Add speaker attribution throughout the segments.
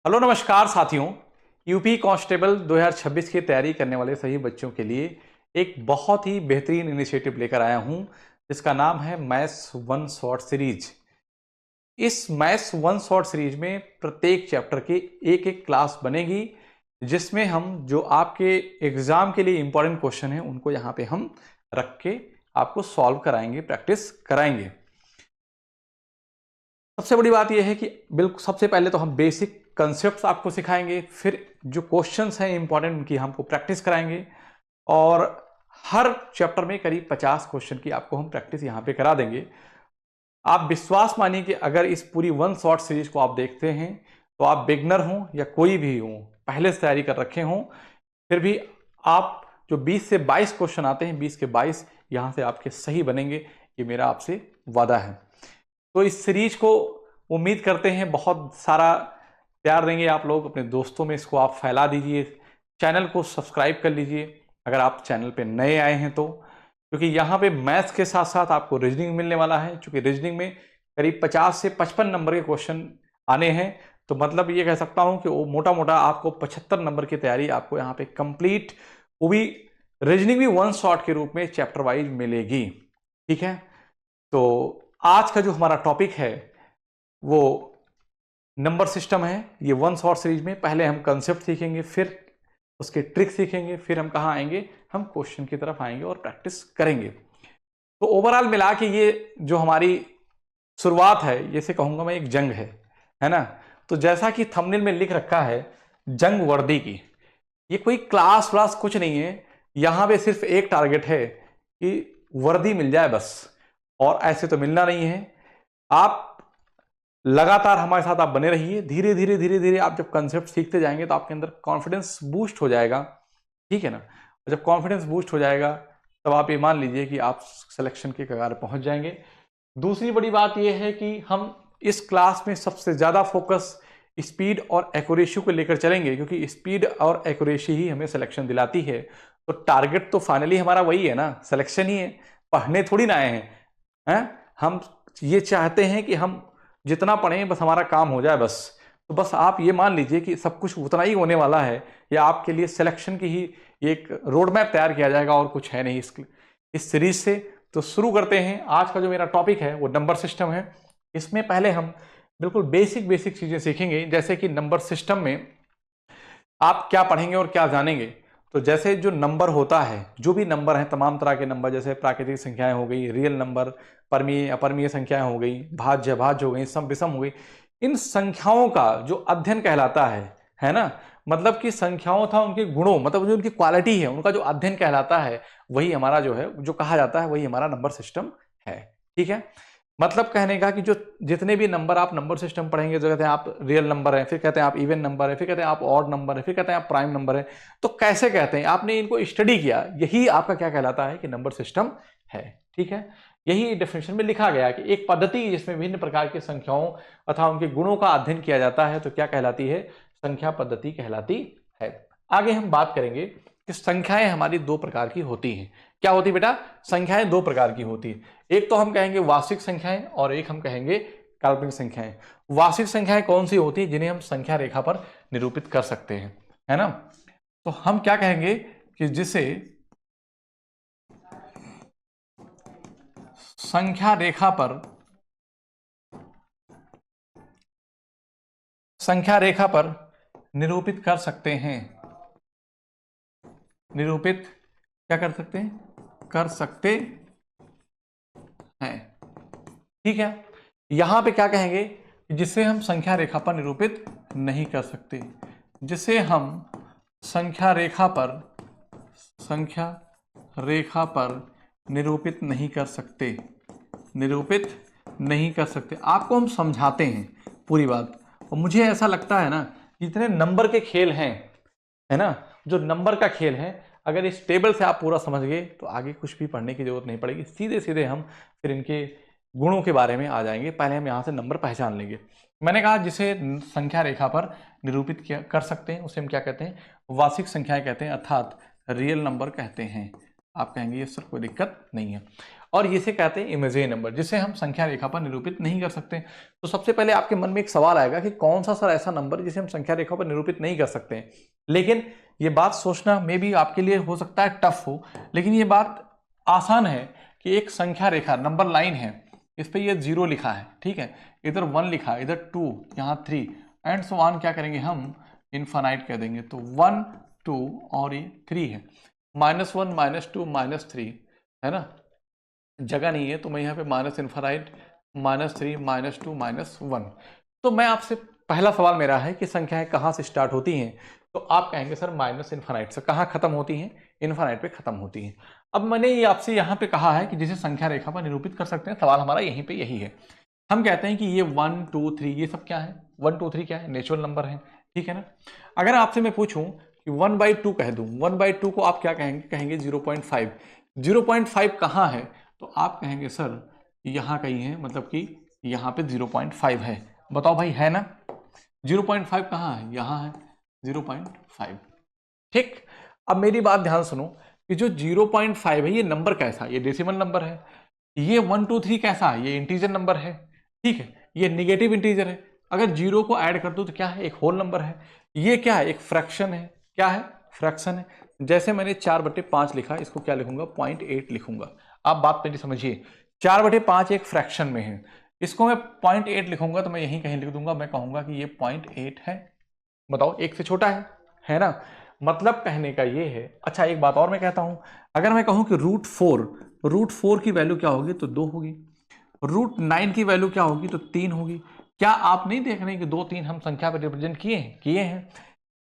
Speaker 1: Hello नमस्कार साथियों। UP constable 2026 की तैयारी करने वाले सभी बच्चों के लिए एक बहुत ही बेहतरीन इनिशिएटिव लेकर आया हूं जिसका नाम है मैथ्स वन शॉर्ट सीरीज। इस मैथ्स वन शॉर्ट सीरीज में प्रत्येक चैप्टर की एक एक क्लास बनेगी जिसमें हम जो आपके एग्जाम के लिए इंपॉर्टेंट क्वेश्चन हैं उनको यहाँ पे हम रख के आपको सॉल्व कराएंगे, प्रैक्टिस कराएंगे। सबसे बड़ी बात यह है कि बिल्कुल सबसे पहले तो हम बेसिक कंसेप्ट्स आपको सिखाएंगे, फिर जो क्वेश्चंस हैं इंपॉर्टेंट उनकी हमको प्रैक्टिस कराएंगे और हर चैप्टर में करीब 50 क्वेश्चन की आपको हम प्रैक्टिस यहाँ पे करा देंगे। आप विश्वास मानिए कि अगर इस पूरी वन शॉट सीरीज को आप देखते हैं तो आप बिगनर हों या कोई भी हो, पहले से तैयारी कर रखे हों, फिर भी आप जो 20 से 22 क्वेश्चन आते हैं 20 के 22 यहाँ से आपके सही बनेंगे, ये मेरा आपसे वादा है। तो इस सीरीज को उम्मीद करते हैं बहुत सारा प्यार देंगे आप लोग, अपने दोस्तों में इसको आप फैला दीजिए। चैनल को सब्सक्राइब कर लीजिए अगर आप चैनल पे नए आए हैं तो, क्योंकि यहाँ पे मैथ्स के साथ साथ आपको रीजनिंग मिलने वाला है। क्योंकि रीजनिंग में करीब 50 से 55 नंबर के क्वेश्चन आने हैं, तो मतलब ये कह सकता हूँ कि वो मोटा मोटा आपको 75 नंबर की तैयारी आपको यहाँ पे कंप्लीट, वो भी रीजनिंग भी वन शॉट के रूप में चैप्टर वाइज मिलेगी। ठीक है, तो आज का जो हमारा टॉपिक है वो नंबर सिस्टम है। ये वन शॉर्ट सीरीज में पहले हम कंसेप्ट सीखेंगे, फिर उसके ट्रिक सीखेंगे, फिर हम कहाँ आएंगे, हम क्वेश्चन की तरफ आएंगे और प्रैक्टिस करेंगे। तो ओवरऑल मिला के ये जो हमारी शुरुआत है, ये से कहूंगा मैं, एक जंग है ना। तो जैसा कि थंबनेल में लिख रखा है, जंग वर्दी की। ये कोई क्लास व्लास कुछ नहीं है, यहां पे सिर्फ एक टारगेट है कि वर्दी मिल जाए बस, और ऐसे तो मिलना नहीं है। आप लगातार हमारे साथ आप बने रहिए, धीरे धीरे धीरे धीरे आप जब कंसेप्ट सीखते जाएंगे तो आपके अंदर कॉन्फिडेंस बूस्ट हो जाएगा। ठीक है ना, और जब कॉन्फिडेंस बूस्ट हो जाएगा तब आप ये मान लीजिए कि आप सिलेक्शन के कगार पहुंच जाएंगे। दूसरी बड़ी बात यह है कि हम इस क्लास में सबसे ज्यादा फोकस स्पीड और एक्यूरेसी को लेकर चलेंगे, क्योंकि स्पीड और एक्यूरेसी ही हमें सिलेक्शन दिलाती है। तो टारगेट तो फाइनली हमारा वही है ना, सिलेक्शन ही है, पढ़ने थोड़ी ना आए हैं। हम ये चाहते हैं कि हम जितना पढ़ें बस हमारा काम हो जाए बस। तो बस आप ये मान लीजिए कि सब कुछ उतना ही होने वाला है, या आपके लिए सिलेक्शन की ही एक रोड मैप तैयार किया जाएगा, और कुछ है नहीं इस सीरीज से। तो शुरू करते हैं। आज का जो मेरा टॉपिक है वो नंबर सिस्टम है। इसमें पहले हम बिल्कुल बेसिक बेसिक चीजें सीखेंगे, जैसे कि नंबर सिस्टम में आप क्या पढ़ेंगे और क्या जानेंगे। तो जैसे जो नंबर होता है, जो भी नंबर है, तमाम तरह के नंबर, जैसे प्राकृतिक संख्याएं हो गई, रियल नंबर, परमीय अपरमीय संख्याएं हो गई, भाज्य भाज्य हो गई, सम विषम हो गई, इन संख्याओं का जो अध्ययन कहलाता है ना। मतलब कि संख्याओं था उनके गुणों, मतलब जो उनकी क्वालिटी है, उनका जो अध्ययन कहलाता है, वही हमारा जो है, जो कहा जाता है, वही हमारा नंबर सिस्टम है। ठीक है, मतलब कहने का कि जो जितने भी नंबर आप नंबर सिस्टम पढ़ेंगे, जो कहते हैं आप रियल नंबर है, फिर कहते हैं आप इवन नंबर है, फिर कहते हैं आप ऑड नंबर है, फिर कहते हैं आप प्राइम नंबर है, तो कैसे कहते हैं, आपने इनको स्टडी किया, यही आपका क्या कहलाता है कि नंबर सिस्टम है। ठीक है, यही डेफिनेशन में लिखा गया कि एक पद्धति जिसमें विभिन्न प्रकार की संख्याओं अथवा उनके गुणों का अध्ययन किया जाता है, तो क्या कहलाती है, संख्या पद्धति कहलाती है। आगे हम बात करेंगे कि संख्याएं हमारी दो प्रकार की होती हैं। क्या होती बेटा, संख्याएं दो प्रकार की होती है। एक तो हम कहेंगे वास्तविक संख्याएं, और एक हम कहेंगे काल्पनिक संख्याएं। वास्तविक संख्याएं कौन सी होती है, जिन्हें हम संख्या रेखा पर निरूपित कर सकते हैं, है ना। तो हम क्या कहेंगे कि जिसे संख्या रेखा पर निरूपित कर सकते हैं, निरूपित क्या कर सकते हैं, कर सकते हैं। ठीक है, यहां पे क्या कहेंगे, जिसे हम संख्या रेखा पर निरूपित नहीं कर सकते, जिसे हम संख्या रेखा पर निरूपित नहीं कर सकते, निरूपित नहीं कर सकते। आपको हम समझाते हैं पूरी बात। और मुझे ऐसा लगता है ना, जितने नंबर के खेल हैं, है ना, जो नंबर का खेल है, अगर इस टेबल से आप पूरा समझ गए तो आगे कुछ भी पढ़ने की जरूरत नहीं पड़ेगी, सीधे सीधे हम फिर इनके गुणों के बारे में आ जाएंगे। पहले हम यहाँ से नंबर पहचान लेंगे। मैंने कहा जिसे संख्या रेखा पर निरूपित कर सकते हैं उसे हम क्या कहते हैं, वास्तविक संख्याएं कहते हैं, अर्थात रियल नंबर कहते हैं। आप कहेंगे ये सर कोई दिक्कत नहीं है। और इसे कहते हैं इमेजिनरी नंबर, जिसे हम संख्या रेखा पर निरूपित नहीं कर सकते। तो सबसे पहले आपके मन में एक सवाल आएगा कि कौन सा सर ऐसा नंबर जिसे हम संख्या रेखा पर निरूपित नहीं कर सकते हैं। लेकिन ये बात सोचना मे भी आपके लिए हो सकता है टफ हो, लेकिन ये बात आसान है कि एक संख्या रेखा नंबर लाइन है, इस पे ये 0 लिखा है, ठीक है, इधर 1 लिखा है, इधर 2, यहाँ 3 एंड सो ऑन क्या करेंगे हम इनफाइनाइट कर देंगे। तो 1 2 और ये 3 है, -1 -2 -3 है ना, जगह नहीं है तो मैं यहाँ पे माइनस इनफाइनाइट -3 -2 -1। तो मैं आपसे पहला सवाल मेरा है कि संख्याएं कहाँ से स्टार्ट होती हैं, तो आप कहेंगे सर माइनस इनफाइनाइट से। कहाँ खत्म होती हैं? इनफाइनाइट पे खत्म होती हैं। अब मैंने ये आपसे यहाँ पे कहा है कि जिसे संख्या रेखा पर निरूपित कर सकते हैं, सवाल हमारा यहीं पे यही है। हम कहते हैं कि ये 1 2 3 ये सब क्या है, 1 2 3 क्या है, नेचुरल नंबर है, ठीक है ना। अगर आपसे मैं पूछूं कि 1/2 कह दूं, 1/2 को आप क्या कहेंगे? कहेंगे 0.5। 0.5 कहाँ है? तो आप कहेंगे सर यहाँ कहीं है, मतलब कि यहाँ पे 0.5 है। बताओ भाई है ना? 0.5 कहाँ है? यहाँ है 0.5, ठीक। अब मेरी बात ध्यान सुनो कि जो 0.5 है ये नंबर कैसा है? ये डेसिमल नंबर है। ये 1 2 3 कैसा है? ये इंटीजर नंबर है, ठीक है, ये निगेटिव इंटीजर है। अगर 0 को ऐड कर दो तो क्या है? एक होल नंबर है। ये क्या है? एक फ्रैक्शन है। क्या है? फ्रैक्शन है। जैसे मैंने 4/5 लिखा, इसको क्या लिखूंगा? 0.8 लिखूंगा। आप बात मेरी समझिए, 4/5 एक फ्रैक्शन में है, इसको मैं 0.8 लिखूंगा तो मैं यहीं कहीं लिख दूंगा, मैं कहूंगा कि ये 0.8 है। बताओ, एक से छोटा है ना। मतलब कहने का ये है। अच्छा, एक बात और मैं कहता हूं, अगर मैं कहूं कि √4 की वैल्यू क्या होगी? तो 2 होगी। √9 की वैल्यू क्या होगी? तो 3 होगी। क्या आप नहीं देख रहे हैं कि 2 3 हम संख्या पर रिप्रेजेंट किए हैं?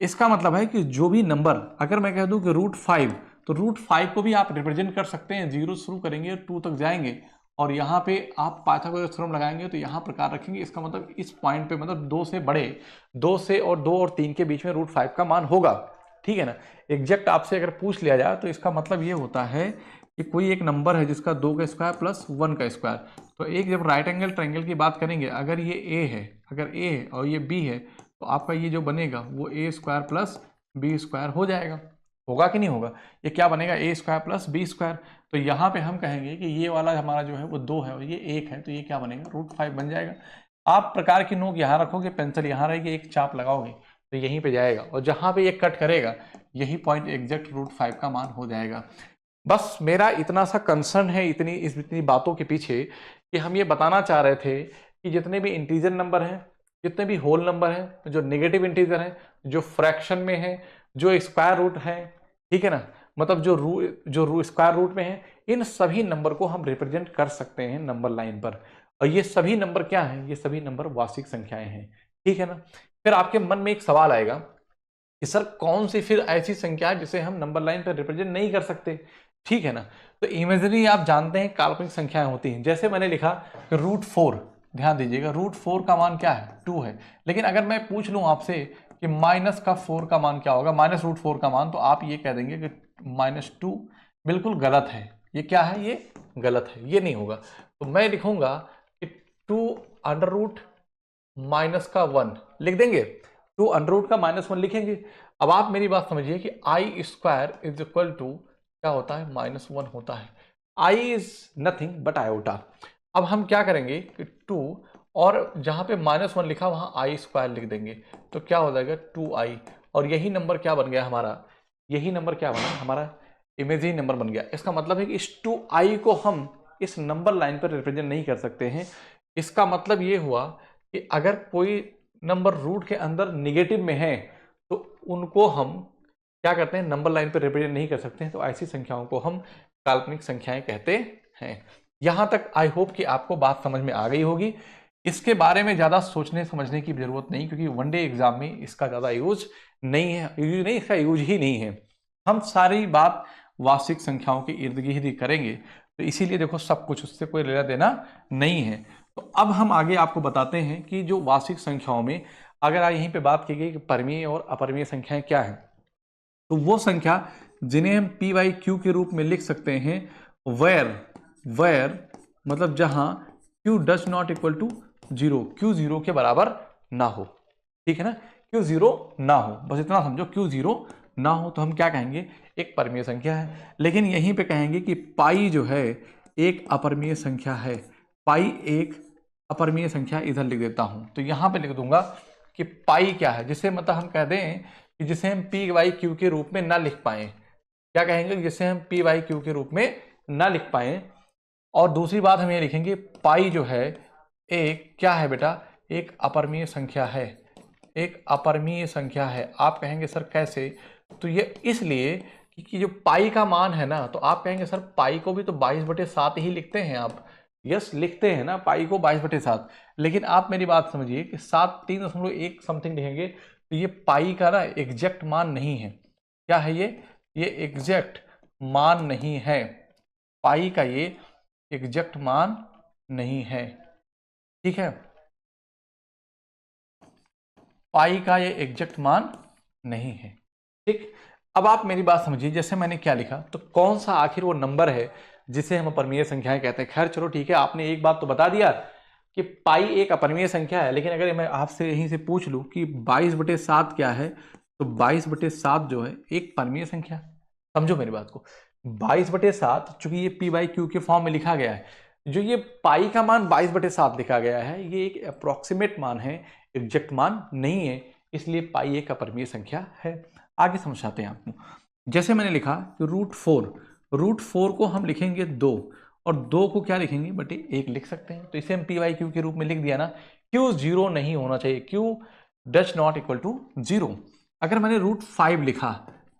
Speaker 1: इसका मतलब है कि जो भी नंबर, अगर मैं कह दूं कि √5, तो √5 को भी आप रिप्रेजेंट कर सकते हैं। 0 शुरू करेंगे 2 तक जाएंगे और यहाँ पे आप पाइथागोरस थ्योरम लगाएंगे तो यहाँ प्रकार रखेंगे। इसका मतलब इस पॉइंट पे, मतलब 2 से बड़े, 2 से और 2 और 3 के बीच में √5 का मान होगा, ठीक है ना। एग्जैक्ट आपसे अगर पूछ लिया जाए तो इसका मतलब ये होता है कि कोई एक नंबर है जिसका 2 का स्क्वायर प्लस 1 का स्क्वायर। तो एक जब राइट एंगल ट्रायंगल की बात करेंगे, अगर ये ए है, अगर ए है और ये बी है, तो आपका ये जो बनेगा वो a² प्लस b² हो जाएगा। होगा कि नहीं होगा? ये क्या बनेगा? a² plus b²। तो यहाँ पे हम कहेंगे कि ये वाला हमारा जो है वो 2 है और ये 1 है, तो ये क्या बनेगा? √5 बन जाएगा। आप प्रकार की नोक यहाँ रखोगे, पेंसिल यहाँ रहेगी, एक चाप लगाओगे तो यहीं पे जाएगा और जहाँ पे ये कट करेगा यही पॉइंट एग्जैक्ट √5 का मान हो जाएगा। बस मेरा इतना सा कंसर्न है इतनी बातों के पीछे कि हम ये बताना चाह रहे थे कि जितने भी इंटीजर नंबर हैं, जितने भी होल नंबर हैं, जो नेगेटिव इंटीजर हैं, जो फ्रैक्शन में है, जो स्क्वायर रूट है, ठीक है ना, मतलब जो स्क्वायर रूट में है, इन सभी नंबर को हम रिप्रेजेंट कर सकते हैं नंबर लाइन पर। और ये सभी नंबर क्या हैं? ये सभी नंबर वास्तविक संख्याएं हैं, ठीक है ना। फिर आपके मन में एक सवाल आएगा कि सर कौन सी फिर ऐसी संख्या है जिसे हम नंबर लाइन पर रिप्रेजेंट नहीं कर सकते, ठीक है ना। तो इमेजिनरी आप जानते हैं काल्पनिक संख्याएं होती हैं। जैसे मैंने लिखा कि √4, ध्यान दीजिएगा, √4 का मान क्या है? 2 है। लेकिन अगर मैं पूछ लूं आपसे कि -4 का मान क्या होगा, -√4 का मान, तो आप ये कह देंगे कि -2। बिल्कुल गलत है। ये क्या है? ये गलत है, ये नहीं होगा। तो मैं लिखूंगा कि 2√-1 लिख देंगे। 2 का -1 लिखेंगे। अब आप मेरी बात समझिए कि i² इज इक्वल टू क्या होता है? -1 होता है। i is nothing but iota. अब हम क्या करेंगे कि 2 और जहां पे -1 लिखा वहां i² लिख देंगे, तो क्या हो जाएगा? 2i। और यही नंबर क्या बन गया हमारा? यही नंबर क्या बना? हमारा इमेजिनरी नंबर बन गया। इसका मतलब है कि इस 2i को हम इस नंबर लाइन पर रिप्रेजेंट नहीं कर सकते हैं। इसका मतलब ये हुआ कि अगर कोई नंबर रूट के अंदर निगेटिव में है तो उनको हम क्या करते हैं? नंबर लाइन पर रिप्रेजेंट नहीं कर सकते हैं। तो ऐसी संख्याओं को हम काल्पनिक संख्याएं कहते हैं। यहां तक आई होप कि आपको बात समझ में आ गई होगी। इसके बारे में ज़्यादा सोचने समझने की जरूरत नहीं, क्योंकि वनडे एग्जाम में इसका ज़्यादा यूज नहीं है, इसका यूज ही नहीं है। हम सारी बात वास्तविक संख्याओं के इर्द गिर्द ही करेंगे, तो इसीलिए देखो सब कुछ उससे कोई लेना देना नहीं है। तो अब हम आगे आपको बताते हैं कि जो वास्तविक संख्याओं में, अगर आप यहीं पे बात की गई कि परिमेय और अपरिमेय संख्याएं क्या हैं, तो वो संख्या जिन्हें हम p/q के रूप में लिख सकते हैं, वेयर मतलब जहां q does not equal to 0, q 0 के बराबर ना हो, ठीक है ना, q 0 ना हो, बस इतना समझो, q 0 ना हो तो हम क्या कहेंगे? एक परिमेय संख्या है। लेकिन यहीं पे कहेंगे कि पाई जो है एक अपरिमेय संख्या है। पाई एक अपरिमेय संख्या इधर लिख देता हूं, तो यहां पे लिख दूंगा कि पाई क्या है, जिसे मतलब हम कह दें कि जिसे हम पी वाई क्यू के रूप में ना लिख पाए। क्या कहेंगे? जिसे हम पी वाई क्यू के रूप में ना लिख पाए। और दूसरी बात हम ये लिखेंगे, पाई जो है एक क्या है बेटा? एक अपरिमेय संख्या है। एक अपरिमेय संख्या है। आप कहेंगे सर कैसे? तो ये इसलिए कि जो पाई का मान है ना, तो आप कहेंगे सर पाई को भी तो 22/7 ही लिखते हैं आप। यस, लिखते हैं ना पाई को 22/7, लेकिन आप मेरी बात समझिए कि 7 3.1 समथिंग लिखेंगे, तो ये पाई का ना एग्जैक्ट मान नहीं है। क्या है ये एग्जैक्ट मान नहीं है। पाई का ये एग्जैक्ट मान नहीं है। ठीक है, पाई का ये एग्जैक्ट मान नहीं है। ठीक, अब आप मेरी बात समझिए, जैसे मैंने क्या लिखा, तो कौन सा आखिर वो नंबर है जिसे हम अपरिमेय संख्याएं कहते हैं। खैर चलो ठीक है, आपने एक बात तो बता दिया कि पाई एक अपरिमेय संख्या है, लेकिन अगर मैं आपसे यहीं से पूछ लूं कि 22/7 क्या है, तो 22/7 जो है एक परिमेय संख्या। समझो मेरी बात को, 22/7 चूंकि ये पी बाई क्यू के फॉर्म में लिखा गया है, जो ये पाई का मान 22/7 लिखा गया है, ये एक अप्रोक्सीमेट मान है, एग्जैक्ट मान नहीं है, इसलिए पाई एक अपरिमेय संख्या है। आगे समझाते हैं आपको। जैसे मैंने लिखा कि रूट फोर को हम लिखेंगे 2, और 2 को क्या लिखेंगे बटे 1 लिख सकते हैं, तो इसे हम पी वाई क्यू के रूप में लिख दिया ना। क्यू 0 नहीं होना चाहिए, Q does not equal to 0। अगर मैंने रूट 5 लिखा,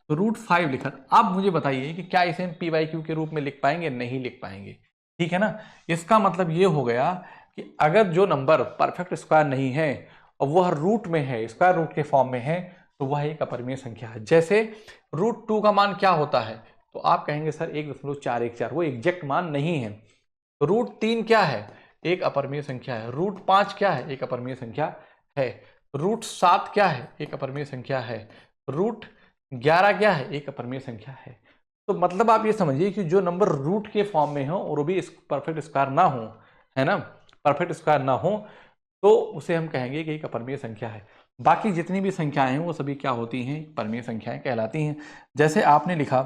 Speaker 1: तो रूट 5 लिखा, अब मुझे बताइए कि क्या इसे हम पी वाई क्यू के रूप में लिख पाएंगे? नहीं लिख पाएंगे। ठीक है ना, इसका मतलब ये हो गया कि अगर जो नंबर परफेक्ट स्क्वायर नहीं है और वह रूट में है, स्क्वायर रूट के फॉर्म में है, तो वह एक अपरिमेय संख्या है। जैसे रूट 2 का मान क्या होता है, तो आप कहेंगे सर 1.414, वो एग्जैक्ट मान नहीं है। रूट 3 क्या है? एक अपरिमेय संख्या है। रूट 5 क्या है? एक अपरिमेय संख्या है। रूट 7 क्या है? एक अपरिमेय संख्या है। रूट 11 क्या है? एक अपरिमेय संख्या है। तो मतलब आप ये समझिए कि जो नंबर रूट के फॉर्म में हो और वो भी परफेक्ट स्क्वायर ना हो, है ना, परफेक्ट स्क्वायर ना हो, तो उसे हम कहेंगे कि एक अपरिमेय संख्या है। बाकी जितनी भी संख्याएं हैं वो सभी क्या होती हैं? परिमेय संख्याएं कहलाती हैं। जैसे आपने लिखा,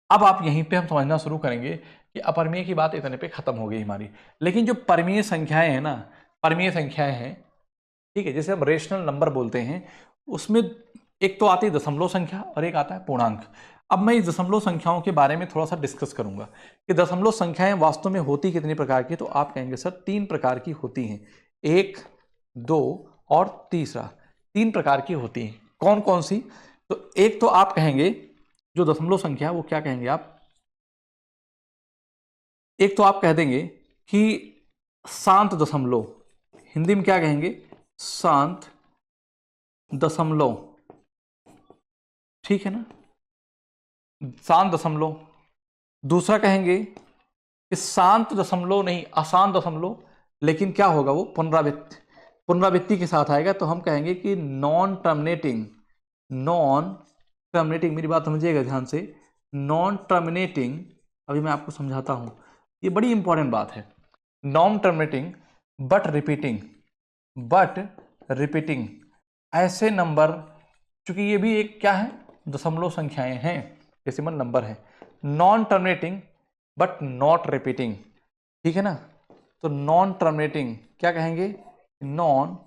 Speaker 1: अब आप यहीं पे हम समझना शुरू करेंगे कि अपरिमेय की बात इतने पे खत्म हो गई हमारी, लेकिन जो परिमेय संख्याएं हैं ना, परिमेय संख्याएं हैं, ठीक है, जैसे हम रेशनल नंबर बोलते हैं, उसमें एक तो आती है दशमलव संख्या और एक आता है पूर्णांक। अब मैं इस दशमलव संख्याओं के बारे में थोड़ा सा डिस्कस करूंगा कि दशमलव संख्याएं वास्तव में होती कितनी प्रकार की। तो आप कहेंगे सर 3 प्रकार की होती हैं, 1, 2 और तीसरा, 3 प्रकार की होती हैं। कौन कौन सी? तो एक तो आप कहेंगे जो दशमलव संख्या, वो क्या कहेंगे आप? एक तो आप कह देंगे कि शांत दशमलव, हिंदी में क्या कहेंगे? शांत दशमलव। ठीक है ना, शांत दशमलव। दूसरा कहेंगे कि शांत दशमलव नहीं, अशांत दशमलव, लेकिन क्या होगा वो? पुनरावृत्ति के साथ आएगा, तो हम कहेंगे कि नॉन टर्मिनेटिंग। मेरी बात समझिएगा ध्यान से, नॉन टर्मिनेटिंग, अभी मैं आपको समझाता हूं, ये बड़ी इंपॉर्टेंट बात है। नॉन टर्मिनेटिंग बट रिपीटिंग ऐसे नंबर, चूंकि ये भी एक क्या है? दशमलव संख्याएं हैं, डेसिमल नंबर है। Non terminating but not repeating, ठीक है ना। तो नॉन टर्मिनेटिंग क्या कहेंगे? Non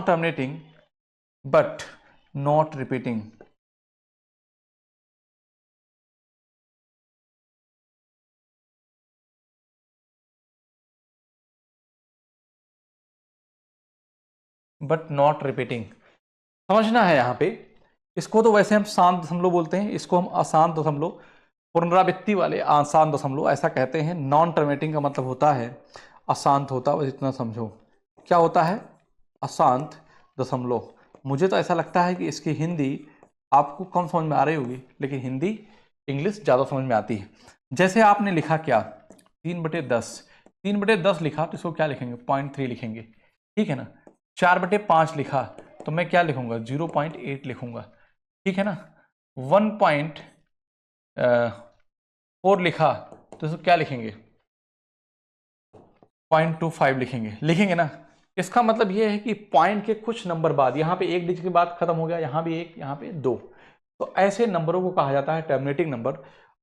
Speaker 1: terminating but not repeating. But not repeating, समझना है यहाँ पे। इसको तो वैसे हम शांत दशमलव बोलते हैं, इसको हम अशांत दशमलव, पुनरावृत्ति वाले आसान दशमलव ऐसा कहते हैं। नॉन टर्मिनेटिंग का मतलब होता है अशांत होता है, इतना समझो। क्या होता है? अशांत दशमलव। मुझे तो ऐसा लगता है कि इसकी हिंदी आपको कम समझ में आ रही होगी, लेकिन हिंदी इंग्लिश ज़्यादा समझ में आती है। जैसे आपने लिखा क्या? 3/10, 3/10 लिखा, तो इसको क्या लिखेंगे? 0.3 लिखेंगे, ठीक है ना। 4/5 लिखा, तो मैं क्या लिखूंगा? 0.8 लिखूंगा, ठीक है ना। 1.4 लिखा, तो इसको क्या लिखेंगे? 0.25 लिखेंगे ना। इसका मतलब ये है कि पॉइंट के कुछ नंबर बाद, यहाँ पे 1 डिजिट के बाद खत्म हो गया, यहाँ भी 1, यहाँ पे 2, तो ऐसे नंबरों को कहा जाता है टर्मिनेटिंग नंबर।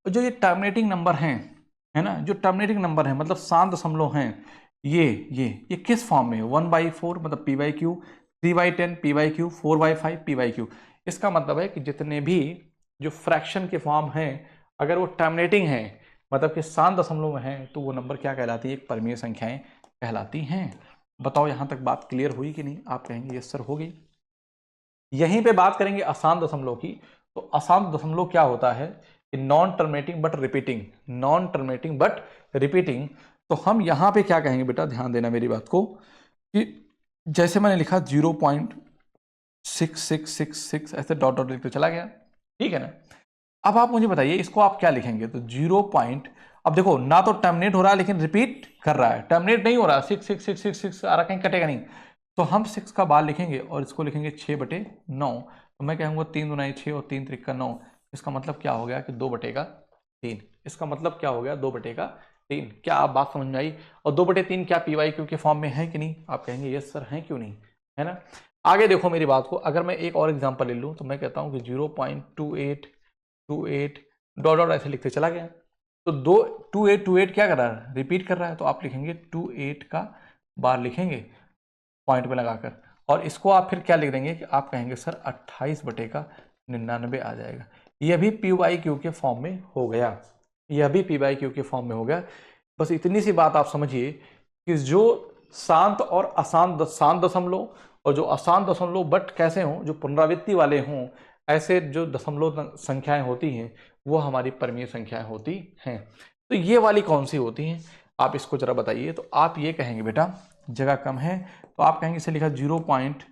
Speaker 1: जो ये टर्मिनेटिंग नंबर हैं, है ना, जो टर्मिनेटिंग नंबर हैं मतलब शांत दशमलव हैं, ये किस फॉर्म में है? 1/4 मतलब p/q, 3/10 p/q, 4/5 p/q। इसका मतलब है कि जितने भी जो फ्रैक्शन के फॉर्म हैं, अगर वो टर्मिनेटिंग है मतलब कि शांत दशमलव में है, तो वो नंबर क्या कहलाती है? एक परमीय संख्याएं कहलाती हैं। बताओ यहां तक बात क्लियर हुई कि नहीं? आप कहेंगे यस सर हो गई। यहीं पे बात करेंगे अशांत दशमलव की। तो अशांत दशमलव क्या होता है कि non terminating but repeating, non terminating but repeating. तो हम यहां पे क्या कहेंगे बेटा, ध्यान देना मेरी बात को, कि जैसे मैंने लिखा 0.6666 ऐसे डॉट डॉट लिखते चला गया, ठीक है ना। अब आप मुझे बताइए इसको आप क्या लिखेंगे? तो 0 पॉइंट, अब देखो ना तो टर्मिनेट हो रहा है लेकिन रिपीट कर रहा है, टर्मिनेट नहीं हो रहा, 66666 आ रहा, कहीं कटेगा नहीं। तो हम 6 का बार लिखेंगे और इसको लिखेंगे 6/9। तो मैं कहूँगा 3 दूना 6 और 3 त्रिक का 9। इसका मतलब क्या हो गया कि 2/3। इसका मतलब क्या हो गया? 2/3। क्या आप बात समझ में आई? और 2/3 क्या PYQ के फॉर्म में है कि नहीं? आप कहेंगे यस सर है, क्यों नहीं, है ना। आगे देखो मेरी बात को, अगर मैं एक और एग्जाम्पल ले लूँ तो मैं कहता हूँ कि 0.2828 डॉट डॉट ऐसे लिखते चला गया। तो 2828 क्या कर रहा है? रिपीट कर रहा है। तो आप लिखेंगे 28 का बार लिखेंगे पॉइंट में लगाकर, और इसको आप फिर क्या लिख देंगे कि आप कहेंगे सर 28/99 आ जाएगा। यह भी PYQ के फॉर्म में हो गया, यह भी PYQ के फॉर्म में हो गया। बस इतनी सी बात आप समझिए कि जो शांत और अशांत, शांत दशमलव और जो अशांत दशमलव बट कैसे हों, जो पुनरावृत्ति वाले हों, ऐसे जो दशमलव संख्याएं होती हैं वो हमारी परमीय संख्याएं होती हैं। तो ये वाली कौन सी होती हैं? आप इसको जरा बताइए। तो आप ये कहेंगे बेटा, जगह कम है तो आप कहेंगे इसे लिखा 0 पॉइंट,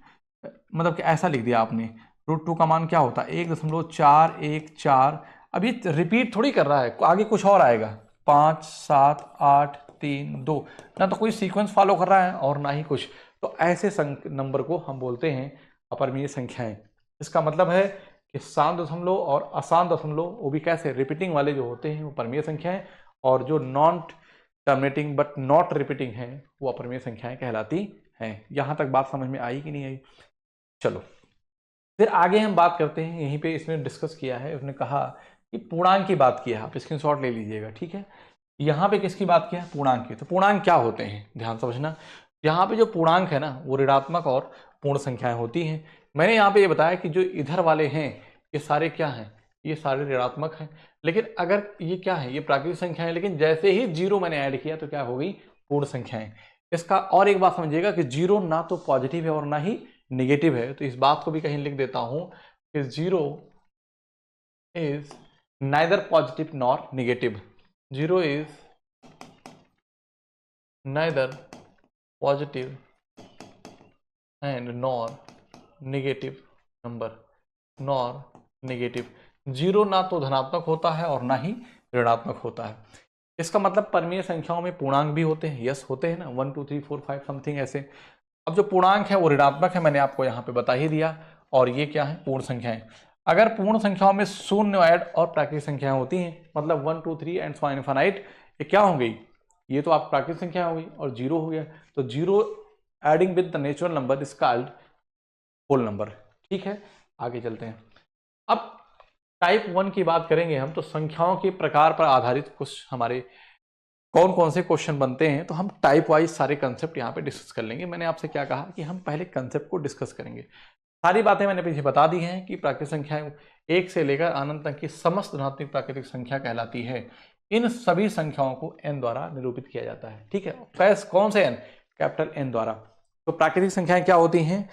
Speaker 1: मतलब कि ऐसा लिख दिया आपने। √2 का मान क्या होता है? 1.414। अभी रिपीट थोड़ी कर रहा है, आगे कुछ और आएगा, 5 7 8 3 2, ना तो कोई सीक्वेंस फॉलो कर रहा है और ना ही कुछ। तो ऐसे नंबर को हम बोलते हैं अपरिमेय संख्याएं। इसका मतलब है कि शांत दशमलव और अशांत दशमलव वो भी कैसे, रिपीटिंग वाले जो होते हैं वो परमीय संख्याएं, और जो non terminating but not repeating है वो अपरिमेय संख्याएं कहलाती हैं। यहां तक बात समझ में आई कि नहीं आई? चलो फिर आगे हम बात करते हैं। यहीं पे इसने डिस्कस किया है, उसने कहा कि पूर्णांक की बात की है, आप स्क्रीनशॉट ले लीजिएगा, ठीक है। यहाँ पे किसकी बात किया है? पूर्णांक की। तो पूर्णांक क्या होते हैं, ध्यान समझना। यहाँ पे जो पूर्णांक है ना वो ऋणात्मक और पूर्ण संख्याएं होती हैं। मैंने यहाँ पे ये बताया कि जो इधर वाले हैं ये सारे क्या हैं? ये सारे ऋणात्मक हैं। लेकिन अगर ये क्या है? ये प्राकृतिक संख्या है, लेकिन जैसे ही 0 मैंने ऐड किया तो क्या हो गई? पूर्ण संख्याएं। इसका और एक बात समझिएगा कि 0 ना तो पॉजिटिव है और ना ही निगेटिव है। तो इस बात को भी कहीं लिख देता हूं कि 0 is neither positive nor negative. 0 is neither positive and nor negative number, nor negative। 0 ना तो धनात्मक होता है और ना ही ऋणात्मक होता है। इसका मतलब परमीय संख्याओं में पूर्णांक भी होते हैं, यस होते हैं ना, 1 2 3 4 5 समथिंग ऐसे। अब जो पूर्णांक है वो ऋणात्मक है, मैंने आपको यहाँ पे बता ही दिया। और ये क्या है? पूर्ण संख्याएं। अगर पूर्ण संख्याओं में शून्य ऐड और प्राकृतिक संख्याएं होती हैं, मतलब 1 2 3 एंड सो इनफाइनाइट, ये क्या हो गई? ये तो आप प्राकृतिक संख्या हो गई और 0 हो गया। तो 0 adding with the natural number is called whole number. ठीक है, आगे चलते हैं। अब टाइप 1 की बात करेंगे हम, तो संख्याओं के प्रकार पर आधारित कुछ हमारे कौन कौन से क्वेश्चन बनते हैं, तो हम टाइप वाइज सारे कंसेप्ट यहाँ पे डिस्कस कर लेंगे। मैंने आपसे क्या कहा कि हम पहले कंसेप्ट को डिस्कस करेंगे। सारी बातें मैंने पीछे बता दी हैं कि प्राकृतिक संख्याएं 1 से लेकर अनंत तक की समस्त धनात्मक प्राकृतिक संख्या कहलाती है। इन सभी संख्याओं को n द्वारा निरूपित किया जाता है। ठीक है, कैसे, कौन से n? कैपिटल N द्वारा। तो प्राकृतिक संख्याएं क्या होती हैं?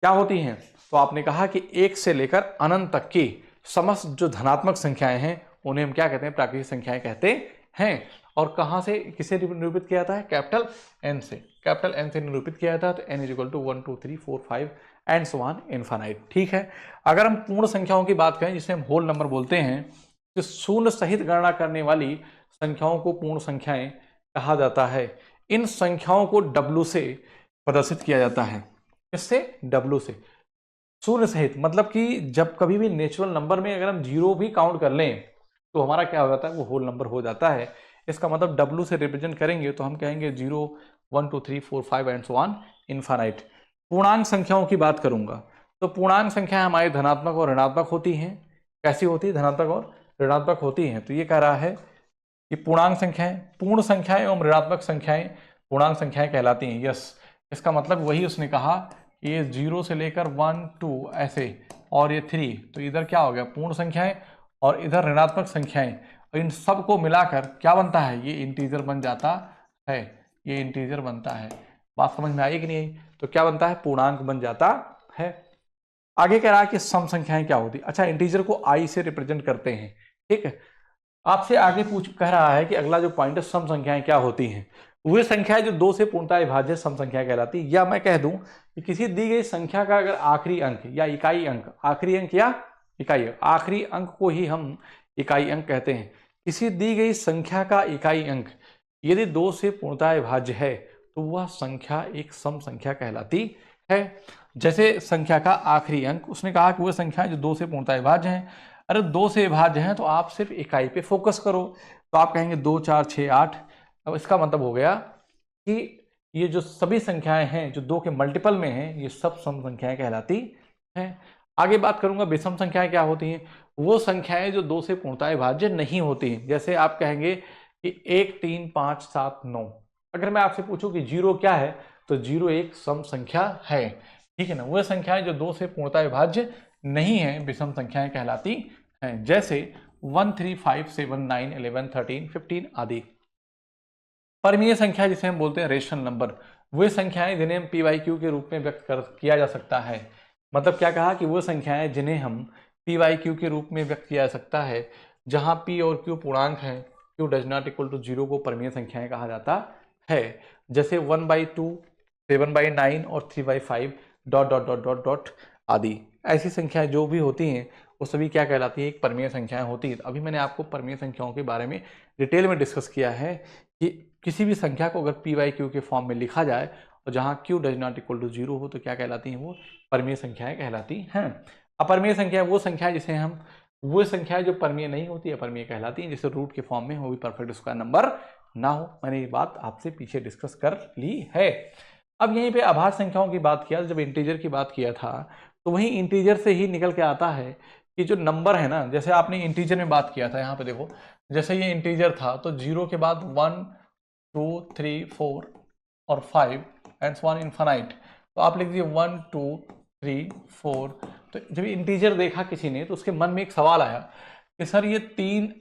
Speaker 1: क्या होती हैं? तो आपने कहा कि 1 से लेकर अनंत तक की समस्त जो धनात्मक संख्याएं हैं उन्हें हम क्या कहते हैं? प्राकृतिक संख्याएं कहते हैं। और कहां से, किसे निरूपित किया जाता है? कैपिटल N से। कैपिटल N से निरूपित किया जाता है। तो n is equal to 1 2 3 4 5 and so on infinite. ठीक है, अगर हम पूर्ण संख्याओं की बात करें जिसे हम होल नंबर बोलते हैं, तो शून्य सहित गणना करने वाली संख्याओं को पूर्ण संख्याएं कहा जाता है। इन संख्याओं को W से प्रदर्शित किया जाता है। इससे W से, शून्य सहित, मतलब कि जब कभी भी नेचुरल नंबर में अगर हम 0 भी काउंट कर लें तो हमारा क्या हो जाता है? वो होल नंबर हो जाता है। इसका मतलब W से रिप्रेजेंट करेंगे तो हम कहेंगे 0 1 2 3 4 5 एंड सो ऑन इनफाइनाइट। पूर्णांक संख्याओं की बात करूंगा तो तो पूर्णांक संख्या हमारी धनात्मक और ऋणात्मक होती हैं। कैसी होती है? धनात्मक और ऋणात्मक होती हैं। तो ये कह रहा है कि पूर्णांक संख्याएं, पूर्ण संख्याएं एवं ऋणात्मक संख्याएं पूर्णांक संख्याएं कहलाती हैं। यस, इसका मतलब वही उसने कहा कि ये 0 से लेकर 1 2 ऐसे और ये 3, तो इधर क्या हो गया? पूर्ण संख्याएं और इधर ऋणात्मक संख्याएं, और इन सबको मिलाकर क्या बनता है? ये इंटीजर बन जाता है। ये इंटीजर बनता है। बात समझ में आई कि नहीं आई? तो क्या बनता है? पूर्णांक बन जाता है। आगे कह रहा है कि सम संख्याएं क्या होती? अच्छा, इंटीजर को आई से रिप्रेजेंट करते हैं। ठीक है, आपसे आगे कह रहा है कि अगला जो पॉइंट है, सम संख्याएं क्या होती हैं? वे संख्याएं जो 2 से पूर्णतः विभाज्य सम संख्या कहलाती है। या मैं कह दूं कि किसी दी गई संख्या का अगर आखिरी अंक या इकाई अंक, आखिरी अंक या इकाई अंक, आखिरी अंक को ही हम इकाई अंक कहते हैं। किसी दी गई संख्या का इकाई अंक यदि 2 से पूर्णतः विभाज्य है तो वह संख्या एक सम संख्या कहलाती है। जैसे संख्या का आखिरी अंक, उसने कहा कि वह संख्या जो 2 से पूर्णतः विभाज्य है। अरे 2 से विभाज्य हैं तो आप सिर्फ इकाई पे फोकस करो, तो आप कहेंगे 2 4 6 8। अब इसका मतलब हो गया कि ये जो सभी संख्याएं हैं जो 2 के मल्टीपल में हैं, ये सब सम संख्याएं कहलाती हैं। आगे बात करूंगा विषम संख्याएं क्या होती हैं। वो संख्याएं जो 2 से पूर्णतः विभाज्य नहीं होती हैं। जैसे आप कहेंगे कि 1 3 5 7 9। अगर मैं आपसे पूछूं कि 0 क्या है, तो 0 एक सम संख्या है। ठीक है ना। वह संख्याएं जो 2 से पूर्णतः विभाज्य नहीं है, विषम संख्याएं कहलाती हैं। जैसे 1 3 5 7 9 11 13 15 आदि। परमीय संख्या जिसे हम बोलते हैं रेशनल नंबर, वे संख्याएं जिन्हें हम PYQ के रूप में व्यक्त किया जा सकता है। मतलब क्या कहा कि वो संख्याएं जिन्हें हम PYQ के रूप में व्यक्त किया जा सकता है, जहां P और Q पूर्णांक हैं, Q does not equal to 0 को परमीय संख्याएं कहा जाता है। जैसे 1/2, 7/9 और 3/5 ... आदि। ऐसी संख्याएं जो भी होती हैं वो सभी क्या कहलाती है? एक परमीय संख्याएं होती है। अभी मैंने आपको परमीय संख्याओं के बारे में डिटेल में डिस्कस किया है कि किसी भी संख्या को अगर PYQ के फॉर्म में लिखा जाए और जहां Q does not equal to 0 हो तो क्या कहलाती हैं? वो परमीय संख्याएं कहलाती हैं। अपरमीय संख्या वो संख्या जिसे हम, वो संख्या जो परमीय नहीं होती अपरमीय कहलाती हैं, जैसे रूट के फॉर्म में, वो भी परफेक्ट स्क्वायर नंबर ना हो। मैंने ये बात आपसे पीछे डिस्कस कर ली है। अब यहीं पे अभाज्य संख्याओं की बात किया, जब इंटीजर की बात किया था तो वही इंटीजर से ही निकल के आता है कि जो नंबर है ना, जैसे आपने इंटीजर में बात किया था, यहाँ पे देखो, जैसे ये इंटीजर था तो 0 के बाद 1 2 3 4 और 5 एंड सो ऑन इनफाइनाइट। तो आप लिख दीजिए 1 2 3 4। तो जब इंटीजर देखा किसी ने तो उसके मन में एक सवाल आया कि सर ये 3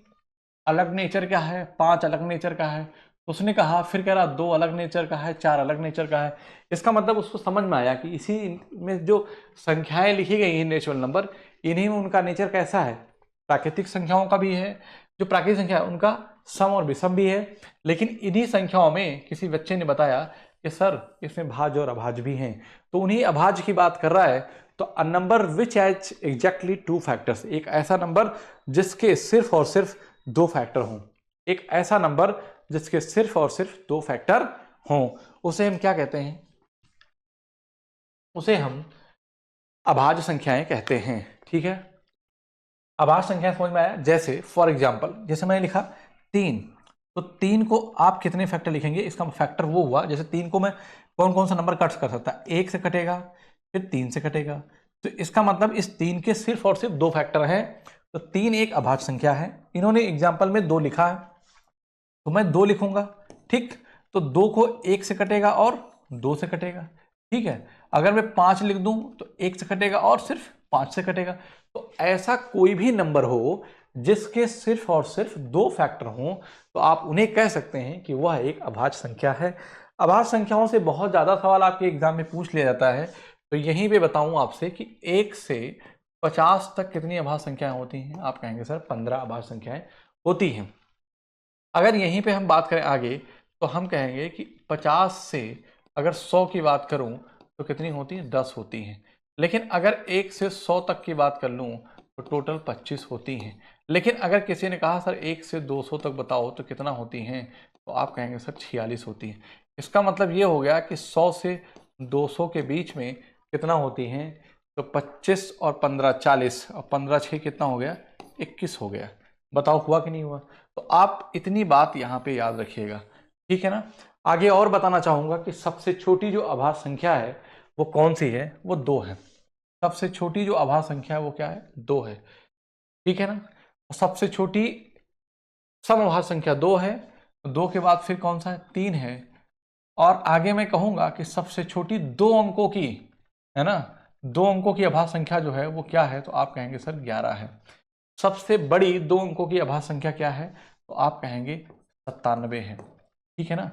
Speaker 1: अलग नेचर का है, 5 अलग नेचर का है। तो उसने कहा, फिर कह रहा 2 अलग नेचर का है, 4 अलग नेचर का है। इसका मतलब उसको समझ में आया कि इसी में जो संख्याएं लिखी गई हैं, नेचुरल नंबर, इन्हीं में उनका नेचर कैसा है? प्राकृतिक संख्याओं का भी है, जो प्राकृतिक संख्या है उनका सम और विषम भी है। लेकिन इन्हीं संख्याओं में किसी बच्चे ने बताया कि सर इसमें भाज्य और अभाज्य भी हैं। तो उन्हीं अभाज्य की बात कर रहा है। तो a number which has exactly 2 factors, एक ऐसा नंबर जिसके सिर्फ और सिर्फ 2 फैक्टर हों। एक ऐसा नंबर जिसके सिर्फ और सिर्फ 2 फैक्टर हों, उसे हम क्या कहते हैं? उसे हम अभाज्य संख्याएं कहते हैं। ठीक है, अभाज्य संख्याएं समझ में आया? जैसे फॉर एग्जांपल, जैसे मैंने लिखा 3, तो 3 को आप कितने फैक्टर लिखेंगे? इसका फैक्टर वो हुआ, जैसे 3 को मैं कौन कौन सा नंबर कट कर सकता है? 1 से कटेगा, फिर 3 से कटेगा। तो इसका मतलब इस 3 के सिर्फ और सिर्फ 2 फैक्टर हैं। तो 3 एक अभाज्य संख्या है। इन्होंने एग्जाम्पल में 2 लिखा है तो मैं 2 लिखूंगा। ठीक, तो 2 को 1 से कटेगा और 2 से कटेगा। ठीक है, अगर मैं 5 लिख दूं तो 1 से कटेगा और सिर्फ 5 से कटेगा। तो ऐसा कोई भी नंबर हो जिसके सिर्फ और सिर्फ 2 फैक्टर हों तो आप उन्हें कह सकते हैं कि वह एक अभाज्य संख्या है। अभाज्य संख्याओं से बहुत ज्यादा सवाल आपके एग्जाम में पूछ लिया जाता है। तो यहीं पे बताऊं आपसे कि 1 से 50 तक कितनी अभाज्य संख्याएं होती हैं? आप कहेंगे सर 15 अभाज्य संख्याएं होती हैं। अगर यहीं पे हम बात करें आगे तो हम कहेंगे कि 50 से अगर 100 की बात करूं तो कितनी होती है? 10 होती हैं। लेकिन अगर 1 से 100 तक की बात कर लूं तो टोटल 25 होती हैं। लेकिन अगर किसी ने कहा सर 1 से 200 तक बताओ तो कितना होती हैं? तो आप कहेंगे सर 46 होती हैं। इसका मतलब ये हो गया कि 100 से 200 के बीच में कितना होती हैं? तो 25 और 15 40 और 15 6 कितना हो गया? 21 हो गया। बताओ हुआ कि नहीं हुआ? तो आप इतनी बात यहाँ पे याद रखिएगा। ठीक है ना। आगे और बताना चाहूंगा कि सबसे छोटी जो अभाज्य संख्या है वो कौन सी है? वो 2 है। सबसे छोटी जो अभाज्य संख्या है वो क्या है, 2 है, ठीक है ना। और सबसे छोटी समअभाज्य संख्या 2 है, 2 के बाद फिर कौन सा है, 3 है। और आगे मैं कहूंगा कि सबसे छोटी 2 अंकों की, है ना, 2 अंकों की अभाज्य संख्या जो है वो क्या है, तो आप कहेंगे सर 11 है। सबसे बड़ी 2 अंकों की अभाज्य संख्या क्या है, तो आप कहेंगे 97 है, ठीक है ना।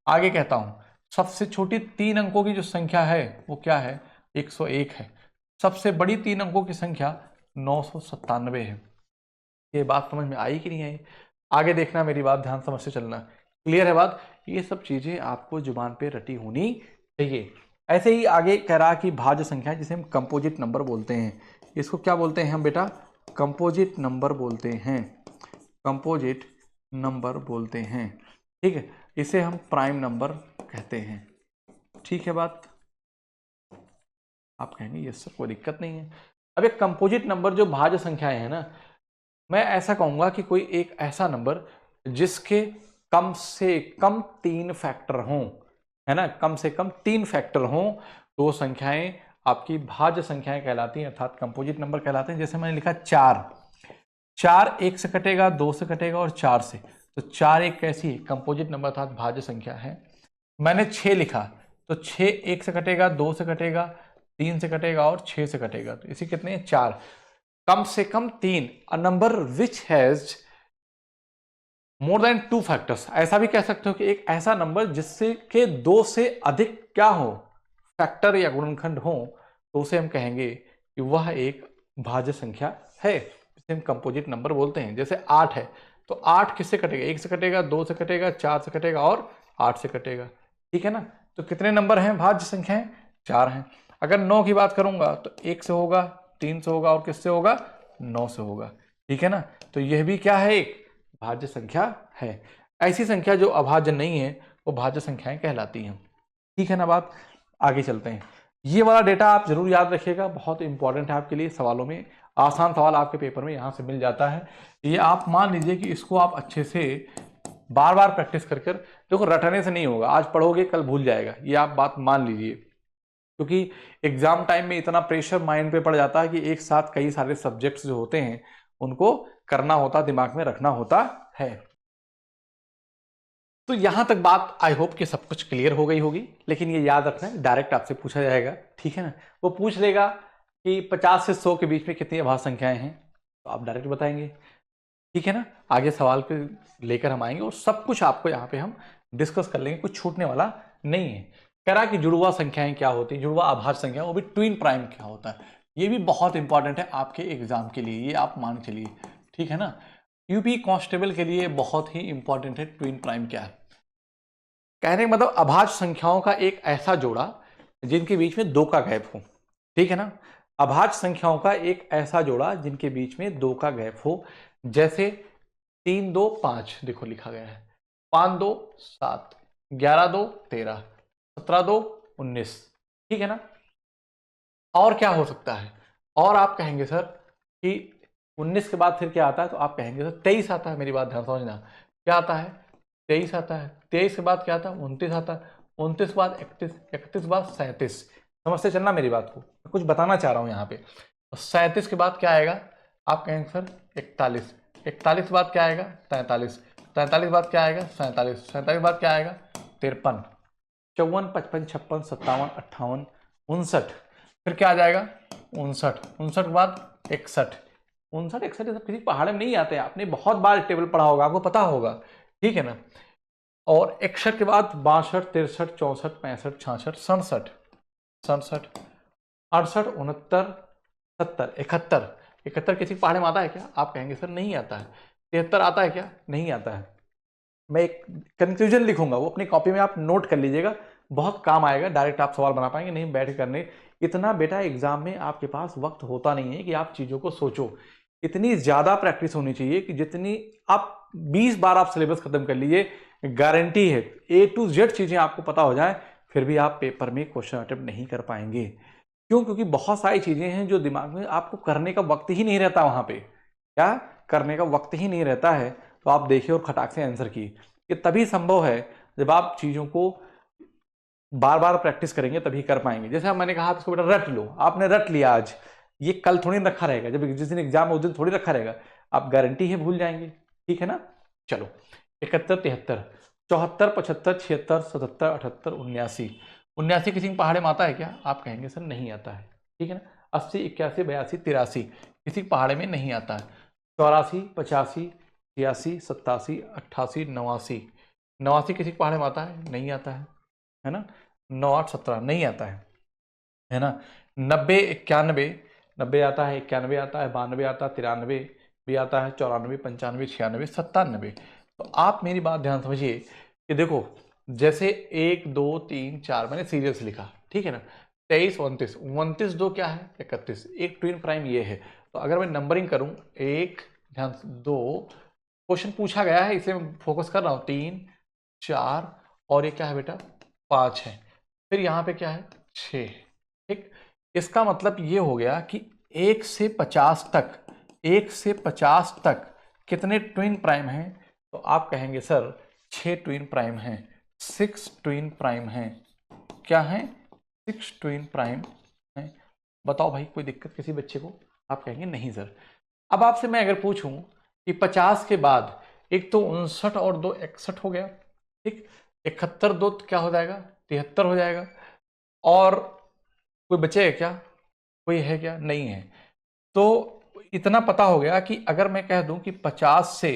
Speaker 1: आगे कहता हूं, सबसे छोटी 3 अंकों की जो संख्या है वो क्या है, 101 है। सबसे बड़ी 3 अंकों की संख्या 997 है। ये बात समझ में आई कि नहीं आई? आगे देखना, मेरी बात ध्यान समझ से चलना, क्लियर है बात। ये सब चीजें आपको जुबान पे रटी होनी चाहिए। ऐसे ही आगे कह रहा कि भाज्य संख्या, जिसे हम कंपोजिट नंबर बोलते हैं, इसको क्या बोलते हैं हम बेटा, कंपोजिट नंबर बोलते हैं, कंपोजिट नंबर बोलते हैं, ठीक है। इसे हम प्राइम नंबर कहते हैं, ठीक है बात। आप कहेंगे ये सब कोई दिक्कत नहीं है। अब एक कंपोजिट नंबर जो भाज्य संख्याएं है ना, मैं ऐसा कहूंगा कि कोई एक ऐसा नंबर जिसके कम से कम 3 फैक्टर हों, है ना, कम से कम 3 फैक्टर हों, तो संख्याएं आपकी भाज्य संख्याएं कहलाती हैं, अर्थात कंपोजिट नंबर कहलाते हैं। जैसे मैंने लिखा 4, 4 1 से कटेगा, 2 से कटेगा और 4 से, तो 4 एक कैसी है, कंपोजिट नंबर अर्थात भाज्य संख्या है। मैंने 6 लिखा, तो 6 1 से कटेगा, 2 से कटेगा, 3 से कटेगा और 6 से कटेगा, तो इसी कितने 4, कम से कम 3, a number which has more than 2 factors. ऐसा भी कह सकते हो कि एक ऐसा नंबर जिससे के 2 से अधिक क्या हो, फैक्टर या गुणनखंड हो, तो उसे हम कहेंगे कि वह एक भाज्य संख्या है, जिसे हम कंपोजिट नंबर बोलते हैं। जैसे 8 है, तो 8 किससे कटेगा, 1 से कटेगा, 2 से कटेगा, 4 से कटेगा और 8 से कटेगा, ठीक है ना। तो कितने नंबर हैं भाज्य संख्याएं, 4 हैं। अगर 9 की बात करूंगा तो 1 से होगा, 3 से होगा और किससे होगा, 9 से होगा, ठीक है ना। तो यह भी क्या है, एक भाज्य संख्या है। ऐसी संख्या जो अभाज्य नहीं है वो भाज्य संख्याएं कहलाती हैं, ठीक है ना बात। आगे चलते हैं। ये वाला डेटा आप जरूर याद रखिएगा, बहुत इंपॉर्टेंट है आपके लिए, सवालों में आसान सवाल आपके पेपर में यहां से मिल जाता है। ये आप मान लीजिए कि इसको आप अच्छे से बार बार प्रैक्टिस कर कर, देखो रटने से नहीं होगा, आज पढ़ोगे कल भूल जाएगा, ये आप बात मान लीजिए। क्योंकि एग्जाम टाइम में इतना प्रेशर माइंड पे पड़ जाता है कि एक साथ कई सारे सब्जेक्ट्स जो होते हैं उनको करना होता, दिमाग में रखना होता है। तो यहां तक बात आई होप कि सब कुछ क्लियर हो गई होगी। लेकिन ये याद रखना है, डायरेक्ट आपसे पूछा जाएगा, ठीक है ना। वो पूछ लेगा कि 50 से 100 के बीच में कितनी अभाज्य संख्याएं हैं, तो आप डायरेक्ट बताएंगे, ठीक है ना। आगे सवाल पे लेकर हम आएंगे और सब कुछ आपको यहाँ पे हम डिस्कस कर लेंगे, कुछ छूटने वाला नहीं है। कह रहा कि जुड़वा संख्याएं क्या होती है, जुड़वा अभाज्य संख्या, वो भी ट्विन प्राइम क्या होता है, ये भी बहुत इंपॉर्टेंट है आपके एग्जाम के लिए, ये आप मान चलिए, ठीक है ना। यूपी कांस्टेबल के लिए बहुत ही इंपॉर्टेंट है ट्विन प्राइम क्या है। कहने का मतलब अभाज्य संख्याओं का एक ऐसा जोड़ा जिनके बीच में 2 का गैप हो, ठीक है ना। अभाज्य संख्याओं का एक ऐसा जोड़ा जिनके बीच में 2 का गैप हो, जैसे 3 2 5, देखो लिखा गया है, 5 2 7, 11 2 13, 17 2 19, ठीक है ना। और क्या हो सकता है, और आप कहेंगे सर कि 19 के बाद फिर क्या आता है, तो आप कहेंगे सर 23 आता है। मेरी बात ध्यान समझना, क्या आता है, 23 आता है। 23 के बाद क्या आता है, 29 आता है। 29 के बाद 31, 31 के बाद 37। समझते चलना मेरी बात को, मैं कुछ बताना चाह रहा हूं यहाँ पे। और 37 के बाद क्या आएगा, आप कहेंगे सर 41। 41 के बाद क्या आएगा, 43। 43 के बाद क्या आएगा, 47। 47 के बाद क्या आएगा, 53। 54 55 56 57 58 59, फिर क्या आ जाएगा, 59। 59 के बाद 61। 59 61 ये सब किसी पहाड़ में नहीं आते, आपने बहुत बार टेबल पढ़ा होगा, आपको पता होगा, ठीक है ना। और 61 के बाद 62 63 64 65 66 67 67 68 69 70 71। 71 किसी पहाड़ में आता है क्या, आप कहेंगे सर नहीं आता है। 73 आता है क्या, नहीं आता है। मैं एक कंक्लूजन लिखूंगा, वो अपनी कॉपी में आप नोट कर लीजिएगा, बहुत काम आएगा, डायरेक्ट आप सवाल बना पाएंगे, नहीं बैठ करने इतना बेटा एग्जाम में आपके पास वक्त होता नहीं है कि आप चीज़ों को सोचो। इतनी ज़्यादा प्रैक्टिस होनी चाहिए कि जितनी आप 20 बार आप सिलेबस खत्म कर लीजिए, गारंटी है A to Z चीज़ें आपको पता हो जाए, फिर भी आप पेपर में क्वेश्चन अटेम्प्ट नहीं कर पाएंगे। क्यों, क्योंकि बहुत सारी चीज़ें हैं जो दिमाग में आपको करने का वक्त ही नहीं रहता, वहाँ पे क्या करने का वक्त ही नहीं रहता है। तो आप देखिए और खटाक से आंसर की, ये तभी संभव है जब आप चीज़ों को बार बार प्रैक्टिस करेंगे तभी कर पाएंगे। जैसे अब मैंने कहा आप इसको बेटा रट लो, आपने रट लिया आज, ये कल थोड़ी ना रखा रहेगा, जब जिस दिन एग्जाम है उस दिन थोड़ी रखा रहेगा, आप गारंटी है भूल जाएंगे। ठीक है ना। चलो 71, 73, 74, 75, 76, 77, 78, 79। 79 किसी पहाड़े में आता है क्या? आप कहेंगे सर नहीं आता है। ठीक है ना। 80, 81, 82, 83 किसी पहाड़े में नहीं आता है। 84, 85, 86, 87, 88, 89। 89 किसी पहाड़े में आता है? नहीं आता है ना। 9, 8, 17 नहीं आता है ना। 90, 91, 90 आता है, 91 आता है, 92 आता है, 93 भी आता है, 94, 95, 96, 97। तो आप मेरी बात ध्यान समझिए कि देखो जैसे 1, 2, 3, 4 मैंने सीरियल से लिखा, ठीक है ना। 23, 29, 29 2 क्या है? 31। एक ट्विन प्राइम ये है। तो अगर मैं नंबरिंग करूं 1, ध्यान 2, क्वेश्चन पूछा गया है इसे मैं फोकस कर रहा हूं, 3, 4 और ये क्या है बेटा? 5 है। फिर यहाँ पे क्या है? 6। ठीक। इसका मतलब ये हो गया कि 1 से 50 तक, 1 से 50 तक कितने ट्विन प्राइम हैं? तो आप कहेंगे सर 6 ट्विन प्राइम हैं, 6 ट्विन प्राइम हैं। क्या है? 6 ट्विन प्राइम हैं। बताओ भाई कोई दिक्कत किसी बच्चे को? आप कहेंगे नहीं सर। अब आपसे मैं अगर पूछूं कि 50 के बाद एक तो 59 और 2 61 हो गया, ठीक, 71 2 क्या हो जाएगा? 73 हो जाएगा। और कोई बचेगा क्या? कोई है क्या? नहीं है। तो इतना पता हो गया कि अगर मैं कह दूं कि 50 से,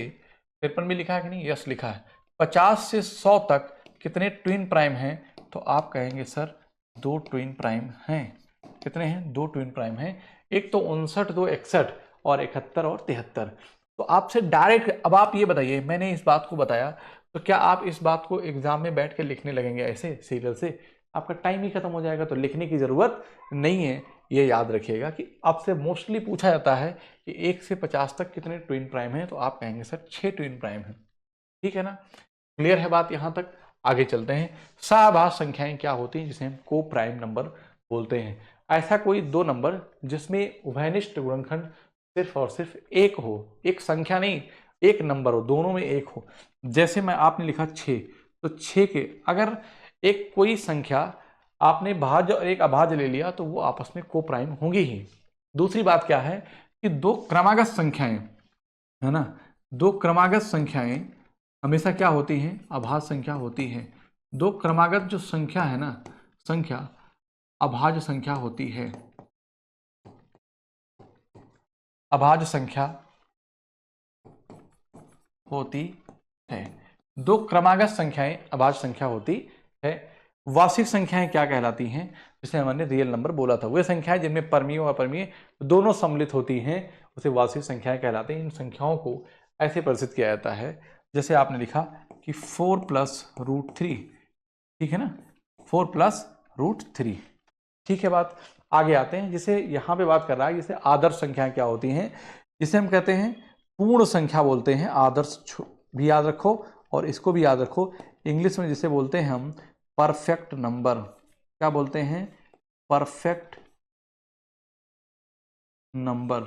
Speaker 1: पेपर में लिखा है कि नहीं? यस लिखा है। 50 से 100 तक कितने ट्विन प्राइम हैं? तो आप कहेंगे सर 2 ट्विन प्राइम हैं। कितने हैं? 2 ट्विन प्राइम हैं। एक तो 59, 2 61 और 71 और 73। तो आपसे डायरेक्ट अब आप ये बताइए, मैंने इस बात को बताया तो क्या आप इस बात को एग्जाम में बैठ के लिखने लगेंगे ऐसे सीरियल से? आपका टाइम ही खत्म हो जाएगा। तो लिखने की जरूरत नहीं है। ये याद रखिएगा कि आपसे मोस्टली पूछा जाता है कि 1 से 50 तक कितने ट्विन प्राइम हैं? तो आप कहेंगे सर 6 ट्विन प्राइम हैं। ठीक है ना। क्लियर है बात यहां तक? आगे चलते हैं। सहआभाज्य संख्याएं क्या होती हैं जिसे हम को प्राइम नंबर बोलते हैं? ऐसा कोई दो नंबर जिसमें उभयनिष्ठ गुणनखंड सिर्फ और सिर्फ एक हो, एक संख्या नहीं, एक नंबर हो, दोनों में एक हो। जैसे मैं आपने लिखा 6, तो 6 के अगर एक कोई संख्या आपने भाज्य और एक अभाज्य ले लिया तो वो आपस में को प्राइम होंगी ही। दूसरी बात क्या है कि दो क्रमागत संख्याएं, है ना, दो क्रमागत संख्याएं हमेशा क्या होती हैं? अभाज्य संख्या होती हैं। दो क्रमागत जो संख्या है ना, संख्या अभाज्य संख्या होती है। अभाज्य संख्या होती है। दो क्रमागत संख्याएं अभाज्य संख्या होती है। वास्तविक संख्याएं क्या कहलाती हैं? जिसे हमने रियल नंबर बोला था। वे संख्याएं जिनमें परमीय और अपरिमेय दोनों सम्मिलित होती हैं उसे वास्तविक संख्याएं कहलाती हैं। इन संख्याओं को ऐसे प्रदर्शित किया जाता है जैसे आपने लिखा कि 4 + √3। ठीक है ना, 4 + √3। ठीक है बात। आगे आते हैं जिसे यहाँ पे बात कर रहा है, जिसे आदर्श संख्याएं क्या होती हैं, जिसे हम कहते हैं पूर्ण संख्या बोलते हैं। आदर्श भी याद रखो और इसको भी याद रखो। इंग्लिश में जिसे बोलते हैं हम परफेक्ट नंबर। क्या बोलते हैं? Perfect number.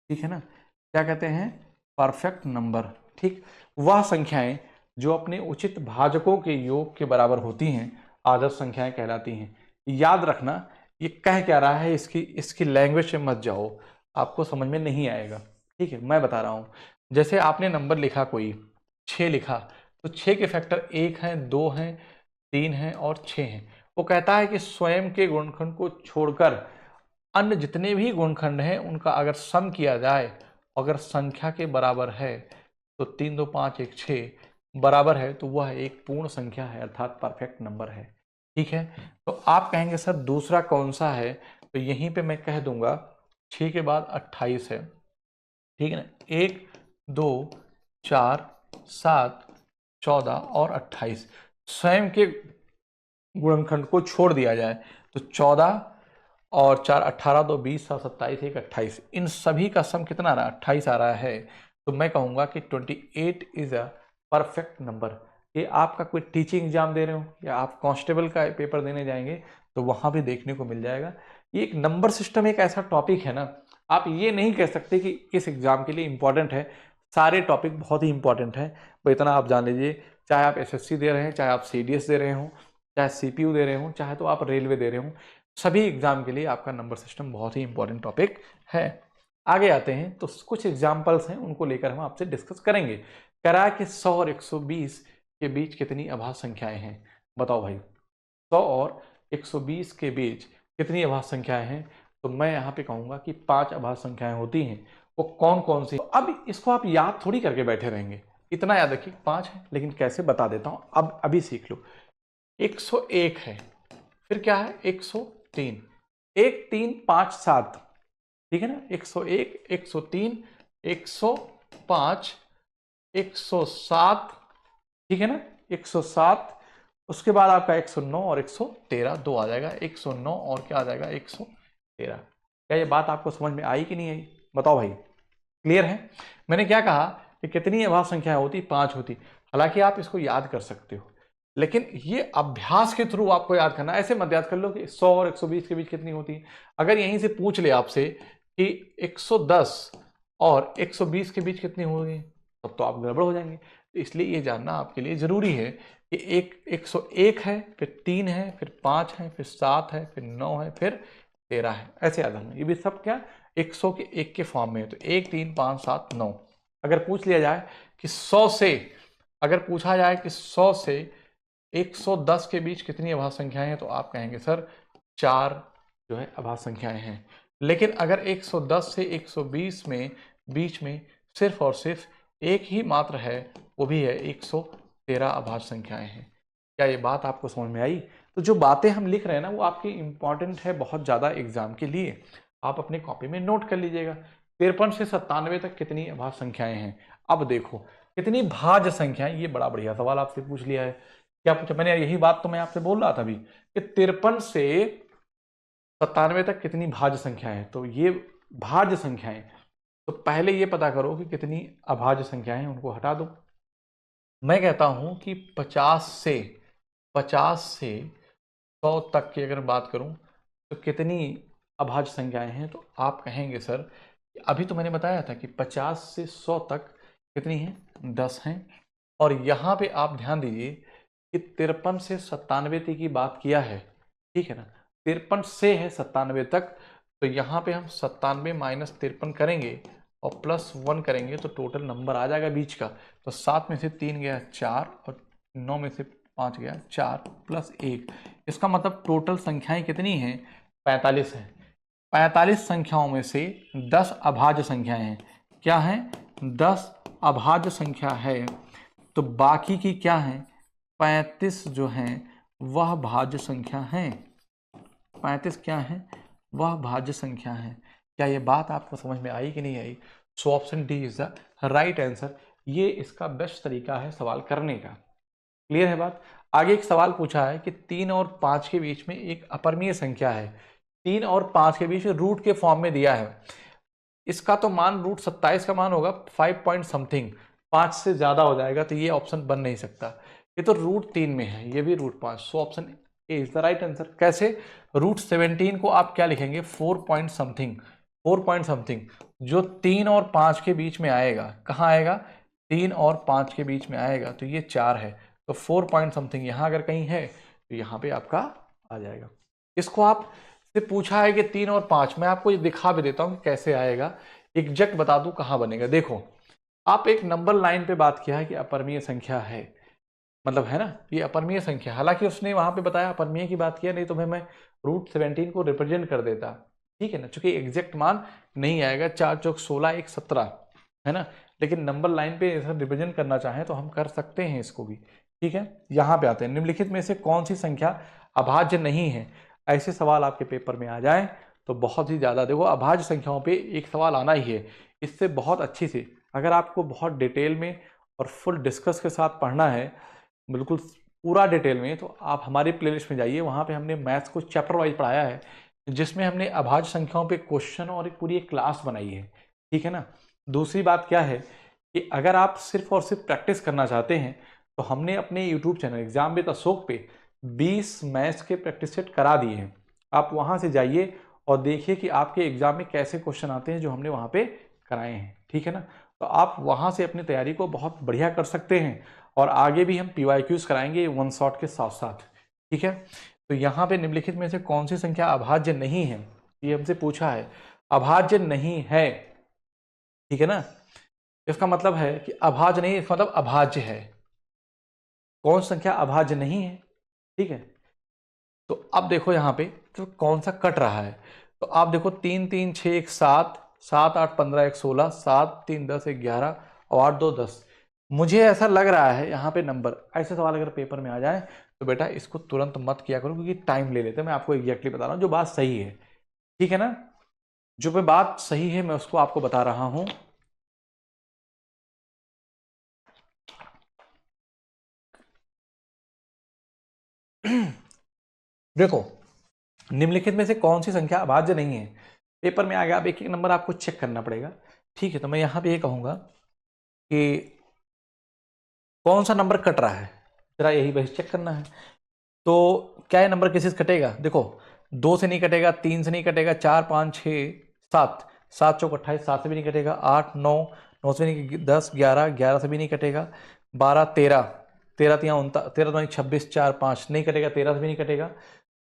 Speaker 1: ठीक है ना। क्या कहते हैं? Perfect number. ठीक। वह संख्याएं जो अपने उचित भाजकों के योग के बराबर होती हैं आदर्श संख्याएं कहलाती हैं। याद रखना ये कह क्या रहा है, इसकी लैंग्वेज में मत जाओ, आपको समझ में नहीं आएगा। ठीक है, मैं बता रहा हूं। जैसे आपने नंबर लिखा कोई 6 लिखा, तो 6 के फैक्टर 1 हैं, 2 हैं, 3 हैं और 6 हैं। वो कहता है कि स्वयं के गुणनखंड को छोड़कर अन्य जितने भी गुणनखंड हैं उनका अगर सम किया जाए, अगर संख्या के बराबर है तो 3, 2, 5, 1, 6 बराबर है तो वह एक पूर्ण संख्या है, अर्थात परफेक्ट नंबर है। ठीक है। तो आप कहेंगे सर दूसरा कौन सा है? तो यहीं पे मैं कह दूंगा 6 के बाद 28 है। ठीक है ना। 1, 2, 4, 7, 14 और 28 स्वयं के गुणनखंड को छोड़ दिया जाए तो 14 और 4 18, 2 20, 7 27, 1 28, इन सभी का सम कितना आ रहा है? 28 आ रहा है। तो मैं कहूंगा कि 28 इज अ परफेक्ट नंबर। ये आपका कोई टीचिंग एग्जाम दे रहे हो या आप कांस्टेबल का पेपर देने जाएंगे तो वहां भी देखने को मिल जाएगा। ये एक नंबर सिस्टम एक ऐसा टॉपिक है ना, आप ये नहीं कह सकते कि किस एग्जाम के लिए इंपॉर्टेंट है। सारे टॉपिक बहुत ही इंपॉर्टेंट है, तो इतना आप जान लीजिए। चाहे आप एसएससी दे रहे हैं, चाहे आप सीडीएस दे रहे हो, चाहे CPU दे रहे हो, चाहे तो आप रेलवे दे रहे हो, सभी एग्जाम के लिए आपका नंबर सिस्टम बहुत ही इंपॉर्टेंट टॉपिक है। आगे आते हैं तो कुछ एग्जाम्पल्स हैं, उनको लेकर हम आपसे डिस्कस करेंगे। कह रहा है कि 100 और 120 के बीच कितनी अभाज्य संख्याएं हैं? बताओ भाई, 100 और 120 के बीच कितनी अभाज्य संख्याएं हैं? तो मैं यहाँ पे कहूँगा कि 5 अभाज्य संख्याएं होती हैं। वो कौन कौन सी? अब इसको आप याद थोड़ी करके बैठे रहेंगे, इतना याद रखिए 5 है, लेकिन कैसे बता देता हूँ, अब अभी सीख लो। 101 है, फिर क्या है 103, 1 3 5 7, ठीक है ना, 101 103 105 107, ठीक है ना, 107, उसके बाद आपका 109 और 113 दो आ जाएगा, 109 और क्या आ जाएगा 113। क्या ये बात आपको समझ में आई कि नहीं आई? बताओ भाई, क्लियर है? मैंने क्या कहा कि कितनी अभाज्य संख्याएं होती? 5 होती। हालांकि आप इसको याद कर सकते हो, लेकिन ये अभ्यास के थ्रू आपको याद करना। ऐसे मत याद कर लो कि 100 और 120 के बीच कितनी होती है। अगर यहीं से पूछ ले आपसे कि 110 और 120 के बीच कितनी होगी, तब तो आप गड़बड़ हो जाएंगे। तो इसलिए ये जानना आपके लिए जरूरी है कि 101 है, फिर 3 है, फिर 5 है, फिर 7 है, फिर 9 है, फिर 13 है। ऐसे याद रखना। ये भी सब क्या 100 के 1 के फॉर्म में है। तो 1 3 5 7 9। अगर पूछ लिया जाए कि 100 से, अगर पूछा जाए कि 100 से 110 के बीच कितनी अभाज्य संख्याएं हैं, तो आप कहेंगे सर 4 जो है अभाज्य संख्याएं हैं। लेकिन अगर 110 से 120 में बीच में सिर्फ और सिर्फ एक ही मात्र है, वो भी है 113 अभाज्य संख्याएं हैं। क्या ये बात आपको समझ में आई? तो जो बातें हम लिख रहे हैं ना, वो आपकी इंपॉर्टेंट है बहुत ज़्यादा एग्जाम के लिए। आप अपनी कॉपी में नोट कर लीजिएगा। 53 से 97 तक कितनी अभाज्य संख्याएं हैं? अब देखो कितनी भाज्य संख्याएं, ये बड़ा बढ़िया सवाल आपसे पूछ लिया है। क्या पूछा मैंने? यही बात तो मैं आपसे बोल रहा था अभी कि 53 से 97 तक कितनी भाज्य संख्याएं हैं। तो ये भाज्य संख्याएं, तो पहले ये पता करो कि कितनी अभाज्य संख्याएं हैं, उनको हटा दो। मैं कहता हूं कि 50 से 100 तक की अगर बात करूं तो कितनी अभाज्य संख्याएं हैं? तो आप कहेंगे सर, अभी तो मैंने बताया था कि 50 से 100 तक कितनी हैं? 10 हैं। और यहाँ पे आप ध्यान दीजिए कि 53 से 97 तक की बात किया है, ठीक है ना। 53 से है 97 तक, तो यहाँ पे हम 97 माइनस 53 करेंगे और प्लस 1 करेंगे तो टोटल नंबर आ जाएगा बीच का। तो 7 में से 3 गया 4 और 9 में से 5 गया 4 प्लस 1। इसका मतलब टोटल संख्याएं कितनी हैं? 45 हैं। 45 संख्याओं में से 10 अभाज्य संख्याएं हैं। क्या है? 10 अभाज्य संख्या है। तो बाकी की क्या है? 35 जो हैं वह भाज्य संख्या हैं। 35 क्या है? वह भाज्य संख्या है। क्या ये बात आपको समझ में आई कि नहीं आई? So option D is the right answer. ये इसका बेस्ट तरीका है सवाल करने का। क्लियर है बात? आगे एक सवाल पूछा है कि 3 और 5 के बीच में एक अपरिमेय संख्या है। 3 और 5 के बीच में रूट के फॉर्म में दिया है। इसका तो मान रूट 27 का मान होगा 5 पॉइंट समथिंग, 5 से ज्यादा हो जाएगा, तो ये ऑप्शन बन नहीं सकता। ये तो रूट 3 में है, ये भी root 5। So option A is the right answer. कैसे? रूट 17 को आप क्या लिखेंगे? 4 पॉइंट समथिंग। 4 पॉइंट समथिंग जो 3 और 5 के बीच में आएगा, कहाँ आएगा? 3 और 5 के बीच में आएगा, तो ये 4 है। तो 4 पॉइंट समथिंग यहाँ अगर कहीं है तो यहाँ पे आपका आ जाएगा। इसको आप से पूछा है कि 3 और 5, मैं आपको ये दिखा भी देता हूँ कि कैसे आएगा, एग्जैक्ट बता दूं कहाँ बनेगा। देखो, आप एक नंबर लाइन पे बात किया है कि अपरिमेय संख्या है, मतलब है ना, ये अपरिमेय संख्या। हालांकि उसने वहां पे बताया अपरिमेय की बात किया, नहीं तो मैं रूट 17 को रिप्रेजेंट कर देता, ठीक है ना, चूंकि एग्जैक्ट मान नहीं आएगा। 4 चौक 16 1 17 है ना, लेकिन नंबर लाइन पे रिप्रेजेंट करना चाहें तो हम कर सकते हैं इसको भी, ठीक है। यहाँ पे आते हैं, निम्नलिखित में से कौन सी संख्या अभाज्य नहीं है? ऐसे सवाल आपके पेपर में आ जाए तो बहुत ही ज्यादा, देखो अभाज्य संख्याओं पे एक सवाल आना ही है। इससे बहुत अच्छी से, अगर आपको बहुत डिटेल में और फुल डिस्कस के साथ पढ़ना है, बिल्कुल पूरा डिटेल में, तो आप हमारे प्लेलिस्ट में जाइए। वहाँ पे हमने मैथ्स को चैप्टर वाइज पढ़ाया है, जिसमें हमने अभाज्य संख्याओं पे क्वेश्चन और एक पूरी एक क्लास बनाई है, ठीक है ना। दूसरी बात क्या है कि अगर आप सिर्फ और सिर्फ प्रैक्टिस करना चाहते हैं तो हमने अपने YouTube channel exam with Ashok पे 20 मैथ्स के प्रैक्टिस सेट करा दिए हैं। आप वहाँ से जाइए और देखिए कि आपके एग्जाम में कैसे क्वेश्चन आते हैं जो हमने वहाँ पे कराए हैं, ठीक है ना। तो आप वहाँ से अपनी तैयारी को बहुत बढ़िया कर सकते हैं। और आगे भी हम PYQs कराएंगे वन शॉट के साथ साथ, ठीक है, तो यहाँ पे निम्नलिखित में से कौन सी संख्या अभाज्य नहीं है, ये हमसे पूछा है, अभाज्य नहीं है, ठीक है ना। इसका मतलब है कि अभाज्य नहीं, इसका मतलब अभाज्य है। कौन संख्या अभाज्य नहीं है, ठीक है। तो अब देखो यहाँ पे तो कौन सा कट रहा है, तो आप देखो 3 3 6 1 7, 7 8 15 1 16, 7 3 10 1 11 और 8 2 10। मुझे ऐसा लग रहा है यहाँ पे नंबर, ऐसे सवाल अगर पेपर में आ जाए तो बेटा इसको तुरंत मत किया करो, क्योंकि टाइम ले लेते हैं। मैं आपको एग्जैक्टली बता रहा हूँ जो बात सही है, ठीक है ना। जो पे बात सही है मैं उसको आपको बता रहा हूँ। देखो, निम्नलिखित में से कौन सी संख्या अभाज्य नहीं है, पेपर में आ गया, अब एक एक नंबर आपको चेक करना पड़ेगा, ठीक है। तो मैं यहाँ पे ये कहूँगा कि कौन सा नंबर कट रहा है, जरा यही बस चेक करना है। तो क्या ये नंबर किसी से कटेगा, देखो 2 से नहीं कटेगा, 3 से नहीं कटेगा, 4 5 6 7, 7 चौक 28, 7 से भी नहीं कटेगा, 8 9, 9 से भी नहीं, 10 11, 11 से भी नहीं कटेगा, 12 13, 13 13 26, 4 5 नहीं कटेगा, 13 से भी नहीं कटेगा,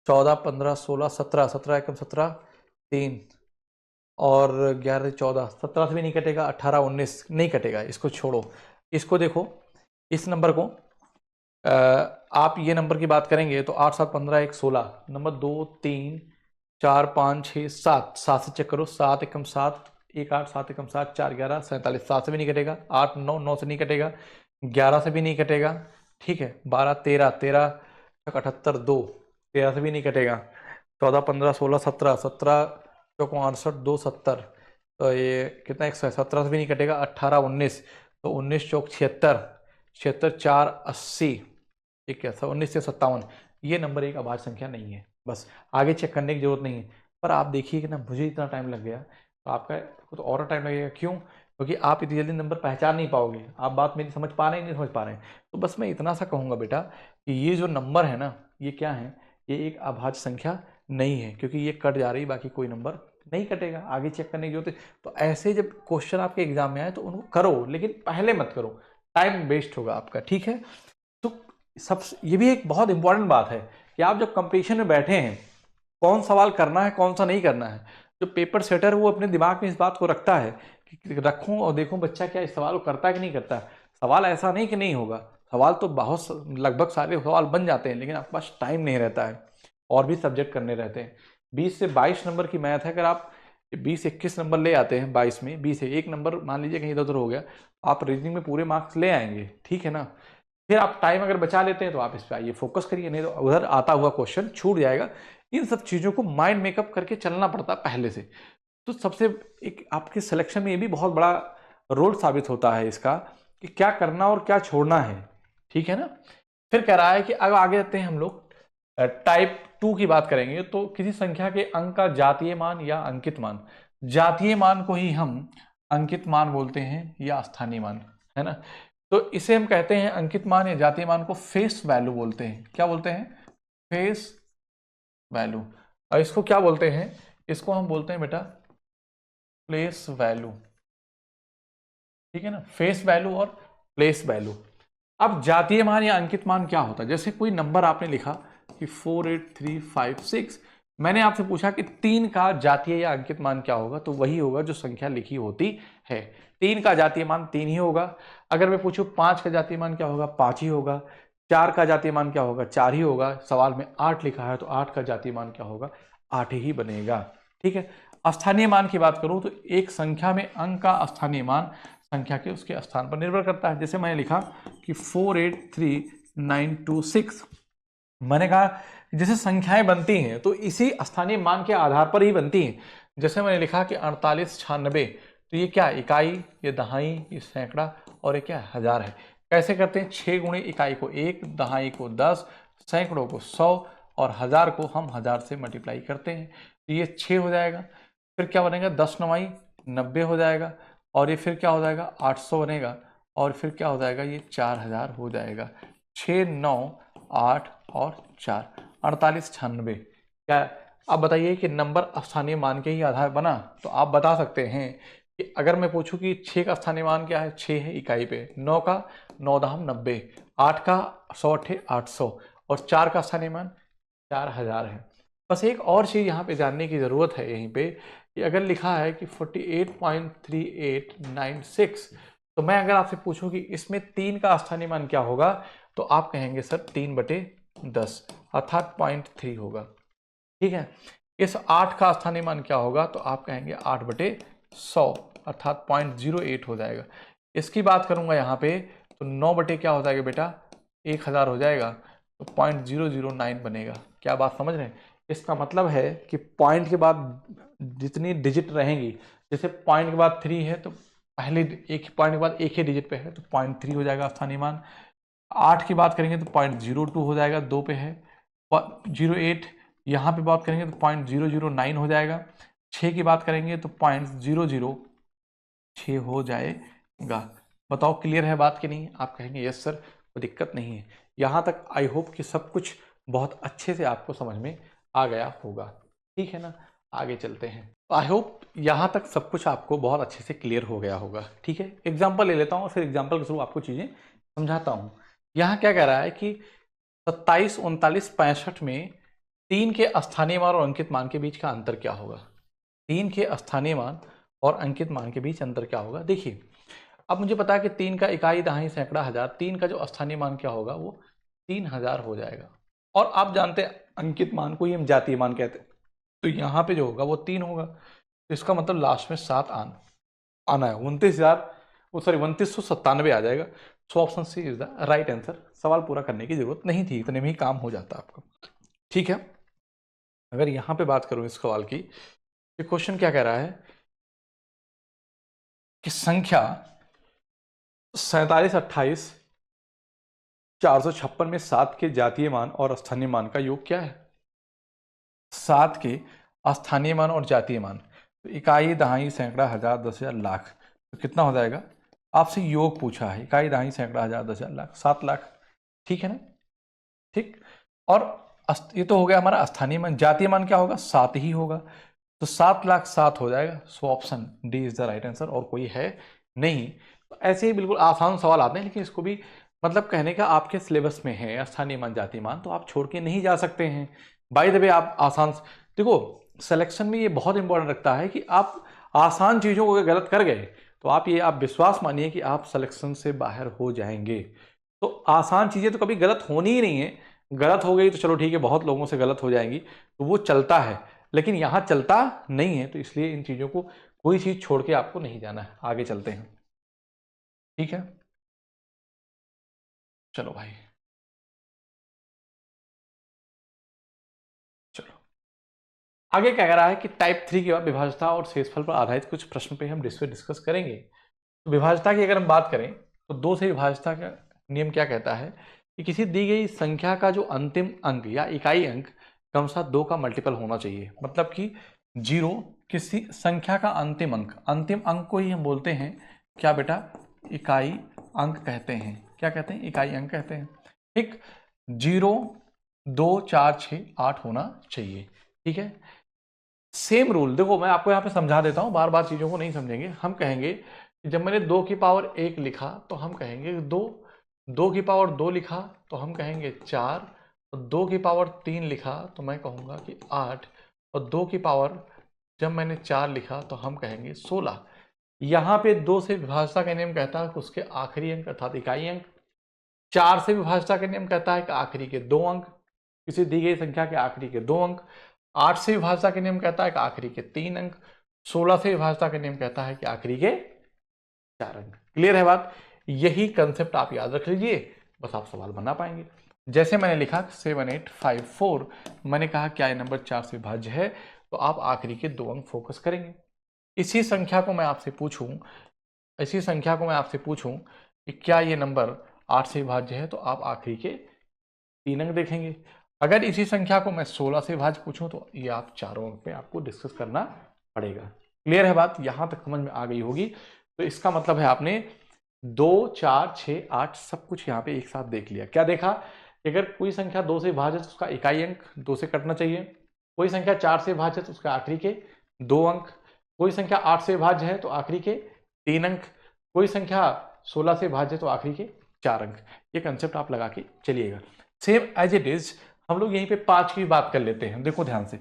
Speaker 1: 14 15 16 17, 17 एकम 17, 3 और 11 14, 17 से भी नहीं कटेगा, 18 19 नहीं कटेगा, इसको छोड़ो। इसको देखो, इस नंबर को आप ये नंबर की बात करेंगे तो 8 7 15 1 16, नंबर 2 3 4 5 6 7, 7 से चेक करो, 7 एकम 7, 1 8, 7 एकम 7, 4 11 47, 7 से भी नहीं कटेगा, 8 9, 9 से नहीं कटेगा, 11 से भी नहीं कटेगा, ठीक है, 12 13, 13 78 2, 13 से भी नहीं कटेगा, 14 15 16 17, 17 चौक 68 2 70, तो ये कितना 117 से भी नहीं कटेगा, 18 19, तो 19 चौक 76, 76 4 80, ठीक है, 19 से 57, ये नंबर एक अभाज्य संख्या नहीं है। बस आगे चेक करने की जरूरत नहीं है। पर आप देखिए कि ना मुझे इतना टाइम लग गया तो आपका तो और टाइम लगेगा, क्यों, क्योंकि आप इतनी जल्दी नंबर पहचान नहीं पाओगे। आप बात मेरी समझ पा रहे हैं, नहीं समझ पा रहे हैं, तो बस मैं इतना सा कहूँगा बेटा कि ये जो नंबर है ना, ये क्या है, ये एक अभाज्य संख्या नहीं है, क्योंकि ये कट जा रही, बाकी कोई नंबर नहीं कटेगा। आगे चेक करने की जरूरत है। तो ऐसे जब क्वेश्चन आपके एग्जाम में आए तो उनको करो, लेकिन पहले मत करो, टाइम वेस्ट होगा आपका, ठीक है। तो सब ये भी एक बहुत इंपॉर्टेंट बात है कि आप जब कंपटीशन में बैठे हैं, कौन सवाल करना है कौन सा नहीं करना है। जो पेपर सेटर है वो अपने दिमाग में इस बात को रखता है कि रखूं और देखूं बच्चा क्या इस सवाल को करता है कि नहीं करता। सवाल ऐसा नहीं कि नहीं होगा, सवाल तो बहुत लगभग सारे सवाल बन जाते हैं, लेकिन आपके पास टाइम नहीं रहता है और भी सब्जेक्ट करने रहते हैं। 20 से 22 नंबर की मैथ है, अगर आप 20-21 नंबर ले आते हैं 22 में, 20 से एक नंबर मान लीजिए कहीं इधर उधर हो गया, आप रीजनिंग में पूरे मार्क्स ले आएंगे, ठीक है ना। फिर आप टाइम अगर बचा लेते हैं तो आप इस पर आइए, फोकस करिए, नहीं तो उधर आता हुआ क्वेश्चन छूट जाएगा। इन सब चीज़ों को माइंड मेकअप करके चलना पड़ता है पहले से। तो सबसे एक आपके सिलेक्शन में ये भी बहुत बड़ा रोल साबित होता है इसका कि क्या करना और क्या छोड़ना है, ठीक है ना। फिर कह रहा है कि अब आगे जाते हैं हम लोग, टाइप 2 की बात करेंगे। तो किसी संख्या के अंक का जातीय मान या अंकित मान, जातीय मान को ही हम अंकित मान बोलते हैं या स्थानीय मान, है ना। तो इसे हम कहते हैं अंकित मान या जातीय मान को फेस वैल्यू बोलते हैं। क्या बोलते हैं, फेस वैल्यू। और इसको क्या बोलते हैं, इसको हम बोलते हैं बेटा प्लेस वैल्यू, ठीक है ना, फेस वैल्यू और प्लेस वैल्यू। अब जातीय मान या अंकित मान क्या होता है, जैसे कोई नंबर आपने लिखा कि 48356, मैंने आपसे पूछा कि 3 का जातीय या अंकित मान क्या होगा, तो वही होगा जो संख्या लिखी होती है। 3 का जातीय मान 3 ही होगा। अगर मैं पूछूं 5 का जातीय मान क्या होगा, 5 ही होगा। 4 का जातीय मान क्या होगा, 4 ही होगा। सवाल में 8 लिखा है तो 8 का जातीय मान क्या होगा, 8 ही बनेगा, ठीक है। स्थानीय मान की बात करूं तो एक संख्या में अंक का स्थानीय मान संख्या के उसके स्थान पर निर्भर करता है। जैसे मैंने लिखा कि 483926, मैंने कहा जैसे संख्याएं बनती हैं तो इसी स्थानीय मान के आधार पर ही बनती हैं। जैसे मैंने लिखा कि 4896, तो ये क्या इकाई, ये दहाई, ये सैकड़ा और ये क्या हजार है। कैसे करते हैं, 6 गुणे इकाई को 1, दहाई को 10, सैकड़ों को 100 और हजार को हम हजार से मल्टीप्लाई करते हैं, तो ये 6 हो जाएगा। फिर क्या बनेगा, 10 9 90 हो जाएगा, और ये फिर क्या हो जाएगा 800 बनेगा, और फिर क्या हो जाएगा ये 4000 हो जाएगा। 6 9 8 और 4 4896। क्या अब बताइए कि नंबर स्थानीय मान के ही आधार बना, तो आप बता सकते हैं कि अगर मैं पूछूं कि 6 का स्थानीय मान क्या है, 6 है इकाई पे, 9 का 9 दहम 90, 8 का 100 800 और 4 का स्थानीय मान 4000 है। बस एक और चीज़ यहाँ पे जानने की ज़रूरत है यहीं पे कि अगर लिखा है कि 48.3896, तो मैं अगर आपसे पूछूं कि इसमें 3 का स्थानीय मान क्या होगा, तो आप कहेंगे सर 3/10 अर्थात 0.3 होगा। ठीक है। इस 8 का स्थानीय मान क्या होगा, तो आप कहेंगे 8/100 अर्थात 0.08 हो जाएगा। इसकी बात करूंगा यहाँ पे तो 9 क्या हो जाएगा बेटा, 1000 हो जाएगा, तो 0.009 बनेगा। क्या बात समझ रहे हैं? इसका मतलब है कि पॉइंट के बाद जितनी डिजिट रहेंगी, जैसे पॉइंट के बाद 3 है तो पहले एक पॉइंट के बाद एक ही डिजिट पे है तो 0.3 हो जाएगा स्थानीय मान। 8 की बात करेंगे तो 0.02 हो जाएगा, 2 पे है। 08 यहाँ पे बात करेंगे तो 0.009 हो जाएगा। 6 की बात करेंगे तो 0.006 हो जाएगा। बताओ क्लियर है बात कि नहीं? आप कहेंगे यस सर, कोई दिक्कत नहीं है। यहाँ तक आई होप कि सब कुछ बहुत अच्छे से आपको समझ में आ गया होगा। ठीक है ना, आगे चलते हैं। आई होप यहाँ तक सब कुछ आपको बहुत अच्छे से क्लियर हो गया होगा। ठीक है, एग्जाम्पल ले लेता हूँ और फिर एग्जाम्पल के थ्रू आपको चीज़ें समझाता हूँ। यहाँ क्या कह रहा है कि 27, 39, 65 में 3 के स्थानीय मान और अंकित मान के बीच का अंतर क्या होगा। 3 के स्थानीय मान और अंकित मान के बीच अंतर क्या होगा। देखिए, अब मुझे पता है कि 3 का इकाई दहाई सैकड़ा हजार, 3 का जो स्थानीय मान क्या होगा वो 3000 हो जाएगा। और आप जानते हैं अंकित मान को ही हम जातीय मान कहते हैं, तो यहाँ पे जो होगा वो 3 होगा। तो इसका मतलब लास्ट में 7 आना है, 2997 आ जाएगा। So option C is the right answer. सवाल पूरा करने की जरूरत नहीं थी, इतने में ही काम हो जाता आपका। ठीक है, अगर यहाँ पे बात करूँ इस सवाल की, तो क्वेश्चन क्या कह रहा है कि संख्या 47, 28, 456 में 7 के जातीय मान और स्थानीय मान का योग क्या है। 7 के स्थानीय मान और जातीय मान, तो इकाई दहाई सैकड़ा हजार 10,000 लाख, तो कितना हो जाएगा। आपसे योग पूछा है, इकाई दहाई सैकड़ा हजार 10,000 लाख, 7 लाख। ठीक है ना, ठीक। और ये तो हो गया हमारा स्थानीय मान। जातीय मान क्या होगा, 7 ही होगा, तो 7 लाख 7 हो जाएगा। So option D is the right answer, और कोई है नहीं। तो ऐसे ही बिल्कुल आसान सवाल आते हैं, लेकिन इसको भी मतलब कहने का आपके सिलेबस में है स्थानीय मान जातीय मान, तो आप छोड़ के नहीं जा सकते हैं। बाय द वे आप आसान देखो, सिलेक्शन में ये बहुत इंपॉर्टेंट रखता है कि आप आसान चीज़ों को अगर गलत कर गए तो आप विश्वास मानिए कि आप सिलेक्शन से बाहर हो जाएंगे। तो आसान चीज़ें तो कभी गलत होनी ही नहीं है। गलत हो गई तो चलो ठीक है, बहुत लोगों से गलत हो जाएंगी तो वो चलता है, लेकिन यहाँ चलता नहीं है। तो इसलिए इन चीज़ों को कोई चीज़ छोड़ के आपको नहीं जाना है। आगे चलते हैं। ठीक है, चलो भाई, चलो आगे क्या कह रहा है कि टाइप 3 के बाद विभाज्यता और शेषफल पर आधारित कुछ प्रश्न पे हम डिस्कस करेंगे। तो विभाज्यता की अगर हम बात करें तो 2 से विभाज्यता का नियम क्या कहता है कि किसी दी गई संख्या का जो अंतिम अंक या इकाई अंक क्रमशः 2 का मल्टीपल होना चाहिए। मतलब कि 0 किसी संख्या का अंतिम अंक को ही हम बोलते हैं क्या बेटा, इकाई अंक कहते हैं। क्या कहते हैं, इकाई अंक कहते हैं। ठीक, 0, 2, 4, 6, 8 होना चाहिए। ठीक है, सेम रूल देखो मैं आपको यहाँ पे समझा देता हूँ, बार बार चीज़ों को नहीं समझेंगे। हम कहेंगे कि जब मैंने 2 की पावर 1 लिखा तो हम कहेंगे 2, 2 की पावर 2 लिखा तो हम कहेंगे 4, और 2 की पावर 3 लिखा तो मैं कहूँगा कि 8, और 2 की पावर जब मैंने 4 लिखा तो हम कहेंगे 16। यहाँ पे 2 से विभाज्यता का नियम कहता है कि उसके आखिरी अंक अर्थात इकाई अंक। 4 से विभाज्यता का नियम कहता है कि आखिरी के 2 अंक, किसी दी गई संख्या के आखिरी के 2 अंक। 8 से विभाज्यता के नियम कहता है कि आखिरी के 3 अंक। 16 से विभाज्यता के नियम कहता है कि आखिरी के 4 अंक। क्लियर है बात? यही कंसेप्ट आप याद रख लीजिए, बस आप सवाल बना पाएंगे। जैसे मैंने लिखा 7854, मैंने कहा क्या ये नंबर 4 से विभाज्य है, तो आप आखिरी के 2 अंक फोकस करेंगे। इसी संख्या को मैं आपसे पूछूं कि क्या ये नंबर 8 से विभाज्य है, तो आप आखिरी के 3 अंक देखेंगे। अगर इसी संख्या को मैं 16 से विभाज्य पूछूं तो ये आप चारों अंक पे आपको डिस्कस करना पड़ेगा। क्लियर है बात? यहां तक समझ में आ गई होगी। तो इसका मतलब है आपने 2, 4, 6, 8 सब कुछ यहाँ पे एक साथ देख लिया। क्या देखा? अगर कोई संख्या 2 से विभाज्य तो उसका इकाई अंक 2 से कटना चाहिए। कोई संख्या 4 से विभाज्य तो उसका आखिरी के 2 अंक। कोई संख्या 8 से विभाज्य है तो आखिरी के 3 अंक। कोई संख्या 16 से विभाज्य तो आखिरी के 4 अंक। ये कंसेप्ट आप लगा के चलिएगा। सेम एज इट इज हम लोग यहीं पे 5 की बात कर लेते हैं। देखो ध्यान से,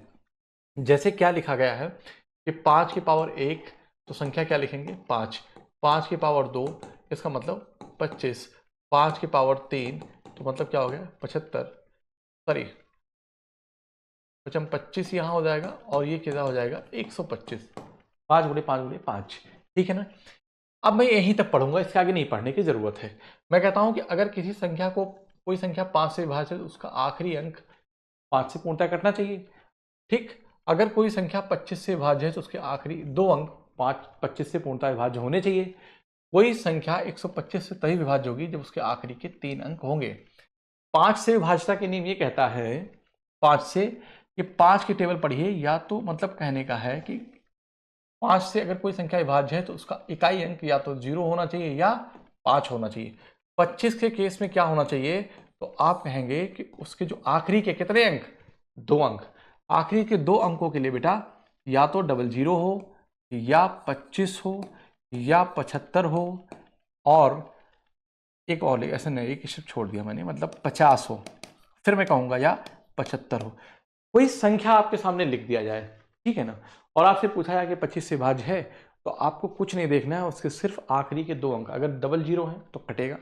Speaker 1: जैसे क्या लिखा गया है कि 5 की पावर 1, तो संख्या क्या लिखेंगे 5, 5 की पावर 2, इसका मतलब 25, 5 की पावर 3, तो मतलब क्या हो गया 75, सॉरी 25 यहाँ हो जाएगा और ये क्या हो जाएगा 125, 5 गुणे 5 गुणे 5, ठीक है ना। अब मैं यहीं तक पढ़ूंगा, इसके आगे नहीं पढ़ने की जरूरत है। मैं कहता हूं कि अगर किसी संख्या को, कोई संख्या 5 से विभाजित है तो उसका आखिरी अंक 5 से पूर्णतः कटना चाहिए, ठीक। अगर कोई संख्या 25 से विभाज्य है तो उसके आखिरी 2 अंक 25 से पूर्णतः विभाज्य होने चाहिए। कोई संख्या 125 से तभी विभाज्य होगी जब उसके आखिरी के 3 अंक होंगे। 5 से विभाज्यता के नियम ये कहता है 5 से, कि 5 की टेबल पढ़िए, या तो मतलब कहने का है कि 5 से अगर कोई संख्या विभाज्य है तो उसका इकाई अंक या तो 0 होना चाहिए या 5 होना चाहिए। 25 के केस में क्या होना चाहिए, तो आप कहेंगे कि उसके जो आखिरी के कितने अंक, 2 अंक, आखिरी के 2 अंकों के लिए बेटा या तो 00 हो या 25 हो या 75 हो, और एक और ऐसे नहीं, एक स्टेप छोड़ दिया मैंने, मतलब 50 हो, फिर मैं कहूंगा या 75 हो। कोई संख्या आपके सामने लिख दिया जाए, ठीक है ना, और आपसे पूछा जाए कि 25 से भाज्य है, तो आपको कुछ नहीं देखना है, उसके सिर्फ आखिरी के 2 अंक, अगर 00 है तो कटेगा,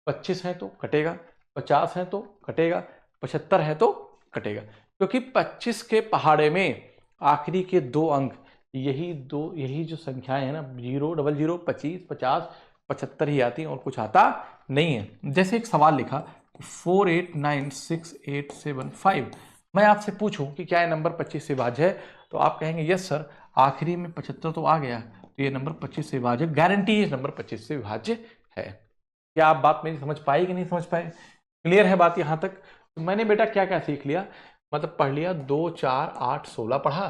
Speaker 1: 25 है तो कटेगा, 50 है तो कटेगा, 75 है तो कटेगा, क्योंकि 25 के पहाड़े में आखिरी के 2 अंक, यही जो संख्याएं है ना, 0, 00, 25, 50, 75 ही आती हैं और कुछ आता नहीं है। जैसे एक सवाल लिखा 48968775, मैं आपसे पूछूं कि क्या ये नंबर 25 से भाज्य है, तो आप कहेंगे यस सर, आखिरी में 75 तो आ गया, तो ये नंबर 25 से भाज्य, गारंटी इस नंबर 25 से भाज्य है। क्या आप बात मेरी समझ पाए कि नहीं समझ पाए, क्लियर है बात यहां तक। तो मैंने बेटा क्या क्या सीख लिया, मतलब पढ़ लिया 2, 4, 8, 16 पढ़ा,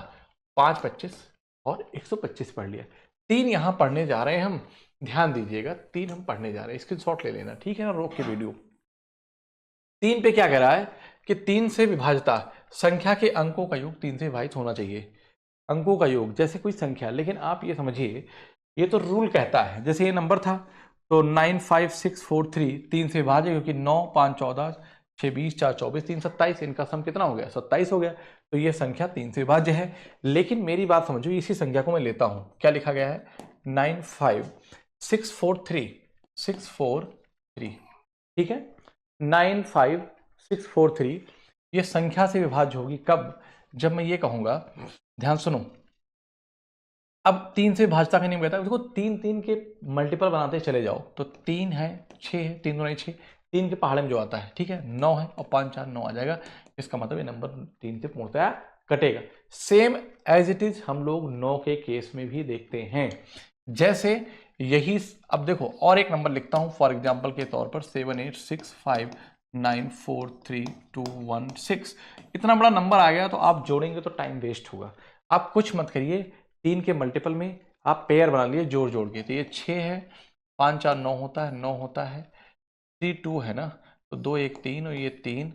Speaker 1: 5, 25 और 125 पढ़ लिया। 3 यहां पढ़ने जा रहे हैं हम, ध्यान दीजिएगा, 3 हम पढ़ने जा रहे हैं, स्क्रीनशॉट ले लेना, ठीक है ना, रोक के वीडियो। 3 पे क्या कह रहा है कि 3 से विभाज्यता, संख्या के अंकों का योग 3 से विभाजित होना चाहिए, अंकों का योग, जैसे कोई संख्या, लेकिन आप ये समझिए ये तो रूल कहता है, जैसे ये नंबर था तो 95643 3 से विभाज्य, क्योंकि 9, 5, 14, 6, 20, 4, 24, 3, 27, इनका सम कितना हो गया 27 हो गया, तो ये संख्या 3 से विभाज्य है। लेकिन मेरी बात समझो, इसी संख्या को मैं लेता हूं, क्या लिखा गया है 95643, ठीक है, 95643 ये संख्या से विभाज्य होगी कब, जब मैं ये कहूंगा, ध्यान सुनो, अब 3 से भाजता का नहीं कहता, देखो 3 3 के मल्टीपल बनाते चले जाओ, तो 3 है, 6 है, 3 2 6, 3 के पहाड़े में जो आता है, ठीक है, 9 है और 5 4 9 आ जाएगा, इसका मतलब ये नंबर 3 से पूर्णतया कटेगा। सेम एज इट इज हम लोग 9 के केस में भी देखते हैं, जैसे यही, अब देखो और एक नंबर लिखता हूं फॉर एग्जाम्पल के तौर पर 78659432116, इतना बड़ा नंबर आ गया तो आप जोड़ेंगे तो टाइम वेस्ट होगा, आप कुछ मत करिए, 3 के मल्टीपल में आप पेयर बना लिए जोड़ जोड़ के, तो ये 6 है, 5 4 9 होता है, 9 होता है, 3 2 है ना, तो 2 1 3 और ये 3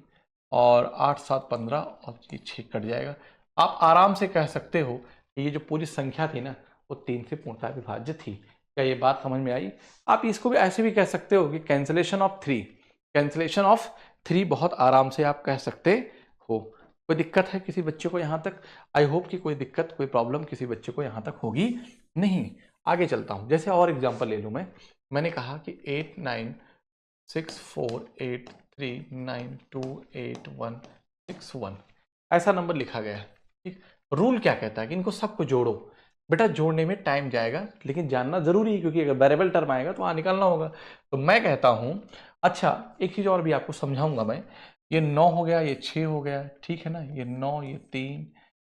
Speaker 1: और 8 7 15 और ये 6 कट जाएगा। आप आराम से कह सकते हो कि ये जो पूरी संख्या थी ना वो 3 से पूर्णतः विभाज्य थी। क्या ये बात समझ में आई? आप इसको भी ऐसे भी कह सकते हो कि कैंसिलेशन ऑफ 3, कैंसिलेशन ऑफ 3 बहुत आराम से आप कह सकते हो। कोई दिक्कत है किसी बच्चे को यहाँ तक? आई होप कि कोई दिक्कत कोई प्रॉब्लम किसी बच्चे को यहाँ तक होगी नहीं। आगे चलता हूँ, जैसे और एग्जांपल ले लूँ मैंने कहा कि 896483928161 ऐसा नंबर लिखा गया है, ठीक। रूल क्या कहता है कि इनको सबको जोड़ो, बेटा जोड़ने में टाइम जाएगा लेकिन जानना जरूरी है, क्योंकि अगर वेरिएबल टर्म आएगा तो वहाँ निकालना होगा। तो मैं कहता हूँ, अच्छा एक चीज़ और भी आपको समझाऊंगा मैं, ये 9 हो गया, ये 6 हो गया, ठीक है ना, ये 9, ये 3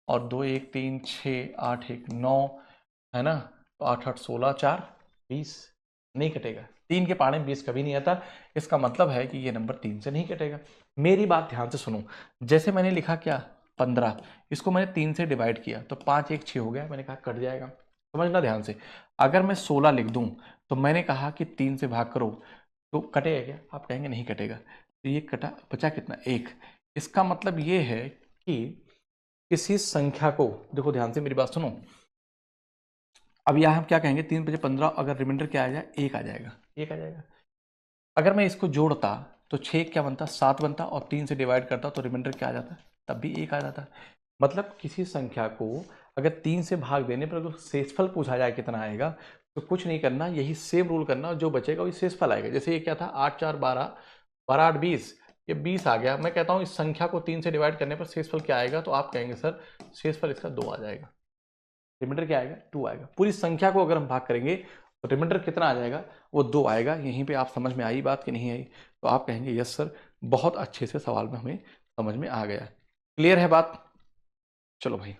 Speaker 1: और 2 1 3 6 8 1 9 है ना, तो 8 8 16 4 20 नहीं कटेगा, 3 के पहाड़े में 20 कभी नहीं आता, इसका मतलब है कि ये नंबर 3 से नहीं कटेगा। मेरी बात ध्यान से सुनो, जैसे मैंने लिखा क्या 15, इसको मैंने 3 से डिवाइड किया तो 5 1 6 हो गया, मैंने कहा कट जाएगा, समझना ध्यान से। अगर मैं 16 लिख दूं तो मैंने कहा कि 3 से भाग करो तो कटेगा क्या? आप कहेंगे नहीं कटेगा, तो ये कटा, बचा कितना 1। इसका मतलब ये है कि किसी संख्या को, देखो ध्यान से मेरी बात सुनो, अब यहाँ हम क्या कहेंगे 3 बजे 15, अगर रिमाइंडर क्या आ जाए 1 आ जाएगा, 1 आ जाएगा। अगर मैं इसको जोड़ता तो 6 क्या बनता, 7 बनता, और 3 से डिवाइड करता तो रिमाइंडर क्या आ जाता, तब भी 1 आ जाता। मतलब किसी संख्या को अगर 3 से भाग देने पर अगर शेषफल पूछा जाए कितना आएगा, तो कुछ नहीं करना, यही सेम रूल करना, जो बचेगा वही शेषफल आएगा। जैसे ये क्या था, 8 4 12, 12 8 20, ये 20 आ गया। मैं कहता हूँ इस संख्या को 3 से डिवाइड करने पर शेषफल क्या आएगा, तो आप कहेंगे सर शेषफल इसका 2 आ जाएगा। रिमाइंडर क्या आएगा, 2 आएगा। पूरी संख्या को अगर हम भाग करेंगे तो रिमाइंडर कितना आ जाएगा, वो 2 आएगा। यहीं पे आप समझ में आई बात कि नहीं आई, तो आप कहेंगे यस सर, बहुत अच्छे से सवाल में हमें समझ में आ गया। क्लियर है बात? चलो भाई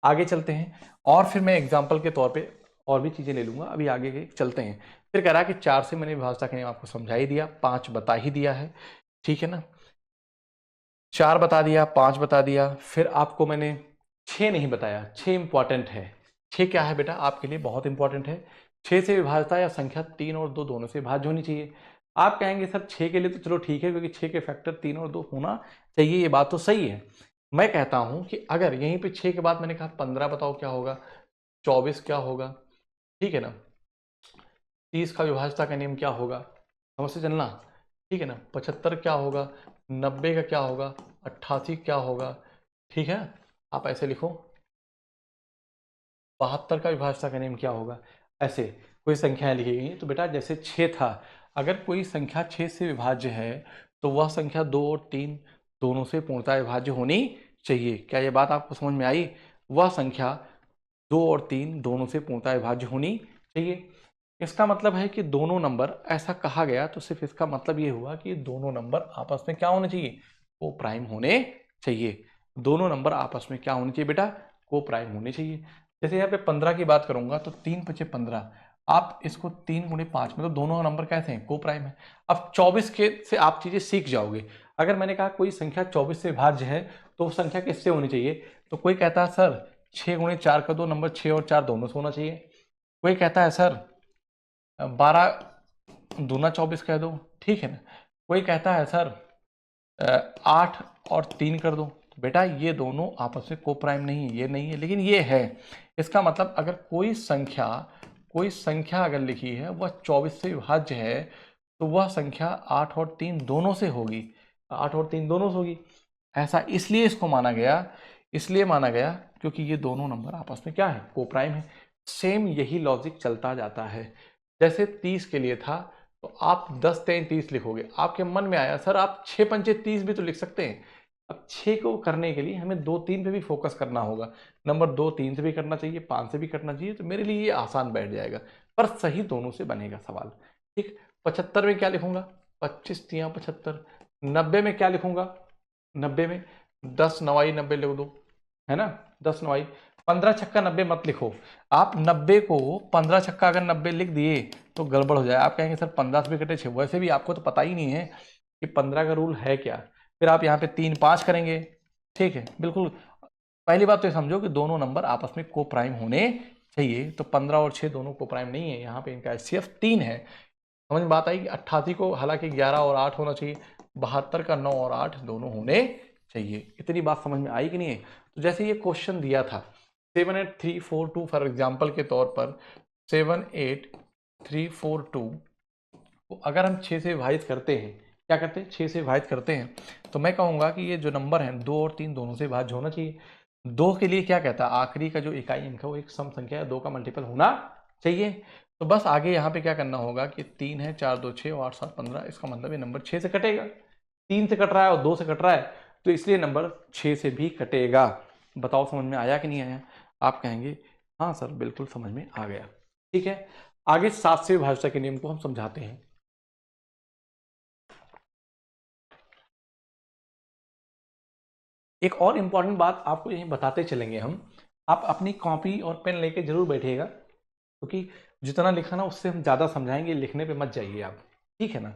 Speaker 1: आगे चलते हैं, और फिर मैं एग्जाम्पल के तौर पे और भी चीजें ले लूंगा। अभी आगे के चलते हैं। फिर कह रहा है कि 4 से मैंने विभाज्यता का नियम आपको समझा ही दिया, 5 बता ही दिया है, ठीक है ना। 4 बता दिया, 5 बता दिया, फिर आपको मैंने 6 नहीं बताया। 6 इंपॉर्टेंट है। 6 क्या है बेटा, आपके लिए बहुत इंपॉर्टेंट है। 6 से विभाज्यता या संख्या 3 और 2 दोनों से विभाज्य होनी चाहिए। आप कहेंगे सर 6 के लिए तो चलो ठीक है, क्योंकि 6 के फैक्टर 3 और 2 होना चाहिए, ये बात तो सही है। मैं कहता हूं कि अगर यहीं पे 6 के बाद मैंने कहा 15 बताओ क्या होगा, 24 क्या होगा, ठीक है ना, 30 का विभाज्यता का नियम क्या होगा, समझ से चलना, ठीक है ना, 75 क्या होगा, 90 का क्या होगा, 88 क्या होगा, ठीक है। आप ऐसे लिखो, 72 का विभाज्यता का नियम क्या होगा, ऐसे कोई संख्याएं लिखी गई हैं। तो बेटा जैसे 6 था, अगर कोई संख्या 6 से विभाज्य है तो वह संख्या 2 और 3 दोनों से पूर्णतः विभाज्य होनी चाहिए। क्या ये बात आपको समझ में आई? वह संख्या 2 और 3 दोनों से पूर्णतः विभाज्य होनी चाहिए। इसका मतलब है कि दोनों नंबर, ऐसा कहा गया तो सिर्फ इसका मतलब ये हुआ कि दोनों नंबर आपस में क्या होने चाहिए, को प्राइम होने चाहिए। दोनों नंबर आपस में क्या होने चाहिए बेटा, को प्राइम होने चाहिए। जैसे यहाँ पे 15 की बात करूंगा तो 3 5 15, आप इसको 3 गुणे 5, मतलब दोनों नंबर कैसे हैं, को प्राइम है। अब 24 के से आप चीजें सीख जाओगे। अगर मैंने कहा कोई संख्या 24 से भाज्य है तो वो संख्या किससे होनी चाहिए, तो कोई कहता है सर 6 गुणे 4 का 2 नंबर 6 और 4 दोनों से होना चाहिए। कोई कहता है सर 12 दूना 24 कह दो, ठीक है ना। कोई कहता है सर 8 और 3 कर दो। तो बेटा ये दोनों आपस में को प्राइम नहीं है, ये नहीं है, लेकिन ये है। इसका मतलब अगर कोई संख्या अगर लिखी है वह 24 से विभाज्य है तो वह संख्या 8 और 3 दोनों से होगी, 8 और 3 दोनों से होगी। ऐसा इसलिए इसको माना गया क्योंकि ये दोनों नंबर आपस में क्या है, को प्राइम है। सेम यही लॉजिक चलता जाता है। जैसे 30 के लिए था तो आप 10 3 30 लिखोगे, आपके मन में आया सर आप 6 पंचे 30 भी तो लिख सकते हैं। अब 6 को करने के लिए हमें 2 3 पे भी फोकस करना होगा। नंबर 2 3 से भी करना चाहिए, 5 से भी करना चाहिए, तो मेरे लिए ये आसान बैठ जाएगा, पर सही दोनों से बनेगा सवाल। ठीक, 75 में क्या लिखूंगा, 25 तिया 75। 90 में क्या लिखूंगा, 90 में 10 नवाई 90 लिख दो, है ना, 10 नवाई। 15 छक्का 90 मत लिखो। आप 90 को 15 छक्का अगर 90 लिख दिए तो गड़बड़ हो जाए। आप कहेंगे सर 15 से भी कटे 6, वैसे भी आपको तो पता ही नहीं है कि 15 का रूल है क्या। फिर आप यहाँ पे 3 5 करेंगे, ठीक है, बिल्कुल। पहली बात तो ये समझो कि दोनों नंबर आपस में को प्राइम होने चाहिए। तो 15 और 6 दोनों को प्राइम नहीं है, यहाँ पे इनका HCF 3 है। समझ में बात आई? 88 को हालांकि 11 और 8 होना चाहिए, 72 का 9 और 8 दोनों होने चाहिए। इतनी बात समझ में आई कि नहीं है? तो जैसे ये क्वेश्चन दिया था 78342, फॉर एग्जाम्पल के तौर पर 78342 को अगर हम 6 से विभाजित करते हैं, क्या करते हैं, 6 से विभाजित करते हैं, तो मैं कहूँगा कि ये जो नंबर हैं 2 और 3 दोनों से विभाज्य होना चाहिए। 2 के लिए क्या कहता है, आखिरी का जो इकाई अंक है वो एक सम संख्या है, 2 का मल्टीपल होना चाहिए। तो बस आगे यहाँ पे क्या करना होगा कि 3 है, 4 2 6 और 8 7 15, इसका मतलब ये नंबर 6 से कटेगा। 3 से कट रहा है और 2 से कट रहा है, तो इसलिए नंबर 6 से भी कटेगा। बताओ समझ में आया कि नहीं आया? आप कहेंगे हाँ सर बिल्कुल समझ में आ गया। ठीक है, आगे 7 से विभाज्यता के नियम को हम समझाते हैं। एक और इंपॉर्टेंट बात आपको यही बताते चलेंगे हम। आप अपनी कॉपी और पेन लेके जरूर बैठिएगा, क्योंकि जितना लिखा ना उससे हम ज़्यादा समझाएंगे, लिखने पे मत जाइए आप, ठीक है ना।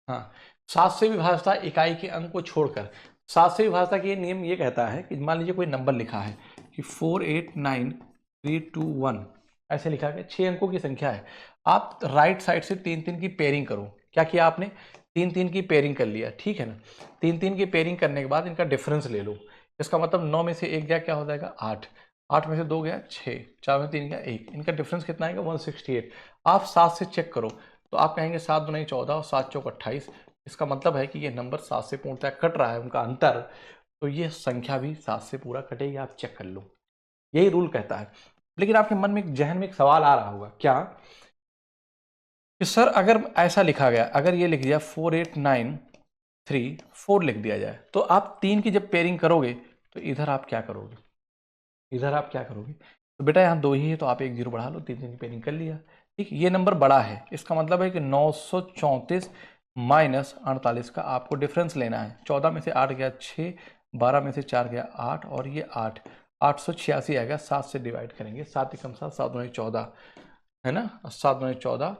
Speaker 1: हाँ, 7 से विभाज्यता इकाई के अंक को छोड़कर, 7 से विभाज्यता के नियम ये कहता है कि मान लीजिए कोई नंबर लिखा है कि 489321, ऐसे लिखा है, 6 अंकों की संख्या है। आप राइट साइड से 3 3 की पेयरिंग करो। क्या किया आपने, 3 3 की पेयरिंग कर लिया, ठीक है ना। 3 3 की पेयरिंग करने के बाद इनका डिफरेंस ले लो। इसका मतलब 9 में से 1 गया, क्या हो जाएगा 8, 8 में से 2 गया 6, 4 में 3 गया 1, इनका डिफरेंस कितना आएगा 168। आप 7 से चेक करो तो आप कहेंगे 7 दूनी 14 और 7 चौक 28, इसका मतलब है कि ये नंबर 7 से पूर्णतः कट रहा है, उनका अंतर, तो ये संख्या भी 7 से पूरा कटेगी, आप चेक कर लो, यही रूल कहता है। लेकिन आपके मन में, जहन में एक सवाल आ रहा होगा, क्या कि सर अगर ऐसा लिखा गया, अगर ये लिख दिया 4 8 9 3 4 लिख दिया जाए, तो आप 3 की जब पेयरिंग करोगे तो इधर आप क्या करोगे, इधर आप क्या करोगे? तो बेटा यहाँ 2 ही है, तो आप 1 0 बढ़ा लो, 3 की पेयरिंग कर लिया। ठीक, ये नंबर बड़ा है, इसका मतलब है कि 934 माइनस 48 का आपको डिफरेंस लेना है। 14 में से 8 गया 6, 12 में से 4 गया 8, और ये 886 आएगा। 7 से डिवाइड करेंगे, 7 एकम 7, 7 दूनी 14 है ना, 7 दूनी 14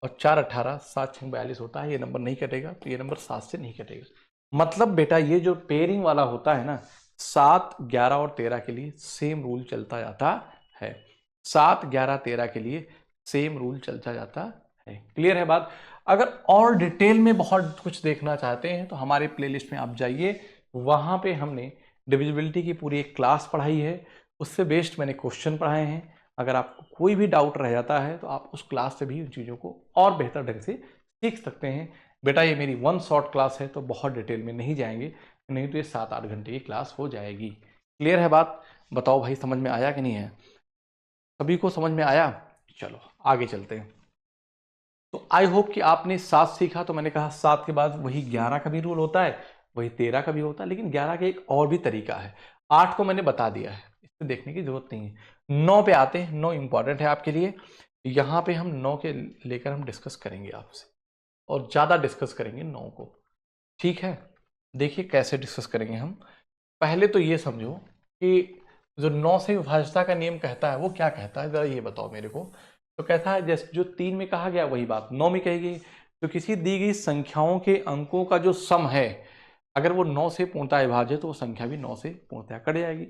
Speaker 1: और 4 18, 7 6 42 होता है। ये नंबर नहीं कटेगा, तो ये नंबर 7 से नहीं कटेगा। मतलब बेटा ये जो पेयरिंग वाला होता है ना, 7 11 और 13 के लिए सेम रूल चलता जाता है। 7 11 13 के लिए सेम रूल चलता जाता है। क्लियर है बात? अगर और डिटेल में बहुत कुछ देखना चाहते हैं तो हमारे प्लेलिस्ट में आप जाइए, वहां पे हमने डिविजिबिलिटी की पूरी एक क्लास पढ़ाई है, उससे बेस्ड मैंने क्वेश्चन पढ़ाए हैं। अगर आपको कोई भी डाउट रह जाता है तो आप उस क्लास से भी उन चीज़ों को और बेहतर ढंग से सीख सकते हैं। बेटा ये मेरी 1 शॉर्ट क्लास है, तो बहुत डिटेल में नहीं जाएंगे, नहीं तो ये 7-8 घंटे की क्लास हो जाएगी। क्लियर है बात? बताओ भाई, समझ में आया कि नहीं है? सभी को समझ में आया? चलो आगे चलते हैं। तो आई होप कि आपने 7 सीखा। तो मैंने कहा 7 के बाद वही 11 का भी रूल होता है, वही 13 का भी होता है, लेकिन 11 का एक और भी तरीका है। 8 को मैंने बता दिया है, इससे देखने की जरूरत नहीं है। 9 पे आते हैं, 9 इंपॉर्टेंट है आपके लिए। यहाँ पे हम 9 के लेकर हम डिस्कस करेंगे आपसे, और ज़्यादा डिस्कस करेंगे 9 को। ठीक है, देखिए कैसे डिस्कस करेंगे हम। पहले तो ये समझो कि जो 9 से विभाज्यता का नियम कहता है वो क्या कहता है, जरा ये बताओ मेरे को। तो कहता है जैसे जो 3 में कहा गया वही बात 9 में कही गई। तो किसी दी गई संख्याओं के अंकों का जो सम है, अगर वो 9 से पूर्णतः विभाज्य है तो वो संख्या भी 9 से पूर्णतः कट जाएगी।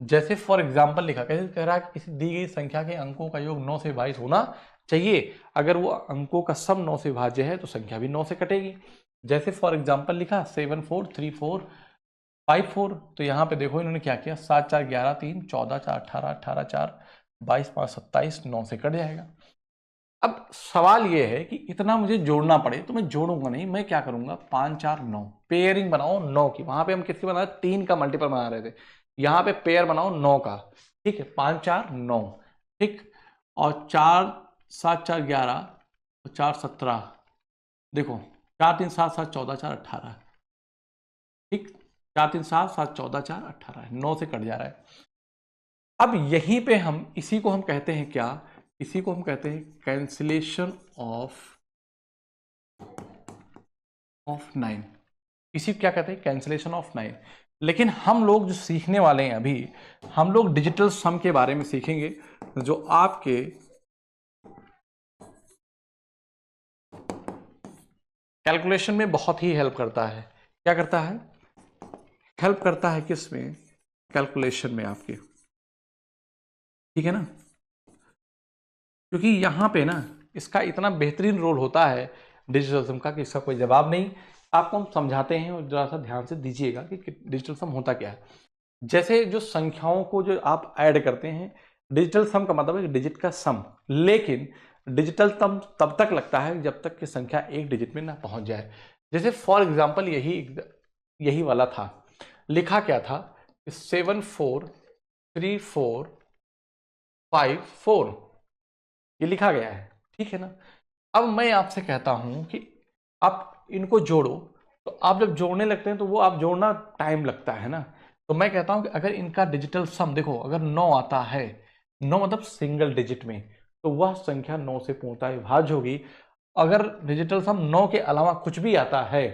Speaker 1: जैसे फॉर एग्जाम्पल लिखा, कैसे कह रहा है कि किसी दी गई संख्या के अंकों का योग 9 से विभाजित होना चाहिए। अगर वो अंकों का सम 9 से विभाज्य है तो संख्या भी 9 से कटेगी। जैसे फॉर एग्जाम्पल लिखा 7 4 3 4 5 4, तो यहाँ पे देखो इन्होंने क्या किया, 7 4 11 3 14 4 18 18 4 22 5 27, 9 से कट जाएगा। अब सवाल ये है कि इतना मुझे जोड़ना पड़े तो मैं जोड़ूंगा नहीं, मैं क्या करूंगा, 5 4 9 पेयरिंग बनाओ 9 की। वहां पे हम किसकी बना रहे, 3 का मल्टीपल बना रहे थे, यहाँ पे पेयर बनाओ 9 का। ठीक है, 5 4 9, ठीक, और 4 7 4 11 और 4 17, देखो 4 3 7 7 14 4 18, ठीक, 4 3 7 7 14 4 18 है, 9 से कट जा रहा है। अब यहीं पे हम इसी को हम कहते हैं क्या, इसी को हम कहते हैं कैंसिलेशन ऑफ 9। इसी को क्या कहते हैं, कैंसिलेशन ऑफ 9। लेकिन हम लोग जो सीखने वाले हैं अभी, हम लोग डिजिटल सम के बारे में सीखेंगे, जो आपके कैलकुलेशन में बहुत ही हेल्प करता है। क्या करता है, हेल्प करता है किसमें, कैलकुलेशन में आपके। ठीक है ना, क्योंकि यहाँ पे ना इसका इतना बेहतरीन रोल होता है डिजिटल सम का कि इसका कोई जवाब नहीं। आपको हम समझाते हैं और जरा सा ध्यान से दीजिएगा कि डिजिटल सम होता क्या है। जैसे जो संख्याओं को जो आप ऐड करते हैं, डिजिटल सम का मतलब है डिजिट का सम, लेकिन डिजिटल सम तब तक लगता है जब तक कि संख्या एक डिजिट में ना पहुंच जाए। जैसे फॉर एग्जाम्पल यही वाला था, लिखा क्या था, 7 4 3 4 5 4, ये लिखा गया है। ठीक है ना, अब मैं आपसे कहता हूं कि आप इनको जोड़ो, तो आप जब जोड़ने लगते हैं तो वो आप जोड़ना टाइम लगता है ना। तो मैं कहता हूं कि अगर इनका डिजिटल सम देखो, अगर 9 आता है, 9 मतलब सिंगल डिजिट में, तो वह संख्या 9 से पूर्णतः विभाज्य होगी। अगर डिजिटल सम 9 के अलावा कुछ भी आता है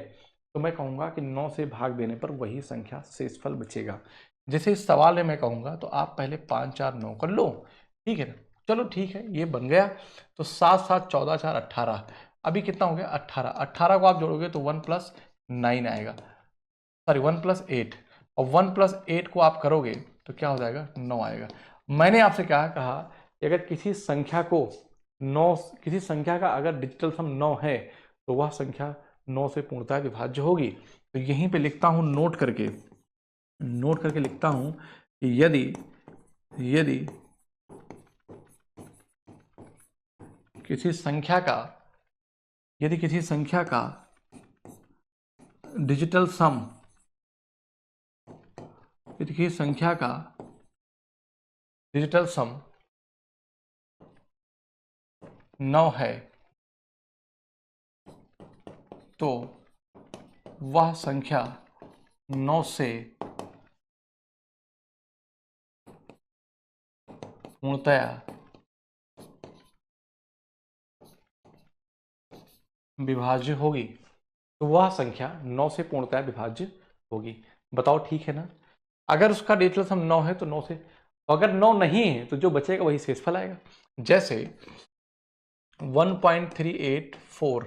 Speaker 1: तो मैं कहूंगा कि 9 से भाग देने पर वही संख्या शेषफल बचेगा। जैसे इस सवाल में मैं कहूंगा तो आप पहले 5 4 9 कर लो। ठीक है ना, चलो ठीक है, ये बन गया। तो 7 7 14 4 18, अभी कितना हो गया 18, 18 को आप जोड़ोगे तो 1 + 9 आएगा, सॉरी 1 + 8, और 1 + 8 को आप करोगे तो क्या हो जाएगा, 9 आएगा। मैंने आपसे क्या कहा कि अगर किसी संख्या को 9, किसी संख्या का अगर डिजिटल सम 9 है तो वह संख्या 9 से पूर्णतः विभाज्य होगी। तो यहीं पे लिखता हूं, नोट करके लिखता हूं कि यदि किसी संख्या का डिजिटल सम, देखिए संख्या का डिजिटल सम 9 है तो वह संख्या 9 से पूर्णतया विभाज्य होगी। तो वह संख्या 9 से पूर्णतया विभाज्य होगी। बताओ ठीक है ना। अगर उसका डिजिटल सम 9 है तो 9 से, अगर 9 नहीं है तो जो बचेगा वही शेषफल आएगा। जैसे 1.384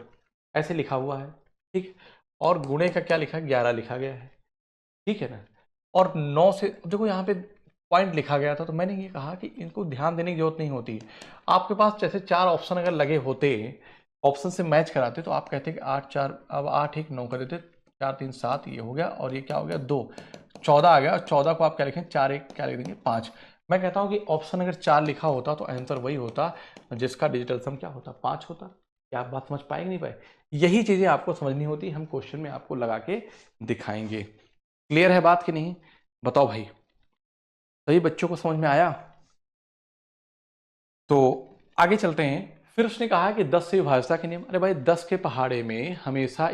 Speaker 1: ऐसे लिखा हुआ है, ठीक, और गुणे का क्या लिखा है, 11 लिखा गया है, ठीक है ना। और 9 से देखो यहाँ पे पॉइंट लिखा गया था, तो मैंने ये कहा कि इनको ध्यान देने की जरूरत नहीं होती। आपके पास जैसे 4 ऑप्शन अगर लगे होते, ऑप्शन से मैच कराते, तो आप कहते कि 8 4, अब 8 1 9 कर देते, 4 3 7 ये हो गया, और ये क्या हो गया 2 14 आ गया। 14 को आप क्या लिखें, 4 1 क्या लिख देंगे 5। मैं कहता हूँ कि ऑप्शन अगर 4 लिखा होता तो आंसर वही होता जिसका डिजिटल सम क्या होता, 5 होता। क्या आप बात समझ पाए कि नहीं पाए? यही चीजें आपको समझनी होती, हम क्वेश्चन में आपको लगा के दिखाएंगे। क्लियर है बात कि नहीं? बताओ भाई, सभी बच्चों को समझ में आया? तो आगे चलते हैं। फिर उसने कहा कि 10 से विभाज्यता के नियम। अरे भाई 10 के पहाड़े में हमेशा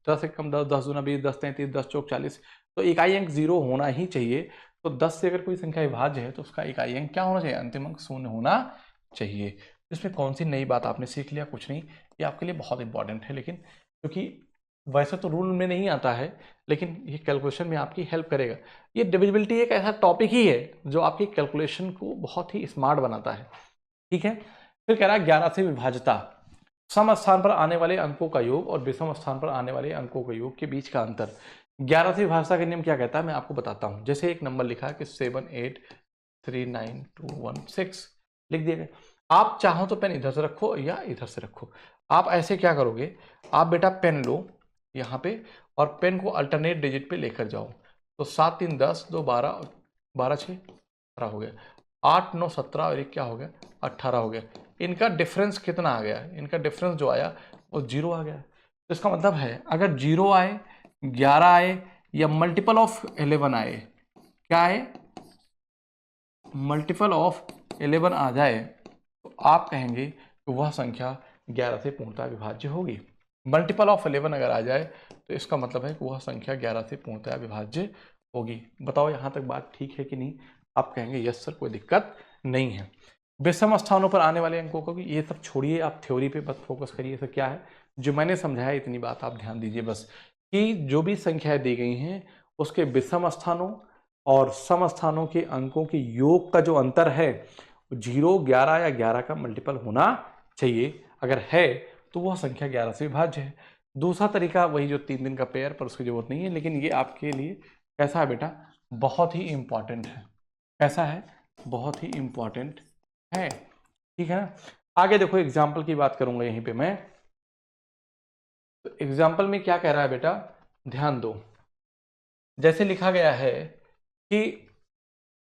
Speaker 1: 10 से कम 10, 10 दूना 20, 10 33, 10 चौक 40, तो इकाई अंक 0 होना ही चाहिए। तो 10 से अगर कोई संख्या विभाज्य है तो उसका इकाई अंक क्या होना चाहिए, अंतिम अंक 0 होना चाहिए। इसमें कौन सी नई बात आपने सीख लिया? कुछ नहीं, ये आपके लिए बहुत इंपॉर्टेंट है, लेकिन क्योंकि वैसे तो रूल में नहीं आता है, लेकिन ये कैलकुलेशन में आपकी हेल्प करेगा। ये डिविजिबिलिटी एक ऐसा टॉपिक ही है जो आपकी कैलकुलेशन को बहुत ही स्मार्ट बनाता है, ठीक है। फिर कह रहा है 11 से विभाज्यता, सम स्थान पर आने वाले अंकों का योग और विषम स्थान पर आने वाले अंकों के योग के बीच का अंतर। 11 से विभाज्यता का नियम क्या कहता है, मैं आपको बताता हूं। जैसे एक नंबर लिखा है कि 7839216 लिख दिया गया। आप चाहो तो पेन इधर से रखो या इधर से रखो। आप ऐसे क्या करोगे, आप बेटा पेन लो यहाँ पे और पेन को अल्टरनेट डिजिट पे लेकर जाओ। तो 7 3 10, 2 12, 12 6 18 हो गया, 8 9 17 और एक क्या हो गया 18 हो गया। इनका डिफरेंस कितना आ गया, इनका डिफरेंस जो आया वो 0 आ गया। तो इसका मतलब है अगर 0 आए, 11 आए या मल्टीपल ऑफ 11 आए, क्या आए, मल्टीपल ऑफ 11 आ जाए, तो आप कहेंगे कि वह संख्या 11 से पूर्णतः विभाज्य होगी। मल्टीपल ऑफ 11 अगर आ जाए तो इसका मतलब है कि वह संख्या 11 से पूर्णतः विभाज्य होगी। बताओ यहाँ तक बात ठीक है कि नहीं? आप कहेंगे यस सर, कोई दिक्कत नहीं है। विषम स्थानों पर आने वाले अंकों को भी ये सब छोड़िए, आप थ्योरी पे बस फोकस करिए। सर क्या है जो मैंने समझाया, इतनी बात आप ध्यान दीजिए बस, कि जो भी संख्याएं दी गई हैं उसके विषम स्थानों और सम स्थानों के अंकों के योग का जो अंतर है 0, 11 या 11 का मल्टीपल होना चाहिए। अगर है तो वह संख्या 11 से विभाज्य है। दूसरा तरीका वही जो 3 दिन का पेयर, पर उसकी जरूरत नहीं है, लेकिन ये आपके लिए कैसा है बेटा, बहुत ही इंपॉर्टेंट है। कैसा है, बहुत ही इंपॉर्टेंट है, ठीक है ना। आगे देखो एग्जाम्पल की बात करूंगा यहीं पे मैं। तो एग्जाम्पल में क्या कह रहा है बेटा, ध्यान दो। जैसे लिखा गया है कि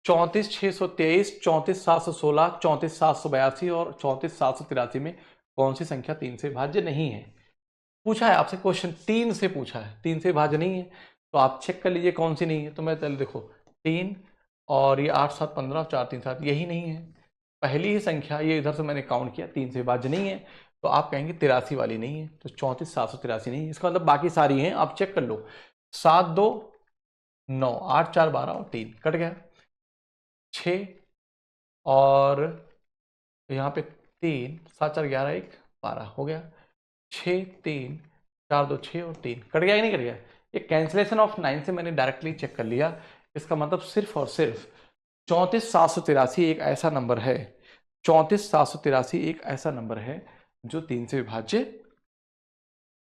Speaker 1: 34,623, 34,716, 34,782 और 34,783 में कौन सी संख्या 3 से विभाज्य नहीं है। पूछा है आपसे क्वेश्चन, 3 से पूछा है, 3 से विभाज्य नहीं है, तो आप चेक कर लीजिए कौन सी नहीं है। तो मैं चल देखो 3 और ये 8 7 15 4 3 7, यही नहीं है। पहली ही संख्या ये इधर से मैंने काउंट किया 3 से विभाज्य नहीं है, तो आप कहेंगे 83 वाली नहीं है, तो 34,783 नहीं है। इसका मतलब बाकी सारी हैं, आप चेक कर लो। 7 2 9, 8 4 12 और 3 कट गया, 6 और यहाँ पे 3 7 4 11 1 12 हो गया, 6 3 4 2 6 और 3 कट गया कि नहीं कट गया। ये कैंसिलेशन ऑफ 9 से मैंने डायरेक्टली चेक कर लिया। इसका मतलब सिर्फ और सिर्फ 34,783 एक ऐसा नंबर है, 34,783 एक ऐसा नंबर है जो 3 से विभाज्य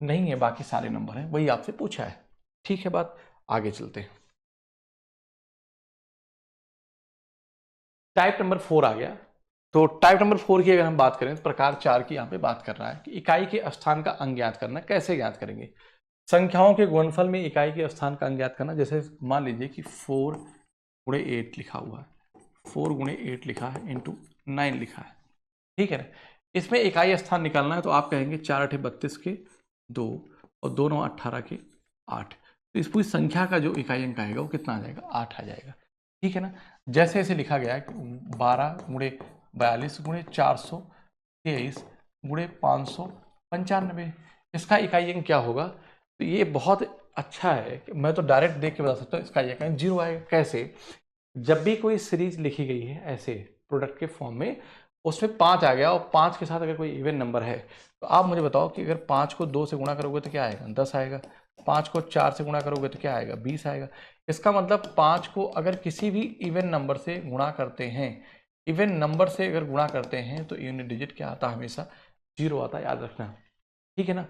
Speaker 1: नहीं है, बाकी सारे नंबर हैं। वही आपसे पूछा है, ठीक है बात। आगे चलते हैं। टाइप नंबर 4 आ गया। तो टाइप नंबर 4 की अगर हम बात करें तो प्रकार 4 की यहाँ पे बात कर रहा है कि इकाई के स्थान का अंग ज्ञात करना। कैसे ज्ञात करेंगे? संख्याओं के गुणनफल में इकाई के स्थान का अंग ज्ञात करना। जैसे मान लीजिए कि 4 गुणे 8 लिखा हुआ है, 4 गुणे 8 लिखा है इंटू 9 लिखा है, ठीक है ना। इसमें इकाई स्थान निकालना है, तो आप कहेंगे 4 8 32 के 2 और 2 9 18 के 8। तो इस पूरी संख्या का जो इकाई अंक आएगा वो कितना आ जाएगा, 8 आ जाएगा। ठीक है ना। जैसे ऐसे लिखा गया है 12 गुणे 42 गुणे 423 गुणे 595, इसका इकाई अंक क्या होगा। तो ये बहुत अच्छा है कि मैं तो डायरेक्ट देख के बता सकता हूँ इसका इकाई अंक 0 आएगा। कैसे, जब भी कोई सीरीज लिखी गई है ऐसे प्रोडक्ट के फॉर्म में, उसमें 5 आ गया और 5 के साथ अगर कोई इवन नंबर है, तो आप मुझे बताओ कि अगर 5 को 2 से गुणा करोगे तो क्या आएगा, 10 आएगा। 5 को 4 से गुणा करोगे तो क्या आएगा, 20 आएगा। इसका मतलब 5 को अगर किसी भी इवन नंबर से गुणा करते हैं, इवन नंबर से अगर गुणा करते हैं तो यूनिट डिजिट क्या आता है, हमेशा 0 आता है, याद रखना। ठीक है ना।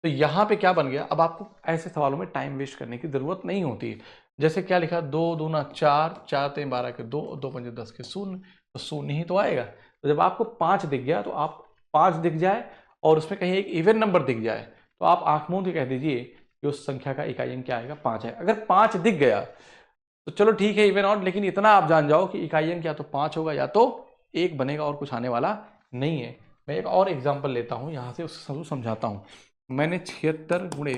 Speaker 1: तो यहाँ पे क्या बन गया, अब आपको ऐसे सवालों में टाइम वेस्ट करने की जरूरत नहीं होती है। जैसे क्या लिखा, 2 दूना 4, 4 3 12 के 2, 2 5 10 के 0, तो 0 ही तो आएगा। तो जब आपको 5 दिख गया, तो आप 5 दिख जाए और उसमें कहीं एक इवन नंबर दिख जाए, तो आप आंख मूंद के कह दीजिए कि उस संख्या का इकाई अंक क्या आएगा, 5 है। अगर 5 दिख गया तो चलो ठीक है, इवन ऑड, लेकिन इतना आप जान जाओ कि इकाई अंक या तो 5 होगा या तो 1 बनेगा, और कुछ आने वाला नहीं है। मैं एक और एग्जाम्पल लेता हूँ यहाँ से, उसको समझाता हूँ। मैंने 76 गुणे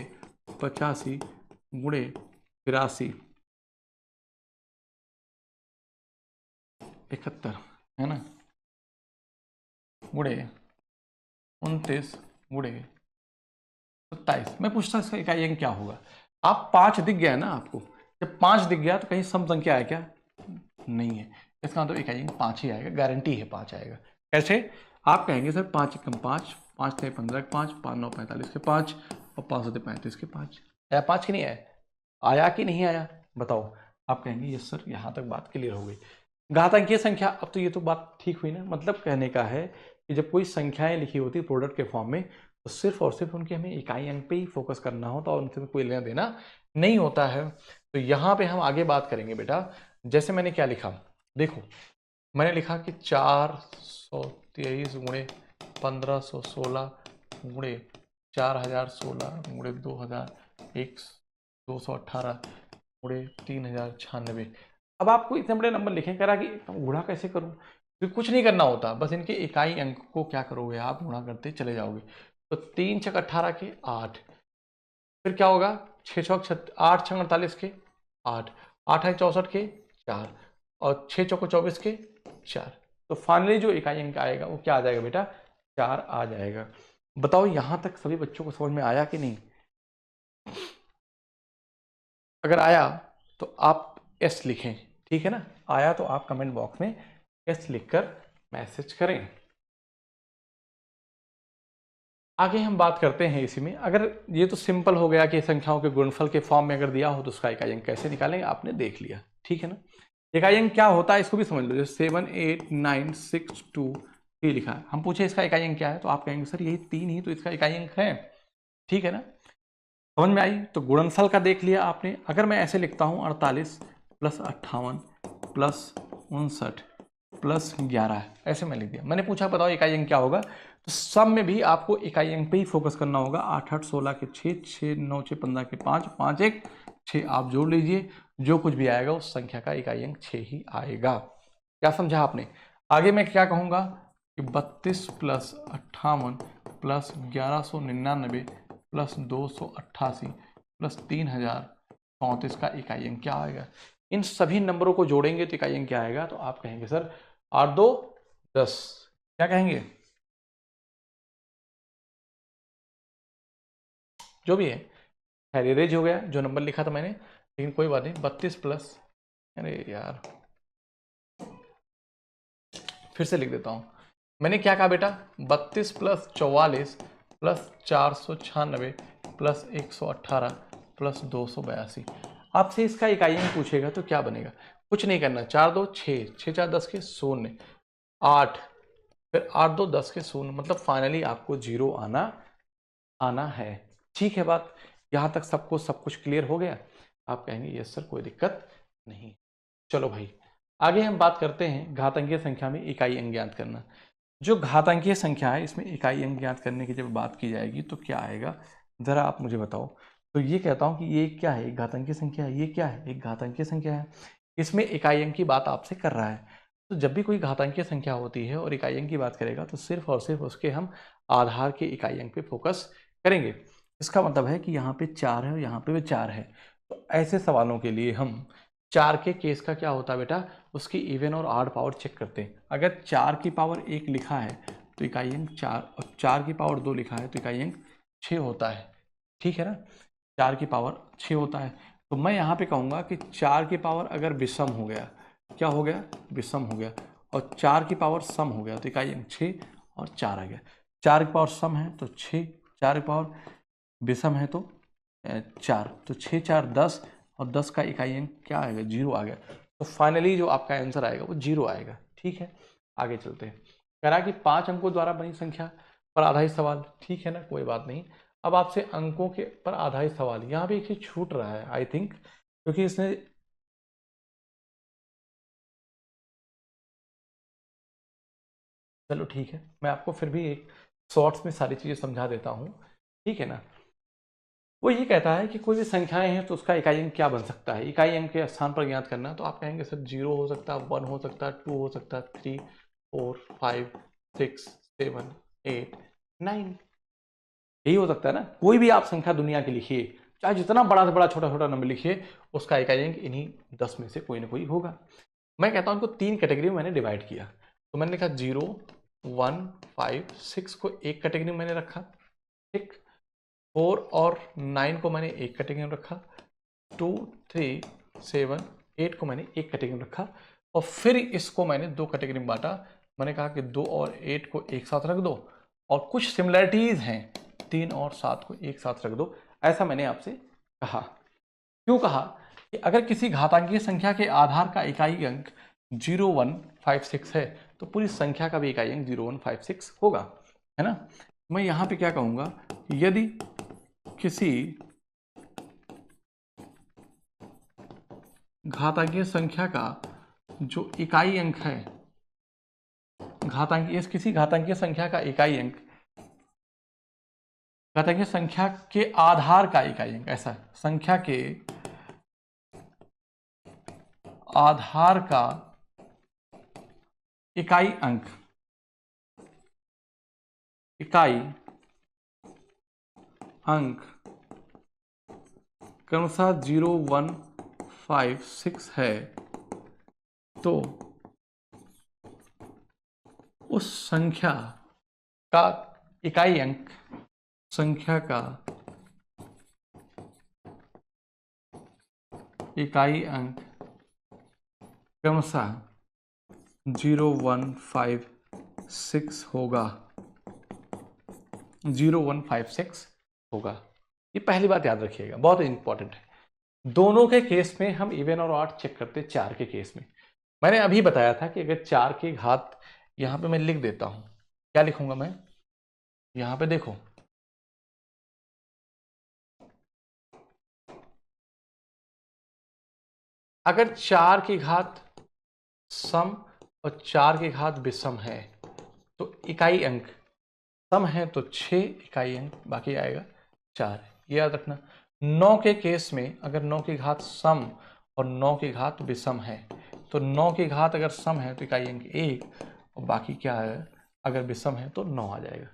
Speaker 1: 85 गुणे 83 71 है ना, गुणे 29 गुणे 27, मैं पूछता इसका इकाई अंक क्या होगा। आप 5 दिख गया है ना आपको, जब 5 दिख गया तो कहीं सम संख्या है क्या, नहीं है। इसका मतलब इकाई अंक 5 ही आएगा, गारंटी है 5 आएगा। कैसे, आप कहेंगे सर 5 एकम 5, 5 6 15 के 5, 5 9 45 के 5 और 5 7 35 के 5, आया 5 की नहीं आया, आया कि नहीं आया बताओ। आप कहेंगे यस सर, यहाँ तक बात क्लियर हो गई। घातांकीय संख्या, अब तो ये तो बात ठीक हुई ना, मतलब कहने का है कि जब कोई संख्याएं लिखी होती प्रोडक्ट के फॉर्म में, तो सिर्फ और सिर्फ उनके हमें इकाई अंक पे ही फोकस करना होता और उनसे कोई लेना देना नहीं होता है। तो यहाँ पे हम आगे बात करेंगे बेटा। जैसे मैंने क्या लिखा, देखो मैंने लिखा कि 423 गुणे 1516 गुणे 4016 गुणे 218 गुणे 3096। अब आपको इतने बड़े नंबर लिखे, करा कि गुणा कैसे करूं, तो कुछ नहीं करना होता, बस इनके इकाई अंक को क्या करोगे आप, गुणा करते चले जाओगे। तो 3 छक 18 के 8, फिर क्या होगा 6 छक 8 छक 48 के 8, 8 है 64 के 4 और 6 चौको 24 के 4। तो फाइनली जो इकाई अंक आएगा वो क्या आ जाएगा बेटा, 4 आ जाएगा। बताओ यहां तक सभी बच्चों को समझ में आया कि नहीं। अगर आया तो आप एस लिखें, ठीक है ना। आया तो आप कमेंट बॉक्स में एस लिखकर मैसेज करें। आगे हम बात करते हैं इसी में। अगर ये तो सिंपल हो गया कि संख्याओं के गुणनफल के फॉर्म में अगर दिया हो तो उसका इकाई अंक कैसे निकालेंगे, आपने देख लिया, ठीक है ना। इकाई अंक क्या होता है इसको भी समझ लो। जैसे 7 8 9 6 2 3 लिखा है, हम पूछे इसका इकाई अंक क्या है, तो आप कहेंगे सर यही 3 ही तो इसका इकाई अंक है, ठीक है ना। समझ में आई। तो गुणनफल का देख लिया आपने। अगर मैं ऐसे लिखता हूँ 48 प्लस 58 प्लस 59 प्लस 11, ऐसे मैं लिख दिया। मैंने पूछा बताओ इकाई अंक क्या होगा, तो सब में भी आपको इकाई अंक पे ही फोकस करना होगा। 8 8 16 के 6, 6 9 6 15 के 5, 5 1 6, आप जोड़ लीजिए, जो कुछ भी आएगा उस संख्या का इकाई अंक 6 ही आएगा। क्या समझा आपने। आगे मैं क्या कहूँगा कि 32 प्लस 58 प्लस 1199 प्लस 288 प्लस 3034 का इकाई अंक क्या आएगा। इन सभी नंबरों को जोड़ेंगे तो इकाई अंक क्या आएगा, तो आप कहेंगे सर 8 2 10, क्या कहेंगे, जो भी है खैर इरेज हो गया जो नंबर लिखा था मैंने, लेकिन कोई बात नहीं। 32 प्लस, अरे यार फिर से लिख देता हूं। मैंने क्या कहा बेटा, 32 प्लस 44 प्लस 496 प्लस 118 प्लस 282। आपसे इसका इकाई अंक पूछेगा तो क्या बनेगा, कुछ नहीं करना। 4 2 6, 6 4 10 के 0, 8, फिर 8 2 10 के 0, मतलब फाइनली आपको 0 आना है। ठीक है बात, यहां तक सबको सब कुछ क्लियर हो गया। आप कहेंगे यस सर कोई दिक्कत नहीं। चलो भाई आगे हम बात करते हैं घातांकीय संख्या में इकाई अंक ज्ञात करना। जो घातांकीय संख्या है इसमें इकाई अंक ज्ञात करने की जब बात की जाएगी तो क्या आएगा, जरा आप मुझे बताओ। तो ये कहता हूं कि ये क्या है, एक घातांकीय संख्या है, ये क्या है, एक घातांकीय संख्या है, इसमें इकाई अंक की बात आपसे कर रहा है। तो जब भी कोई घातांकीय संख्या होती है और इकाई अंक की बात करेगा तो सिर्फ और सिर्फ उसके हम आधार के इकाई अंक पे फोकस करेंगे। इसका मतलब है कि यहाँ पे 4 है और यहाँ पे भी 4 है। तो ऐसे सवालों के लिए हम 4 के केस का क्या होता है बेटा, उसकी इवन और ऑड पावर चेक करते हैं। अगर 4 की पावर 1 लिखा है तो इकाई अंक 4, और 4 की पावर 2 लिखा है तो इकाई अंक 6 होता है। ठीक है ना, 4 की पावर 6 होता है। तो मैं यहाँ पे कहूँगा कि 4 की पावर अगर विषम हो गया, क्या हो गया, विषम हो गया, और 4 की पावर सम हो गया तो इकाई अंक 6 और 4 आ गया। 4 की पावर सम है तो 6, 4 की पावर विषम है तो 4, तो 6 4 10, और 10 का इकाई अंक क्या आएगा, 0 आ गया। तो फाइनली जो आपका आंसर आएगा वो 0 आएगा। ठीक है, आगे चलते हैं। कह रहा कि 5 अंकों द्वारा बनी संख्या पर आधारित सवाल। ठीक है ना, कोई बात नहीं। अब आपसे अंकों के पर आधारित सवाल, यहाँ पे एक चीज छूट रहा है आई थिंक, क्योंकि इसने चलो ठीक है, मैं आपको फिर भी एक शॉर्ट्स में सारी चीजें समझा देता हूँ। ठीक है ना, वो ये कहता है कि कोई भी संख्याएं हैं तो उसका इकाई अंक क्या बन सकता है, इकाई अंक के स्थान पर ज्ञात करना। तो आप कहेंगे सर 0 हो सकता है, 1 हो सकता है, 2 हो सकता है, 3 4 5 6 7 8 9, यही हो सकता है ना। कोई भी आप संख्या दुनिया की लिखिए, चाहे जितना बड़ा से बड़ा छोटा छोटा नंबर लिखिए, उसका इकाई अंक इन्हीं 10 में से कोई ना कोई होगा। मैं कहता हूं इनको 3 कैटेगरी में मैंने डिवाइड किया। तो मैंने लिखा 0 1 5 6 को एक कैटेगरी में मैंने रखा, ठीक। 4 और 9 को मैंने एक कैटेगरी में रखा, 2 3 7 8 को मैंने एक कैटेगरी में रखा, और फिर इसको मैंने 2 कैटेगरी में बांटा। मैंने कहा कि 2 और 8 को एक साथ रख दो, और कुछ सिमिलरिटीज हैं 3 और 7 को एक साथ रख दो। ऐसा मैंने आपसे कहा। क्यों कहा कि अगर किसी घातांकीय संख्या के आधार का इकाई अंक 0156 है तो पूरी संख्या का भी इकाई अंक 0156 होगा, है ना। मैं यहां पे क्या कहूंगा, यदि किसी घातांकीय संख्या का जो इकाई अंक है, किसी घातांकीय संख्या का इकाई अंक, घातांकीय संख्या के आधार का इकाई अंक, ऐसा संख्या के आधार का इकाई अंक, इकाई अंक क्रमशः 0156 है, तो उस संख्या का इकाई अंक, संख्या का इकाई अंक क्रमशः 0156 होगा, 0156 होगा। ये पहली बात याद रखिएगा, बहुत इंपॉर्टेंट है। दोनों के केस में हम इवन और ऑड चेक करते हैं। 4 के केस में मैंने अभी बताया था कि अगर 4 की घात, यहां पे मैं लिख देता हूं, क्या लिखूंगा मैं, यहां पे देखो, अगर 4 की घात सम और 4 की घात विषम है तो इकाई अंक सम है तो 6, इकाई अंक बाकी आएगा 4, ये याद रखना। 9 के केस में अगर 9 की घात सम और 9 की घात विषम है तो 9 की घात अगर सम है तो इकाई अंक 1, और बाकी क्या है, अगर विषम है तो 9 आ जाएगा।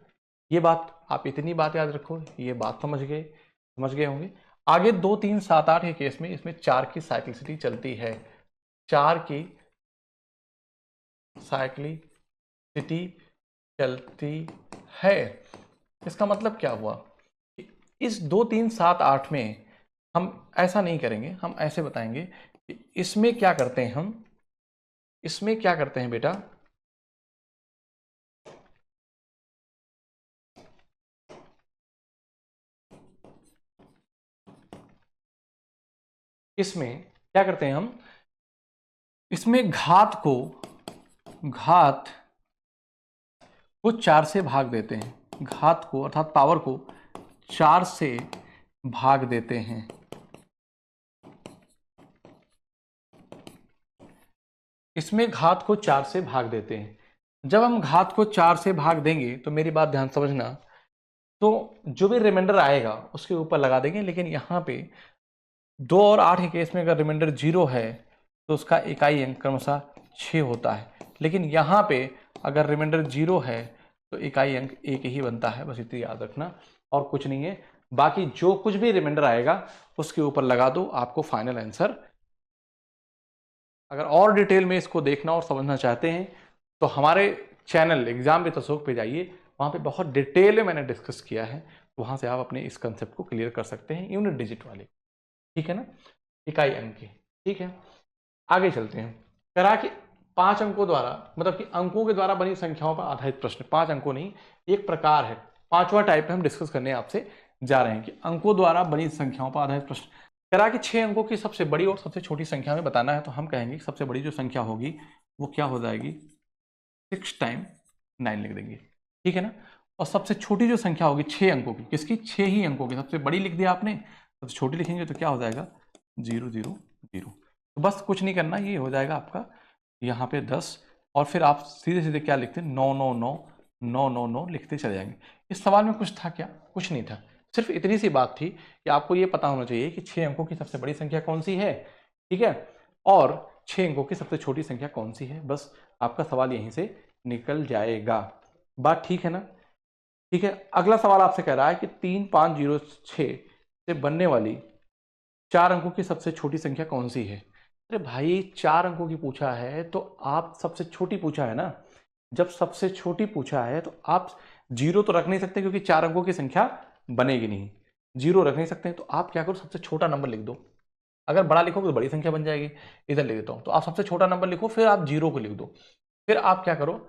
Speaker 1: ये बात, आप इतनी बात याद रखो, ये बात समझ गए होंगे। आगे 2 3 7 8 के केस में इसमें 4 की साइक्लिसिटी चलती है, 4 की साइक्लिसिटी चलती है। इसका मतलब क्या हुआ, इस 2 3 7 8 में हम ऐसा नहीं करेंगे, हम ऐसे बताएंगे कि इसमें क्या करते हैं, हम इसमें क्या करते हैं बेटा, इसमें क्या करते हैं हम, इसमें घात को 4 से भाग देते हैं, घात को अर्थात पावर को 4 से भाग देते हैं। इसमें घात को 4 से भाग देते हैं। जब हम घात को 4 से भाग देंगे तो मेरी बात ध्यान समझना, तो जो भी रिमाइंडर आएगा उसके ऊपर लगा देंगे। लेकिन यहाँ पे 2 और 8 के केस में अगर रिमाइंडर 0 है तो उसका इकाई अंक क्रमशः 6 होता है। लेकिन यहाँ पे अगर रिमाइंडर 0 है तो इकाई अंक 1 ही बनता है, बस इतनी याद रखना और कुछ नहीं है। बाकी जो कुछ भी रिमाइंडर आएगा उसके ऊपर लगा दो, आपको फाइनल आंसर। अगर और डिटेल में इसको देखना और समझना चाहते हैं तो हमारे चैनल एग्जाम विद अशोक पे जाइए, वहाँ पे बहुत डिटेल में मैंने डिस्कस किया है, तो वहाँ से आप अपने इस कंसेप्ट को क्लियर कर सकते हैं यूनिट डिजिट वाले, ठीक है ना, इकाई अंक के। ठीक है, आगे चलते हैं। करा कि 5 अंकों द्वारा, मतलब कि अंकों के द्वारा बनी संख्याओं पर आधारित प्रश्न, 5 अंकों नहीं, एक प्रकार है, 5वां टाइप हम डिस्कस करने आपसे जा रहे हैं कि अंकों द्वारा बनी संख्याओं पर आधारित प्रश्न। करा कि 6 अंकों की सबसे बड़ी और सबसे छोटी संख्या में बताना है, तो हम कहेंगे सबसे बड़ी जो संख्या होगी वो क्या हो जाएगी, 6 टाइम 9 लिख देंगे, ठीक है ना। और सबसे छोटी जो संख्या होगी 6 अंकों की, किसकी, 6 ही अंकों की, सबसे बड़ी लिख दिया आपने, सबसे छोटी लिखेंगे तो क्या हो जाएगा 0 0 0। तो बस कुछ नहीं करना, ये हो जाएगा आपका यहाँ पे 10, और फिर आप सीधे सीधे क्या लिखते हैं 9 9 9 9 9 9 लिखते चले जाएंगे। इस सवाल में कुछ था क्या, कुछ नहीं था, सिर्फ इतनी सी बात थी कि आपको ये पता होना चाहिए कि 6 अंकों की सबसे बड़ी संख्या कौन सी है, ठीक है, और 6 अंकों की सबसे छोटी संख्या कौन सी है, बस आपका सवाल यहीं से निकल जाएगा। बात ठीक है ना, ठीक है। अगला सवाल आपसे कह रहा है कि 3506 से बनने वाली 4 अंकों की सबसे छोटी संख्या कौन सी है। अरे भाई 4 अंकों की पूछा है तो आप सबसे छोटी पूछा है ना, जब सबसे छोटी पूछा है तो आप जीरो तो रख नहीं सकते क्योंकि 4 अंकों की संख्या बनेगी नहीं, जीरो रख नहीं सकते, तो आप क्या करो सबसे छोटा नंबर लिख दो। अगर बड़ा लिखोगे तो बड़ी संख्या बन जाएगी, इधर लिख देता हूं, तो आप सबसे छोटा नंबर लिखो, फिर आप जीरो को लिख दो, फिर आप क्या करो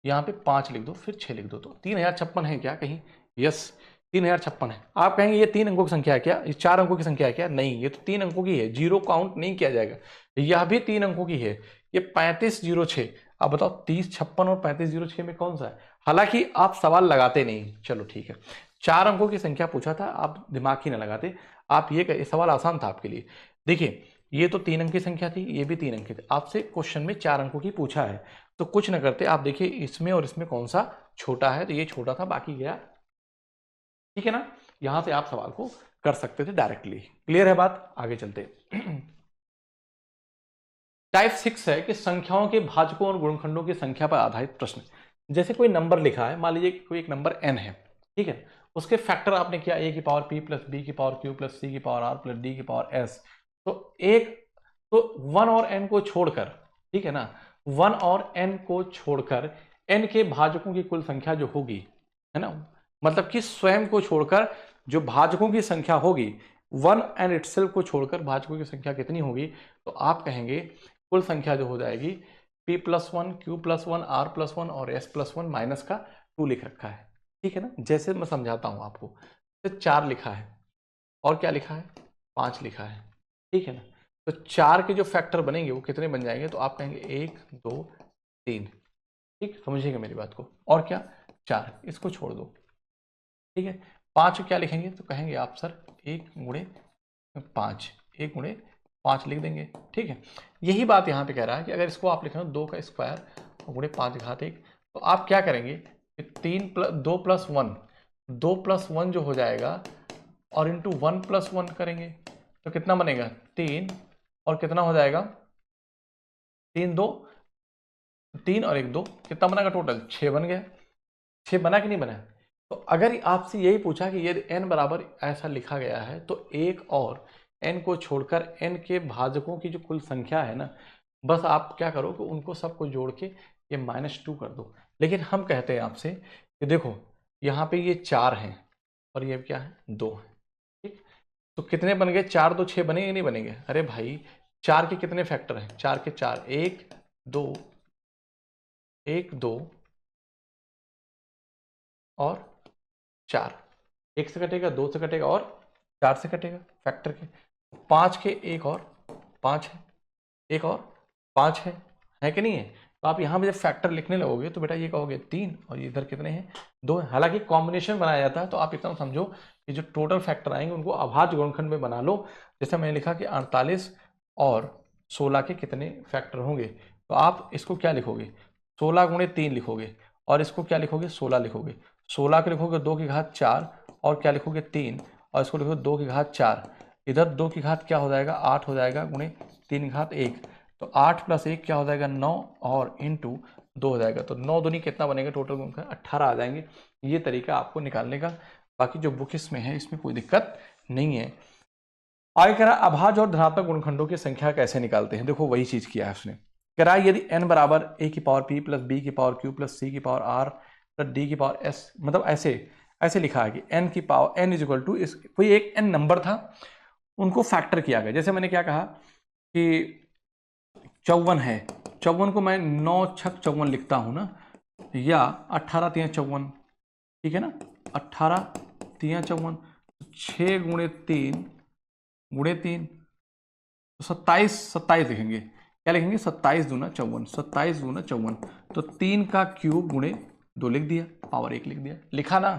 Speaker 1: यहाँ पे 5 लिख दो, फिर 6 लिख दो, तो 3056 है क्या कहीं, यस 3056 है। आप कहेंगे ये 3 अंकों की संख्या है क्या, ये 4 अंकों की संख्या है क्या, नहीं ये तो 3 अंकों की है, जीरो काउंट नहीं किया जाएगा, यह भी 3 अंकों की है, ये 3506। आप बताओ 3056 और 3506 में कौन सा है, हालांकि आप सवाल लगाते नहीं, चलो ठीक है, 4 अंकों की संख्या पूछा था, आप दिमाग ही ना लगाते, आप ये सवाल आसान था आपके लिए। देखिए ये तो 3 अंक की संख्या थी, ये भी 3 अंक की थी, आपसे क्वेश्चन में 4 अंकों की पूछा है, तो कुछ ना करते आप देखिए इसमें और इसमें कौन सा छोटा है, तो ये छोटा था, बाकी गया, ठीक है ना। यहां से आप सवाल को कर सकते थे डायरेक्टली, क्लियर है बात, आगे चलते। टाइप 6 है कि संख्याओं के भाजकों और गुणनखंडों की संख्या पर आधारित प्रश्न। जैसे कोई नंबर लिखा है, मान लीजिए कोई एक नंबर n है, ठीक है, उसके फैक्टर आपने किया a की पावर p प्लस b की पावर q प्लस c की पावर r प्लस d की पावर s, तो एक तो 1 और n को छोड़कर, ठीक है ना, 1 और n को छोड़कर n के भाजकों की कुल संख्या जो होगी, है ना, मतलब कि स्वयं को छोड़कर जो भाजकों की संख्या होगी, 1 एंड इटसेल्फ को छोड़कर भाजकों की संख्या कितनी होगी, तो आप कहेंगे कुल संख्या जो हो जाएगी p plus 1 q plus 1 r plus 1 और s प्लस 1 माइनस का 2 लिख रखा है, ठीक है ना, जैसे मैं समझाता हूं आपको, तो 4 लिखा है और क्या लिखा है 5 लिखा है, ठीक है ना, तो 4 के जो फैक्टर बनेंगे वो कितने बन जाएंगे, तो आप कहेंगे 1 2 3, ठीक, समझिएगा मेरी बात को, और क्या 4, इसको छोड़ दो, ठीक है। 5 क्या लिखेंगे, तो कहेंगे आप सर 1 गुणे 5, 1 गुणे 5 लिख देंगे, ठीक है। यही बात यहाँ पे कह रहा है कि अगर इसको आप लिखें 2 का स्क्वायर गुणे 5 घात 1, तो आप क्या करेंगे 2 प्लस 1, 2 प्लस 1 जो हो जाएगा और इंटू 1 प्लस 1 करेंगे तो कितना बनेगा 3, और कितना हो जाएगा 3 2 3 और 1 2, कितना बनेगा टोटल 6 बन गया, 6 बना कि नहीं बना। तो अगर आपसे यही पूछा कि यदि n बराबर ऐसा लिखा गया है तो एक और n को छोड़कर n के भाजकों की जो कुल संख्या है ना, बस आप क्या करो कि उनको सबको जोड़ के ये -2 कर दो। लेकिन हम कहते हैं आपसे कि देखो यहाँ पे ये 4 हैं और ये क्या है 2 है, ठीक, तो कितने बन गए 4 2 6 बनेंगे नहीं बनेंगे, अरे भाई 4 के कितने फैक्टर हैं, 4 के 4, 1 2 1 2 और 4, 1 से कटेगा 2 से कटेगा और 4 से कटेगा फैक्टर के, 5 के एक और 5 है, एक और 5 है कि नहीं है। तो आप यहाँ पे जब फैक्टर लिखने लगोगे तो बेटा ये कहोगे 3 और इधर कितने हैं 2 है। हालांकि कॉम्बिनेशन बनाया जाता है तो आप इतना समझो कि जो टोटल फैक्टर आएंगे उनको अभाज्य गुणनखंड में बना लो। जैसे मैंने लिखा कि 48 और 16 के कितने फैक्टर होंगे, तो आप इसको क्या लिखोगे 16 गुणे 3 लिखोगे, और इसको क्या लिखोगे 16 लिखोगे, 16 को लिखोगे 2 की घात 4 और क्या लिखोगे 3, और इसको लिखोगे 2 की घात 4, इधर 2 की घात क्या हो जाएगा 8 हो जाएगा गुणे 3 की घात 1, तो 8 प्लस 1 क्या हो जाएगा 9 और इंटू 2 हो जाएगा, तो 9 दूनी कितना बनेगा टोटल गुणनखंड 18 आ जाएंगे। ये तरीका आपको निकालने का बाकी जो बुक इसमें है इसमें कोई दिक्कत नहीं है। आगे कह रहा अभाज्य और धनात्मक गुणनखंडों की संख्या कैसे निकालते हैं। देखो वही चीज किया है उसने। कह रहा है यदि n बराबर a की पावर p प्लस b की पावर q प्लस c की पावर r प्लस d की पावर s, मतलब ऐसे ऐसे लिखा है कि n की power n is equal to, कोई एक n नंबर था उनको फैक्टर किया गया। जैसे मैंने क्या कहा कि 54 है, 54 को मैं 9 छक 54 लिखता हूं ना, या 18 3 54, ठीक है ना, 18 3 54, 6 गुणे 3 गुणे 3 तो 27 लिखेंगे। क्या लिखेंगे? 27 दूना 54, 27 दूना 54, तो 3 का क्यूब गुणे 2 लिख दिया, पावर 1 लिख दिया, लिखा ना।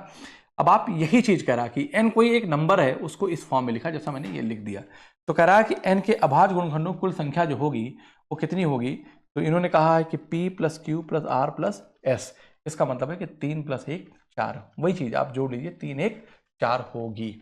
Speaker 1: अब आप यही चीज कह रहा कि n कोई एक नंबर है उसको इस फॉर्म में लिखा जैसा मैंने ये लिख दिया। तो कह रहा है कि n के अभाज्य गुणनखंडों की कुल संख्या जो होगी वो कितनी होगी। तो इन्होंने कहा है कि p plus Q plus r plus s, इसका मतलब है कि 3 प्लस 1 4, वही चीज आप जोड़ लीजिए, 3 1 4 होगी।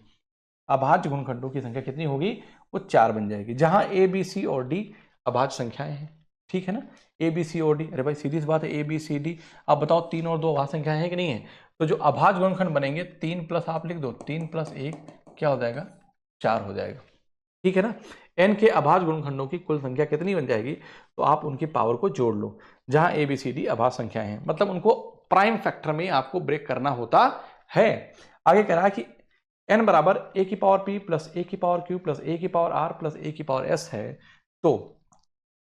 Speaker 1: अभाज्य गुणनखंडों की संख्या कितनी होगी? वो 4 बन जाएगी, जहां a b c और d अभाज्य संख्याएं हैं, ठीक है ना। a b c और d, अरे भाई सीधी सी बात है, a b c d। अब बताओ 3 और 2 अभाज्य संख्याएं हैं कि नहीं है? तो जो अभाज्य गुणनखंड बनेंगे 3 प्लस आप लिख दो 3 प्लस 1 क्या हो जाएगा? 4 हो जाएगा, ठीक है ना। n के अभाज्य गुणनखंडों की कुल संख्या कितनी बन जाएगी? तो आप उनकी पावर को जोड़ लो, जहां a b c d अभाज्य संख्याएं हैं, मतलब उनको प्राइम फैक्टर में आपको ब्रेक करना होता है। आगे कह रहा है कि n बराबर a की पावर p प्लस a की पावर q प्लस a की पावर r प्लस a की पावर s है, तो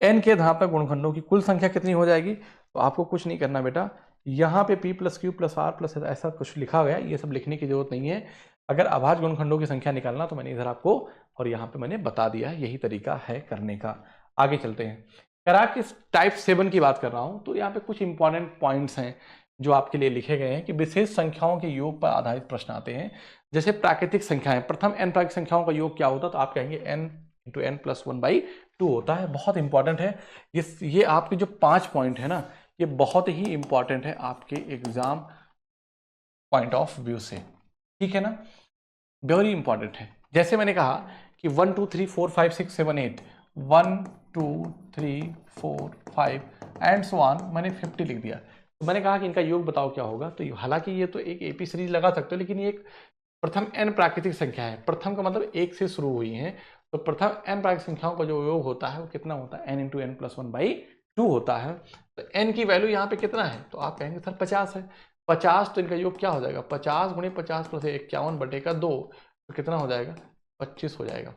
Speaker 1: n के धनात्मक गुणनखंडों की कुल संख्या कितनी हो जाएगी? तो आपको कुछ नहीं करना बेटा, यहाँ पे p plus q plus r plus ऐसा कुछ लिखा गया, ये सब लिखने की जरूरत नहीं है। अगर अभाज्य गुणनखंडों की संख्या निकालना तो मैंने इधर आपको और यहाँ पे मैंने बता दिया है, यही तरीका है करने का। आगे चलते हैं। कह रहा कि टाइप 7 की बात कर रहा हूँ, तो यहाँ पे कुछ इंपॉर्टेंट पॉइंट्स हैं जो आपके लिए लिखे गए हैं कि विशेष संख्याओं के योग पर आधारित प्रश्न आते हैं। जैसे प्राकृतिक संख्याएं, प्रथम n प्राकृतिक संख्याओं का योग क्या होता है? तो आप कहेंगे n इंटू एन प्लस 1/2 होता है। बहुत इंपॉर्टेंट है ये आपके जो 5 पॉइंट है ना, ये बहुत ही इंपॉर्टेंट है आपके एग्जाम पॉइंट ऑफ व्यू से, ठीक है ना, वेरी इंपॉर्टेंट है। जैसे मैंने कहा कि 1 2 3 4 5 6 7 8, 1 2 3 4 5 एंड सो ऑन, मैंने 50 लिख दिया। तो मैंने कहा कि इनका योग बताओ क्या होगा। तो हालांकि ये तो एक एपी सीरीज लगा सकते हो, लेकिन ये एक प्रथम n प्राकृतिक संख्या है। प्रथम का मतलब 1 से शुरू हुई है, तो प्रथम n प्राकृतिक संख्याओं का जो योग होता है वो कितना होता है? n इंटू एन प्लस 1/2 होता है। तो n की वैल्यू यहाँ पे कितना है? तो आप कहेंगे सर 50 है। 50, तो इनका योग क्या हो जाएगा? 50 गुणे 50 प्लस 51 बटे का 2, तो कितना हो जाएगा? 25 हो जाएगा,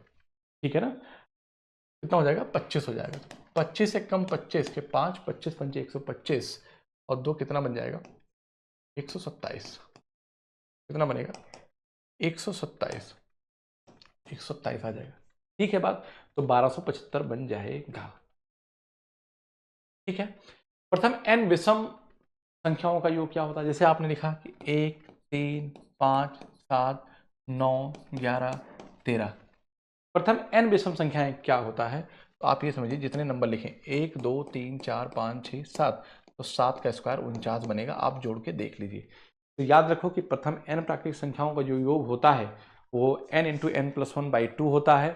Speaker 1: ठीक है ना। कितना हो जाएगा? 25 हो जाएगा। तो 25 से कम 25 के 5, 25 पंचे 125 और 2 कितना बन जाएगा? 127। कितना बनेगा? 127 आ जाएगा, ठीक है बात। तो 1275 बन जाएगा, ठीक है। प्रथम n विषम संख्याओं का योग क्या होता है? जैसे आपने लिखा कि 1 3 5 7 9 11 13। प्रथम n विषम संख्याएं क्या होता है? तो आप ये समझिए जितने नंबर लिखें 1 2 3 4 5 6 7, तो 7 का स्क्वायर 49 बनेगा। आप जोड़ के देख लीजिए। तो याद रखो कि प्रथम n प्राकृतिक संख्याओं का जो योग होता है वो n इंटू एन प्लस 1/2 होता है।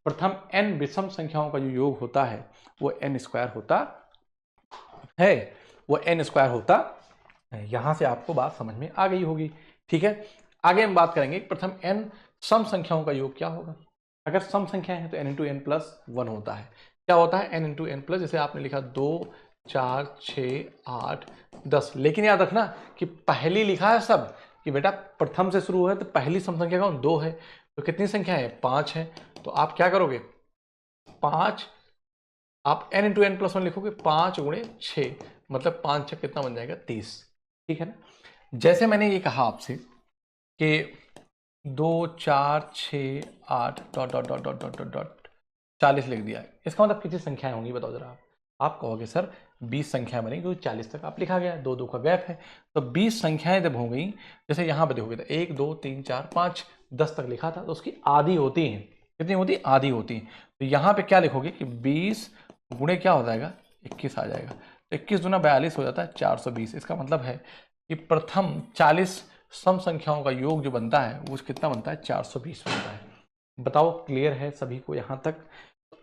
Speaker 1: प्रथम n विषम संख्याओं का जो योग होता है वो n स्क्वायर होता है, वो n स्क्वायर होता है। यहां से आपको बात समझ में आ गई होगी, ठीक है। आगे हम बात करेंगे प्रथम n सम संख्याओं का योग क्या होगा। अगर सम संख्या है तो n इंटू एन प्लस 1 होता है। क्या होता है? n इंटू एन प्लस, जैसे आपने लिखा 2 4 6 8 10, लेकिन याद रखना कि पहली लिखा है सब कि बेटा प्रथम से शुरू है, तो पहली सम संख्या कौन? 2 है। तो कितनी संख्या है? 5 है। तो आप क्या करोगे? 5, आप n इंटू एन प्लस 1 लिखोगे, 5 गुणे 6, मतलब 5 6 कितना बन जाएगा? 30, ठीक है ना। जैसे मैंने ये कहा आपसे कि 2 4 6 8 dot dot dot dot dot dot dot 40 लिख दिया है, इसका मतलब कितनी संख्याएं होंगी बताओ जरा। आप कहोगे सर 20 संख्या बनेगी, क्योंकि 40 तक आप लिखा गया है, 2 2 का गैप है। तो 20 संख्याएं जब हो गई, जैसे यहाँ पे देखोगे तो 1 2 3 4 5 10 तक लिखा था, तो उसकी आधी होती है। कितनी होती है? आधी होती है। तो यहाँ पे क्या लिखोगे कि 20 गुणे क्या हो जाएगा? 21 आ जाएगा। तो 21 दूना 42 हो जाता है 420। इसका मतलब है कि प्रथम 40 सम संख्याओं का योग जो बनता है वो कितना बनता है? 420 बनता है। बताओ क्लियर है सभी को यहां तक?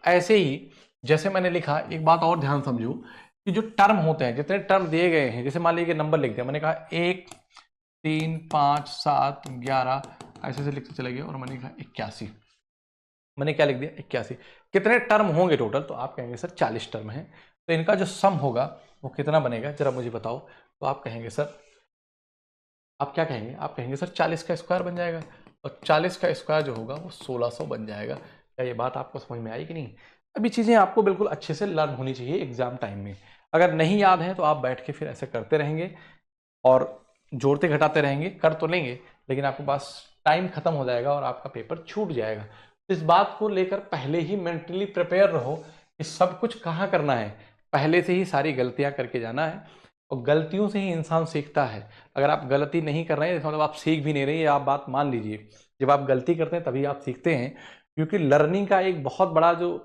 Speaker 1: ऐसे ही जैसे मैंने लिखा, एक बात और ध्यान समझो कि जो टर्म होते हैं, जितने टर्म दिए गए हैं, जैसे मान लीजिए नंबर लिख दिया, मैंने कहा 1 3, 5, 7, 11 ऐसे से लिखते चले गए और मैंने लिखा 81। मैंने क्या लिख दिया 81। कितने टर्म होंगे टोटल? तो आप कहेंगे सर 40 टर्म हैं। तो इनका जो सम होगा वो कितना बनेगा जरा मुझे बताओ। तो आप कहेंगे सर, आप क्या कहेंगे? आप कहेंगे सर 40 का स्क्वायर बन जाएगा, और 40 का स्क्वायर जो होगा वो 1600 बन जाएगा। क्या ये बात आपको समझ में आई कि नहीं? अभी चीज़ें आपको बिल्कुल अच्छे से लर्न होनी चाहिए एग्जाम टाइम में। अगर नहीं याद है तो आप बैठ के फिर ऐसे करते रहेंगे और जोड़ते घटाते रहेंगे, कर तो लेंगे लेकिन आपके पास टाइम खत्म हो जाएगा और आपका पेपर छूट जाएगा। तो इस बात को लेकर पहले ही मेंटली प्रिपेयर रहो कि सब कुछ कहाँ करना है, पहले से ही सारी गलतियां करके जाना है, और गलतियों से ही इंसान सीखता है। अगर आप गलती नहीं कर रहे हैं मतलब आप सीख भी नहीं रहे, आप बात मान लीजिए। जब आप गलती करते हैं तभी आप सीखते हैं, क्योंकि लर्निंग का एक बहुत बड़ा जो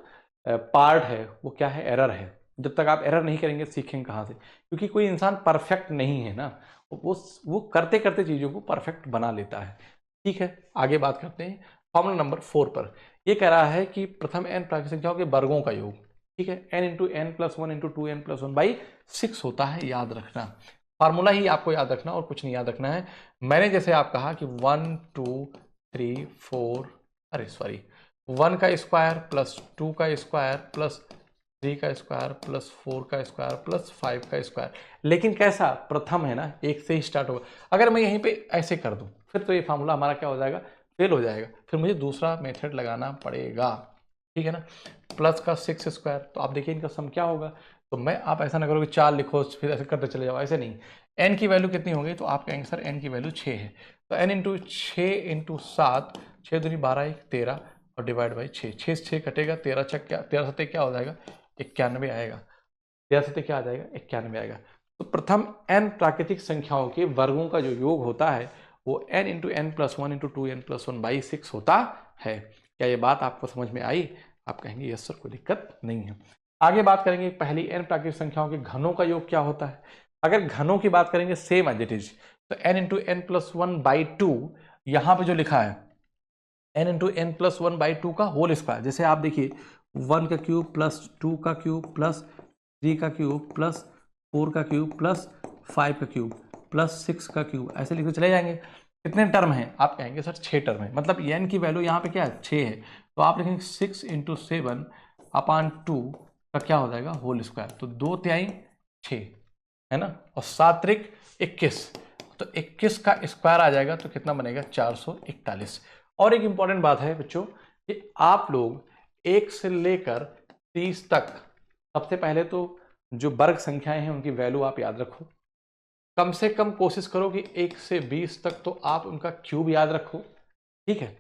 Speaker 1: पार्ट है वो क्या है? एरर है। जब तक आप एरर नहीं करेंगे सीखेंगे कहाँ से? क्योंकि कोई इंसान परफेक्ट नहीं है ना, वो करते करते चीज़ों को परफेक्ट बना लेता है। ठीक है, आगे बात करते हैं फॉर्मूला नंबर 4 पर। ये कह रहा है कि प्रथम n प्राकृतिक संख्याओं के वर्गों का योग, ठीक है, n into N plus one into two N plus one by 6 होता है। याद रखना, फार्मूला ही आपको याद रखना और कुछ नहीं याद रखना है। मैंने जैसे आप कहा कि 1 2 3 4 अरे सॉरी 1 का स्क्वायर प्लस 2 का स्क्वायर प्लस 3 का स्क्वायर प्लस 4 का स्क्वायर प्लस 5 का स्क्वायर। लेकिन कैसा? प्रथम है ना, एक से ही स्टार्ट होगा। अगर मैं यहीं पे ऐसे कर दूं फिर तो ये फार्मूला हमारा क्या हो जाएगा? फेल हो जाएगा। फिर मुझे दूसरा मेथड लगाना पड़ेगा, ठीक है ना। प्लस का 6 स्क्वायर, तो आप देखिए इनका सम क्या होगा। तो मैं, आप ऐसा ना करो कि 4 लिखो फिर ऐसे करते चले जाओ, ऐसे नहीं। n की वैल्यू कितनी होगी? तो आप कहेंगे सर n की वैल्यू 6 है, तो n इंटू 6 इंटू 7, 6 दूनी 12 1 13 और डिवाइड बाई 6, 6 से 6 कटेगा, 13 छक क्या, 13 सत्ते क्या हो जाएगा? 91 आएगा। 13 सत्ते क्या आ जाएगा? 91 आएगा। तो प्रथम n प्राकृतिक संख्याओं के वर्गों का जो योग होता है वो n into N plus one into two N plus one by 6 होता है। क्या ये बात आपको समझ में आई? आप कहेंगे यस सर, कोई दिक्कत नहीं है। आगे बात करेंगे पहली n प्राकृतिक संख्याओं के घनों का योग क्या होता है। अगर घनों की बात करेंगे सेम एज इट इज, तो n into N plus one by two, यहां पर जो लिखा है n into N plus one by two का होल स्क्वायर। जैसे आप देखिए 1 का क्यूब प्लस 2 का क्यूब प्लस 3 का क्यूब प्लस 4 का क्यूब प्लस 5 का क्यूब प्लस 6 का क्यूब, ऐसे लिखते चले जाएंगे। कितने टर्म हैं? आप कहेंगे सर 6 टर्म है, मतलब n की वैल्यू यहाँ पे क्या है? 6 है। तो आप लिखेंगे 6 इंटू 7 अपान 2 का क्या हो जाएगा? Whole square. तो 2 तिहाई 6 है ना, और 7 त्रिक 21, तो 21 का स्क्वायर आ जाएगा तो कितना बनेगा? 441। और एक इंपॉर्टेंट बात है बच्चों कि आप लोग 1 से लेकर 30 तक, सबसे पहले तो जो वर्ग संख्याएं हैं उनकी वैल्यू आप याद रखो। कम से कम कोशिश करो कि 1 से 20 तक तो आप उनका क्यूब याद रखो, ठीक है।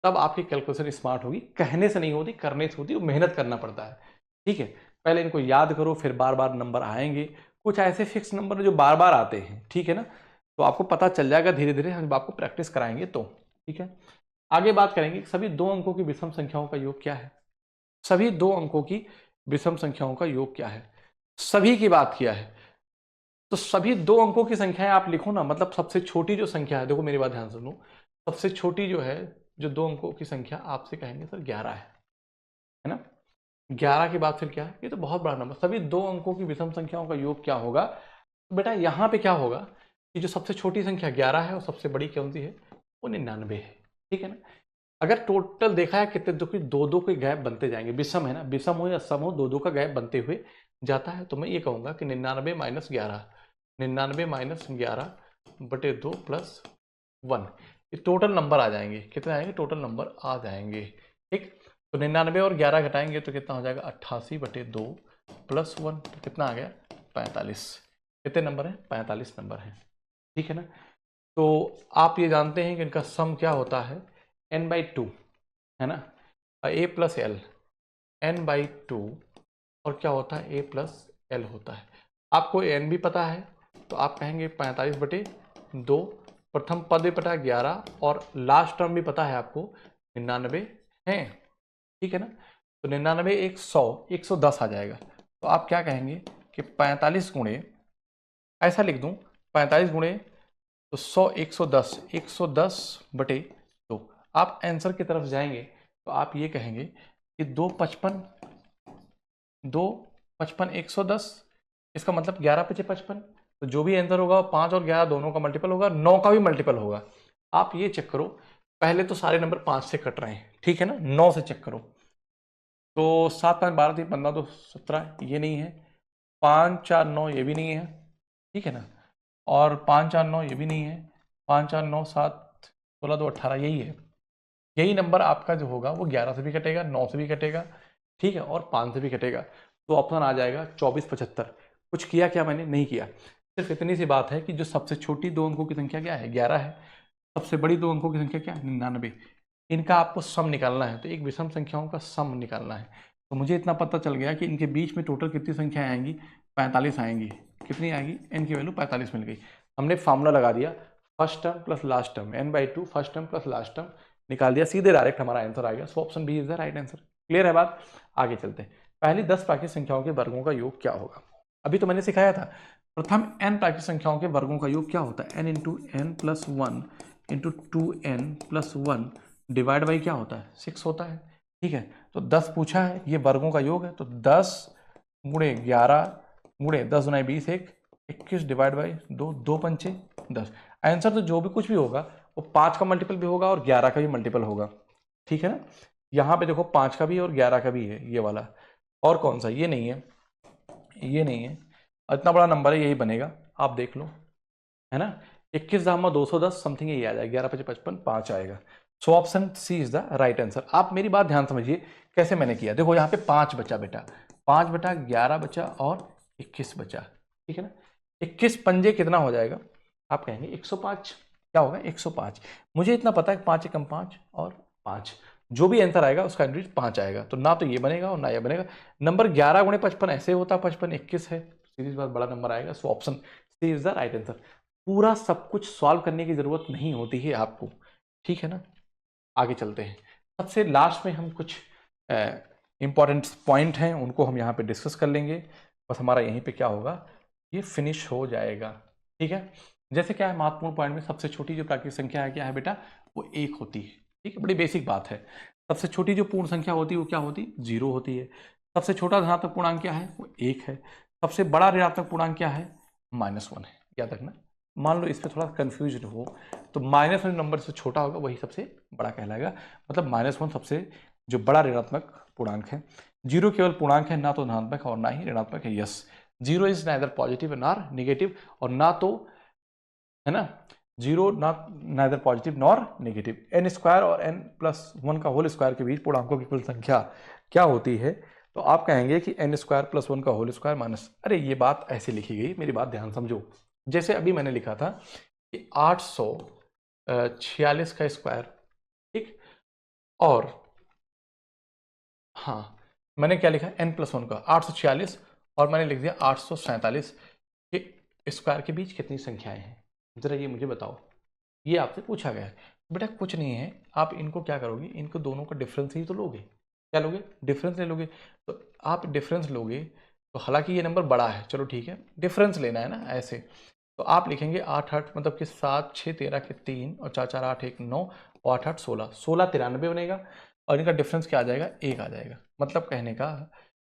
Speaker 1: तब आपकी कैलकुलेशन स्मार्ट होगी। कहने से नहीं होती, करने से होती, मेहनत करना पड़ता है, ठीक है। पहले इनको याद करो, फिर बार बार नंबर आएंगे। कुछ ऐसे फिक्स नंबर जो बार बार आते हैं, ठीक है ना, तो आपको पता चल जाएगा धीरे धीरे, हम आपको प्रैक्टिस कराएंगे तो, ठीक है। आगे बात करेंगे सभी 2 अंकों की विषम संख्याओं का योग क्या है। सभी 2 अंकों की विषम संख्याओं का योग क्या है? सभी की बात किया है, तो सभी 2 अंकों की संख्याएं आप लिखो ना। मतलब सबसे छोटी जो संख्या है, देखो मेरी बात ध्यान सुनो, सबसे छोटी जो है, जो 2 अंकों की संख्या, आपसे कहेंगे सर 11 है ना। 11 के बाद फिर क्या है? ये तो बहुत बड़ा नंबर। सभी 2 अंकों की विषम संख्याओं का योग क्या होगा? तो बेटा यहाँ पे क्या होगा कि जो सबसे छोटी संख्या 11 है और सबसे बड़ी कौन सी है? वो 99 है, ठीक है ना। अगर टोटल देखा है कितने दो की, दो दो के गैप बनते जाएंगे, विषम है ना, विषम हो या सम हो, दो दो का गैप बनते हुए जाता है। तो मैं ये कहूंगा कि 99 माइनस 11, 99 माइनस 11 बटे 2 प्लस 1, ये टोटल नंबर आ जाएंगे। कितने आएंगे? टोटल नंबर आ जाएंगे, ठीक। तो 99 और 11 घटाएंगे तो कितना हो जाएगा? 88 बटे 2 प्लस 1, तो कितना आ गया? 45। कितने नंबर हैं? 45 नंबर हैं, ठीक है ना। तो आप ये जानते हैं कि इनका सम क्या होता है? n/2 है ना, a प्लस एल, n/2, और क्या होता है? a प्लस एल होता है। आपको n भी पता है, तो आप कहेंगे 45 बटे 2, प्रथम पद भी पता है 11, और लास्ट टर्म भी पता है आपको 99 है, ठीक है ना। तो 99 एक 100, 110 आ जाएगा। तो आप क्या कहेंगे कि 45 गुणे, ऐसा लिख दूं, 45 गुणे तो 100, 110, 110 बटे 2। आप आंसर की तरफ जाएंगे तो आप ये कहेंगे कि 2 55, 2 55 110, इसका मतलब 11 पचे 55, तो जो भी आंसर होगा 5 और 11 दोनों का मल्टीपल होगा, 9 का भी मल्टीपल होगा। आप ये चेक करो, पहले तो सारे नंबर 5 से कट रहे हैं, ठीक है ना। 9 से चेक करो तो 7 5 12 3 15 2 17, ये नहीं है। 5 4 9 ये भी नहीं है, ठीक है ना। और 5 4 9 ये भी नहीं है। 5 4 9 7 16 2 18, यही है। यही नंबर आपका जो होगा वो 11 से भी कटेगा, 9 से भी कटेगा, ठीक है, और 5 से भी कटेगा। तो ऑप्शन आ जाएगा 24 75। कुछ किया क्या मैंने? नहीं किया। सिर्फ इतनी सी बात है कि जो सबसे छोटी दो अंकों की संख्या क्या है? 11 है। सबसे बड़ी दो अंकों की संख्या क्या है? 99। इनका आपको सम निकालना है, तो एक विषम संख्याओं का सम निकालना है। तो मुझे इतना पता चल गया कि इनके बीच में टोटल कितनी संख्याएं आएंगी? 45 आएंगी। कितनी आएगी? एन की वैल्यू 45 मिल गई। हमने फार्मूला लगा दिया, first term plus last term, n/2 first term plus last term निकाल दिया, सीधे डायरेक्ट हमारा आंसर आ गया। So option B is the right answer. Clear है बात? आगे चलते हैं। पहली 10 प्राकृतिक संख्याओं के वर्गों का योग क्या होगा? अभी तो मैंने सिखाया था। प्रथम n प्राकृतिक संख्याओं के वर्गों का योग क्या होता है? n into N plus 1 into 2n plus 1 divide by क्या होता है? 6 होता है, ठीक है। तो 10 पूछा है, ये वर्गों का योग है, तो 10 गुणे 11 गुणे 10 गुना 20 21 डिवाइड बाई 2, 2 पंचे 10। आंसर तो जो भी कुछ भी होगा वो 5 का मल्टीपल भी होगा और 11 का भी मल्टीपल होगा, ठीक है ना। यहाँ पे देखो 5 का भी और 11 का भी है, ये वाला। और कौन सा? ये नहीं है, ये नहीं है। इतना बड़ा नंबर है, यही बनेगा, आप देख लो, है ना। 21 दामा 210 समथिंग यही आ जाएगा। 11 5 55 5 आएगा। So option C is the right answer. आप मेरी बात ध्यान समझिए कैसे मैंने किया। देखो यहाँ पे 5 बचा बेटा, 5 बटा 11 बचा और 21 बचा, ठीक है ना। 21 पंजे कितना हो जाएगा? आप कहेंगे 105। क्या होगा? 105। मुझे इतना पता है 5 एकम 5 और 5, जो भी आंसर आएगा उसका एवरेज 5 आएगा। तो ना तो ये बनेगा और ना ये बनेगा। नंबर 11 गुणे 55 ऐसे होता, 55 21 है, सीरीज बात बड़ा नंबर आएगा। So option C is the right answer. पूरा सब कुछ सॉल्व करने की जरूरत नहीं होती है आपको, ठीक है ना। आगे चलते हैं। सबसे लास्ट में हम कुछ इंपॉर्टेंट पॉइंट हैं, उनको हम यहाँ पे डिस्कस कर लेंगे। बस हमारा यहीं पे क्या होगा, ये फिनिश हो जाएगा, ठीक है। जैसे क्या है, महत्वपूर्ण पॉइंट में सबसे छोटी जो प्राकृतिक संख्या है क्या है बेटा? वो 1 होती है, ठीक है। बड़ी बेसिक बात है। सबसे छोटी जो पूर्ण संख्या होती है वो क्या होती है? 0 होती है। सबसे छोटा धनात्मक पूर्णांक क्या है? वो 1 है। सबसे बड़ा ऋणात्मक पूर्णांक क्या है? -1 है। याद रखना। मान लो इस पर थोड़ा कंफ्यूज हो तो -1 नंबर से छोटा होगा वही सबसे बड़ा कहलाएगा। मतलब -1 सबसे जो बड़ा ऋणात्मक पूर्णांक है। 0 केवल पूर्णांक है, ना तो धनात्मक और ना ही ऋणात्मक है। Yes, 0 is neither positive nor negative, और ना तो, है ना, 0 neither positive nor negative. n square और n+1 का होल स्क्वायर के बीच पूर्णांकों की कुल संख्या क्या होती है? तो आप कहेंगे कि n स्क्वायर प्लस 1 का होल स्क्वायर माइनस, अरे ये बात ऐसे लिखी गई, मेरी बात ध्यान समझो। जैसे अभी मैंने लिखा था कि 846 का स्क्वायर, ठीक, और हाँ, मैंने क्या लिखा? n+1 का 846, और मैंने लिख दिया 847 के स्क्वायर के बीच कितनी संख्याएं हैं? जरा ये मुझे बताओ। ये आपसे पूछा गया है। बेटा कुछ नहीं है, आप इनको क्या करोगे? इनको दोनों का डिफरेंस ही तो लोगे। क्या लोगे? डिफरेंस ले लोगे। तो आप डिफरेंस लोगे तो हालांकि ये नंबर बड़ा है, चलो ठीक है, डिफरेंस लेना है ना ऐसे। तो आप लिखेंगे 8 8 मतलब कि 7 6 13 के 3 और 4 4 8 1 9 और 8 8 16 16 93 बनेगा। और इनका डिफरेंस क्या आ जाएगा? 1 आ जाएगा। मतलब कहने का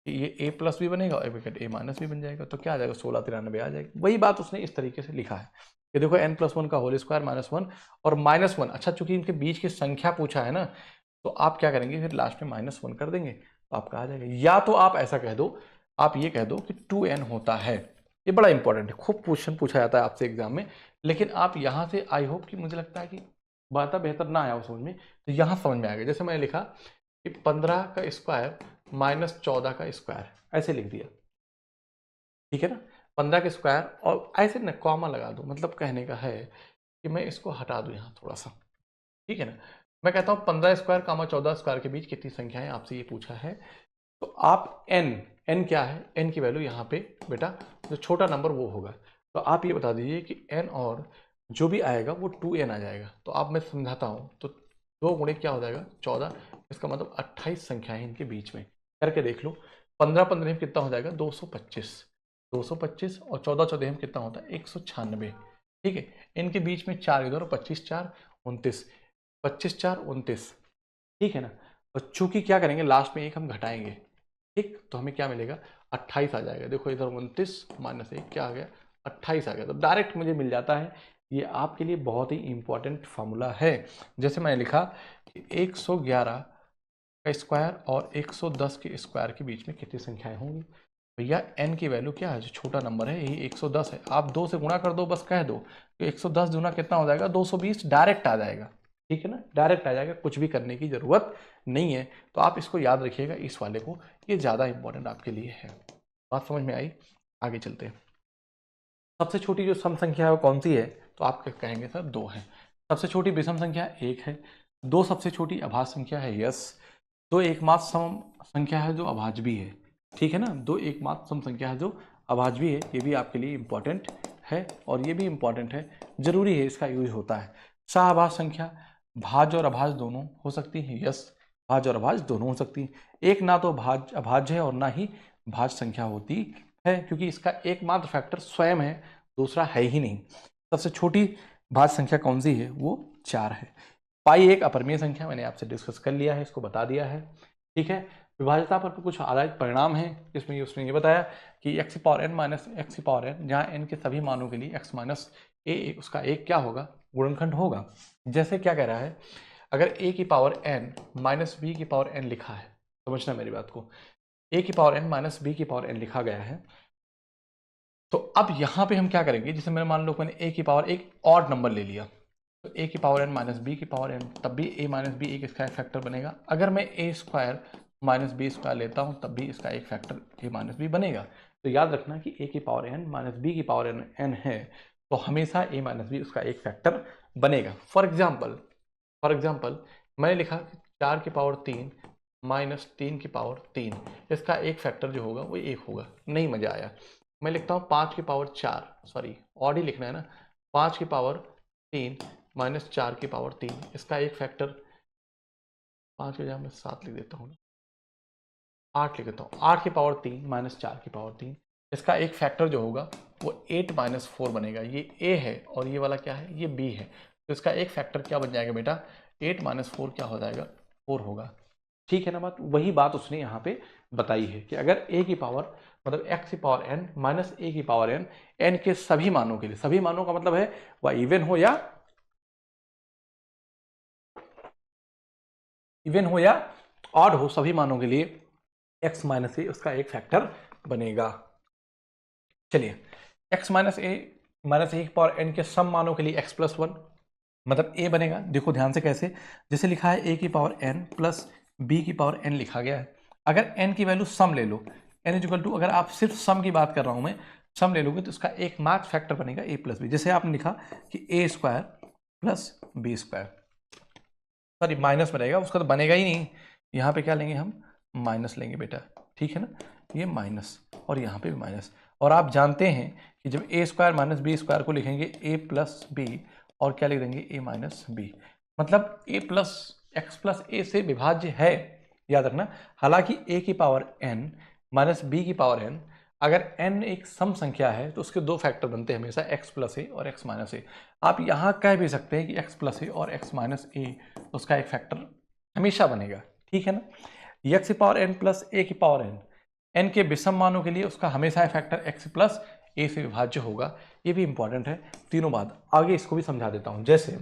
Speaker 1: कि ये a प्लस भी बनेगा और a माइनस भी बन जाएगा। तो क्या आ जाएगा? 16 93 आ जाएगी। वही बात उसने इस तरीके से लिखा है कि देखो n+1 का होल स्क्वायर -1 और -1। अच्छा, चूंकि इनके बीच की संख्या पूछा है ना, तो आप क्या करेंगे? फिर लास्ट में -1 कर देंगे तो आपका आ जाएगा। या तो आप ऐसा कह दो, आप ये कह दो कि 2n होता है। ये बड़ा इंपॉर्टेंट है, खूब क्वेश्चन पूछा जाता है आपसे एग्जाम में। लेकिन आप यहाँ से, आई होप कि, मुझे लगता है कि बात बेहतर ना आया हो समझ में, तो यहाँ समझ में आ गया। जैसे मैंने लिखा कि 15 का स्क्वायर -14 का स्क्वायर, ऐसे लिख दिया, ठीक है ना। 15 का स्क्वायर, और ऐसे ना कॉमा लगा दो, मतलब कहने का है कि मैं इसको हटा दूं यहाँ थोड़ा सा, ठीक है ना। मैं कहता हूँ 15 स्क्वायर कामा 14 स्क्वायर के बीच कितनी संख्याएं? आपसे ये पूछा है। तो आप n क्या है? n की वैल्यू यहाँ पे बेटा जो छोटा नंबर वो होगा। तो आप ये बता दीजिए कि n और जो भी आएगा वो 2n आ जाएगा। तो आप, मैं समझाता हूँ, तो 2 गुणे क्या हो जाएगा? 14। इसका मतलब 28 संख्याएं इनके बीच में। करके देख लो। 15 15 में कितना हो जाएगा? 225। 225 और 14 14 में कितना होता है? 196, ठीक है। इनके बीच में 4 इधर और 25 4 29, 25 4 29, ठीक है ना। और चूंकि क्या करेंगे, लास्ट में एक हम घटाएंगे, ठीक, तो हमें क्या मिलेगा? 28 आ जाएगा। देखो इधर 29 -1 क्या आ गया? 28 आ गया, तो डायरेक्ट मुझे मिल जाता है। ये आपके लिए बहुत ही इंपॉर्टेंट फार्मूला है। जैसे मैंने लिखा कि 111 का स्क्वायर और 110 के स्क्वायर के बीच में कितनी संख्याएं होंगी। भैया n की वैल्यू क्या है, जो छोटा नंबर है यही 110 है, आप 2 से गुणा कर दो, बस कह दो तो 110 दूना कितना हो जाएगा, 220, डायरेक्ट आ जाएगा। ठीक है ना, डायरेक्ट आ जाएगा, कुछ भी करने की जरूरत नहीं है। तो आप इसको याद रखिएगा, इस वाले को, ये ज़्यादा इंपॉर्टेंट आपके लिए है। बात समझ में आई, आगे चलते हैं। सबसे छोटी जो सम संख्या है वो कौन सी है, तो आप क्या कहेंगे सर, 2 है। सबसे छोटी विषम संख्या 1 है। 2 सबसे छोटी अभाज्य संख्या है, यस। 2 एकमात्र सम संख्या है जो अभाज्य भी है। ठीक है ना, 2 एकमात्र सम संख्या है जो अभाज्य भी है, ये भी आपके लिए इंपॉर्टेंट है और ये भी इंपॉर्टेंट है, जरूरी है, इसका यूज होता है। सहअभाज्य संख्या भाज्य और अभाज्य दोनों हो सकती है, यस, भाज्य और अभाज्य दोनों हो सकती है। एक ना तो अभाज्य है और ना ही भाज्य संख्या होती है, क्योंकि इसका एकमात्र फैक्टर स्वयं है, दूसरा है ही नहीं। सबसे छोटी भाज्य संख्या कौन सी है, वो 4 है। पाई एक अपरिमेय संख्या, मैंने आपसे डिस्कस कर लिया है, इसको बता दिया है। ठीक है, विभाज्यता पर कुछ आधारित परिणाम है, जिसमें उसने ये बताया कि x power n minus x power n, जहाँ n के सभी मानों के लिए x माइनस ए उसका एक क्या होगा, गुणनखंड होगा। जैसे क्या कह रहा है, अगर a की पावर n माइनस बी की पावर n लिखा है, समझना मेरी बात को, a की पावर n माइनस बी की पावर n लिखा गया है, तो अब यहाँ पे हम क्या करेंगे, जैसे मैंने मान लो मैंने a की पावर एक ऑड नंबर ले लिया, तो a की पावर n माइनस बी की पावर n, तब भी a माइनस बी एक इसका एक फैक्टर बनेगा। अगर मैं a square minus B square लेता हूँ, तब भी इसका एक फैक्टर a माइनस बी बनेगा। तो याद रखना कि a की पावर n माइनस बी की पावर n है, तो हमेशा a माइनस बी उसका एक फैक्टर बनेगा। फॉर एग्जाम्पल मैंने लिखा 4 की पावर 3 माइनस 3 की पावर 3, इसका एक फैक्टर जो होगा वो 1 होगा। नहीं मजा आया, मैं लिखता हूँ 5 की पावर 4, सॉरी ऑड ही लिखना है ना, 5 की पावर 3 माइनस 4 की पावर 3, इसका एक फैक्टर, 5 की जगह मैं 7 लिख देता हूँ, 8 लिख देता हूँ, 8 की पावर 3 माइनस 4 की पावर 3, इसका एक फैक्टर जो होगा वो 8 माइनस 4 बनेगा। ये a है और ये वाला क्या है, ये b है, तो इसका एक फैक्टर क्या बन जाएगा बेटा, 8 माइनस 4 क्या हो जाएगा, 4 होगा। ठीक है ना बात, वही बात उसने यहाँ पे बताई है कि अगर a की पावर मतलब x की पावर n माइनस a की पावर n, n के सभी मानों के लिए, सभी मानों का मतलब है वह इवन हो या ऑड हो, सभी मानों के लिए x माइनस ए उसका एक फैक्टर बनेगा। चलिए, x माइनस ए की पावर n के सम मानों के लिए x प्लस 1 मतलब a बनेगा। देखो ध्यान से कैसे, जैसे लिखा है a की पावर n प्लस b की पावर n लिखा गया है। अगर n की वैल्यू सम ले लो, n इक्वल टू, अगर आप सिर्फ सम की बात कर रहा हूं मैं, सम ले लोगे तो इसका एक मार्क्स फैक्टर बनेगा a प्लस बी। जैसे आपने लिखा कि a square plus B square, sorry minus बनेगा, उसका तो बनेगा ही नहीं, यहाँ पे क्या लेंगे हम, माइनस लेंगे बेटा। ठीक है ना, ये माइनस और यहाँ पे भी माइनस, और आप जानते हैं कि जब a square minus B square को लिखेंगे a प्लस बी, और क्या लिख देंगे a माइनस बी, मतलब a प्लस एक्स प्लस ए से विभाज्य है, याद रखना। हालांकि a की पावर n माइनस बी की पावर n, अगर n एक सम संख्या है तो उसके दो फैक्टर बनते हैं हमेशा, x प्लस ए और x माइनस ए। आप यहाँ कह भी सकते हैं कि x प्लस ए और x माइनस ए, उसका एक फैक्टर हमेशा बनेगा। ठीक है ना, x की पावर n प्लस a की पावर n के विषम मानों के लिए उसका हमेशा फैक्टर x प्लस ए से विभाज्य होगा। ये भी इंपॉर्टेंट है तीनों बात, आगे इसको भी समझा देता हूँ। जैसे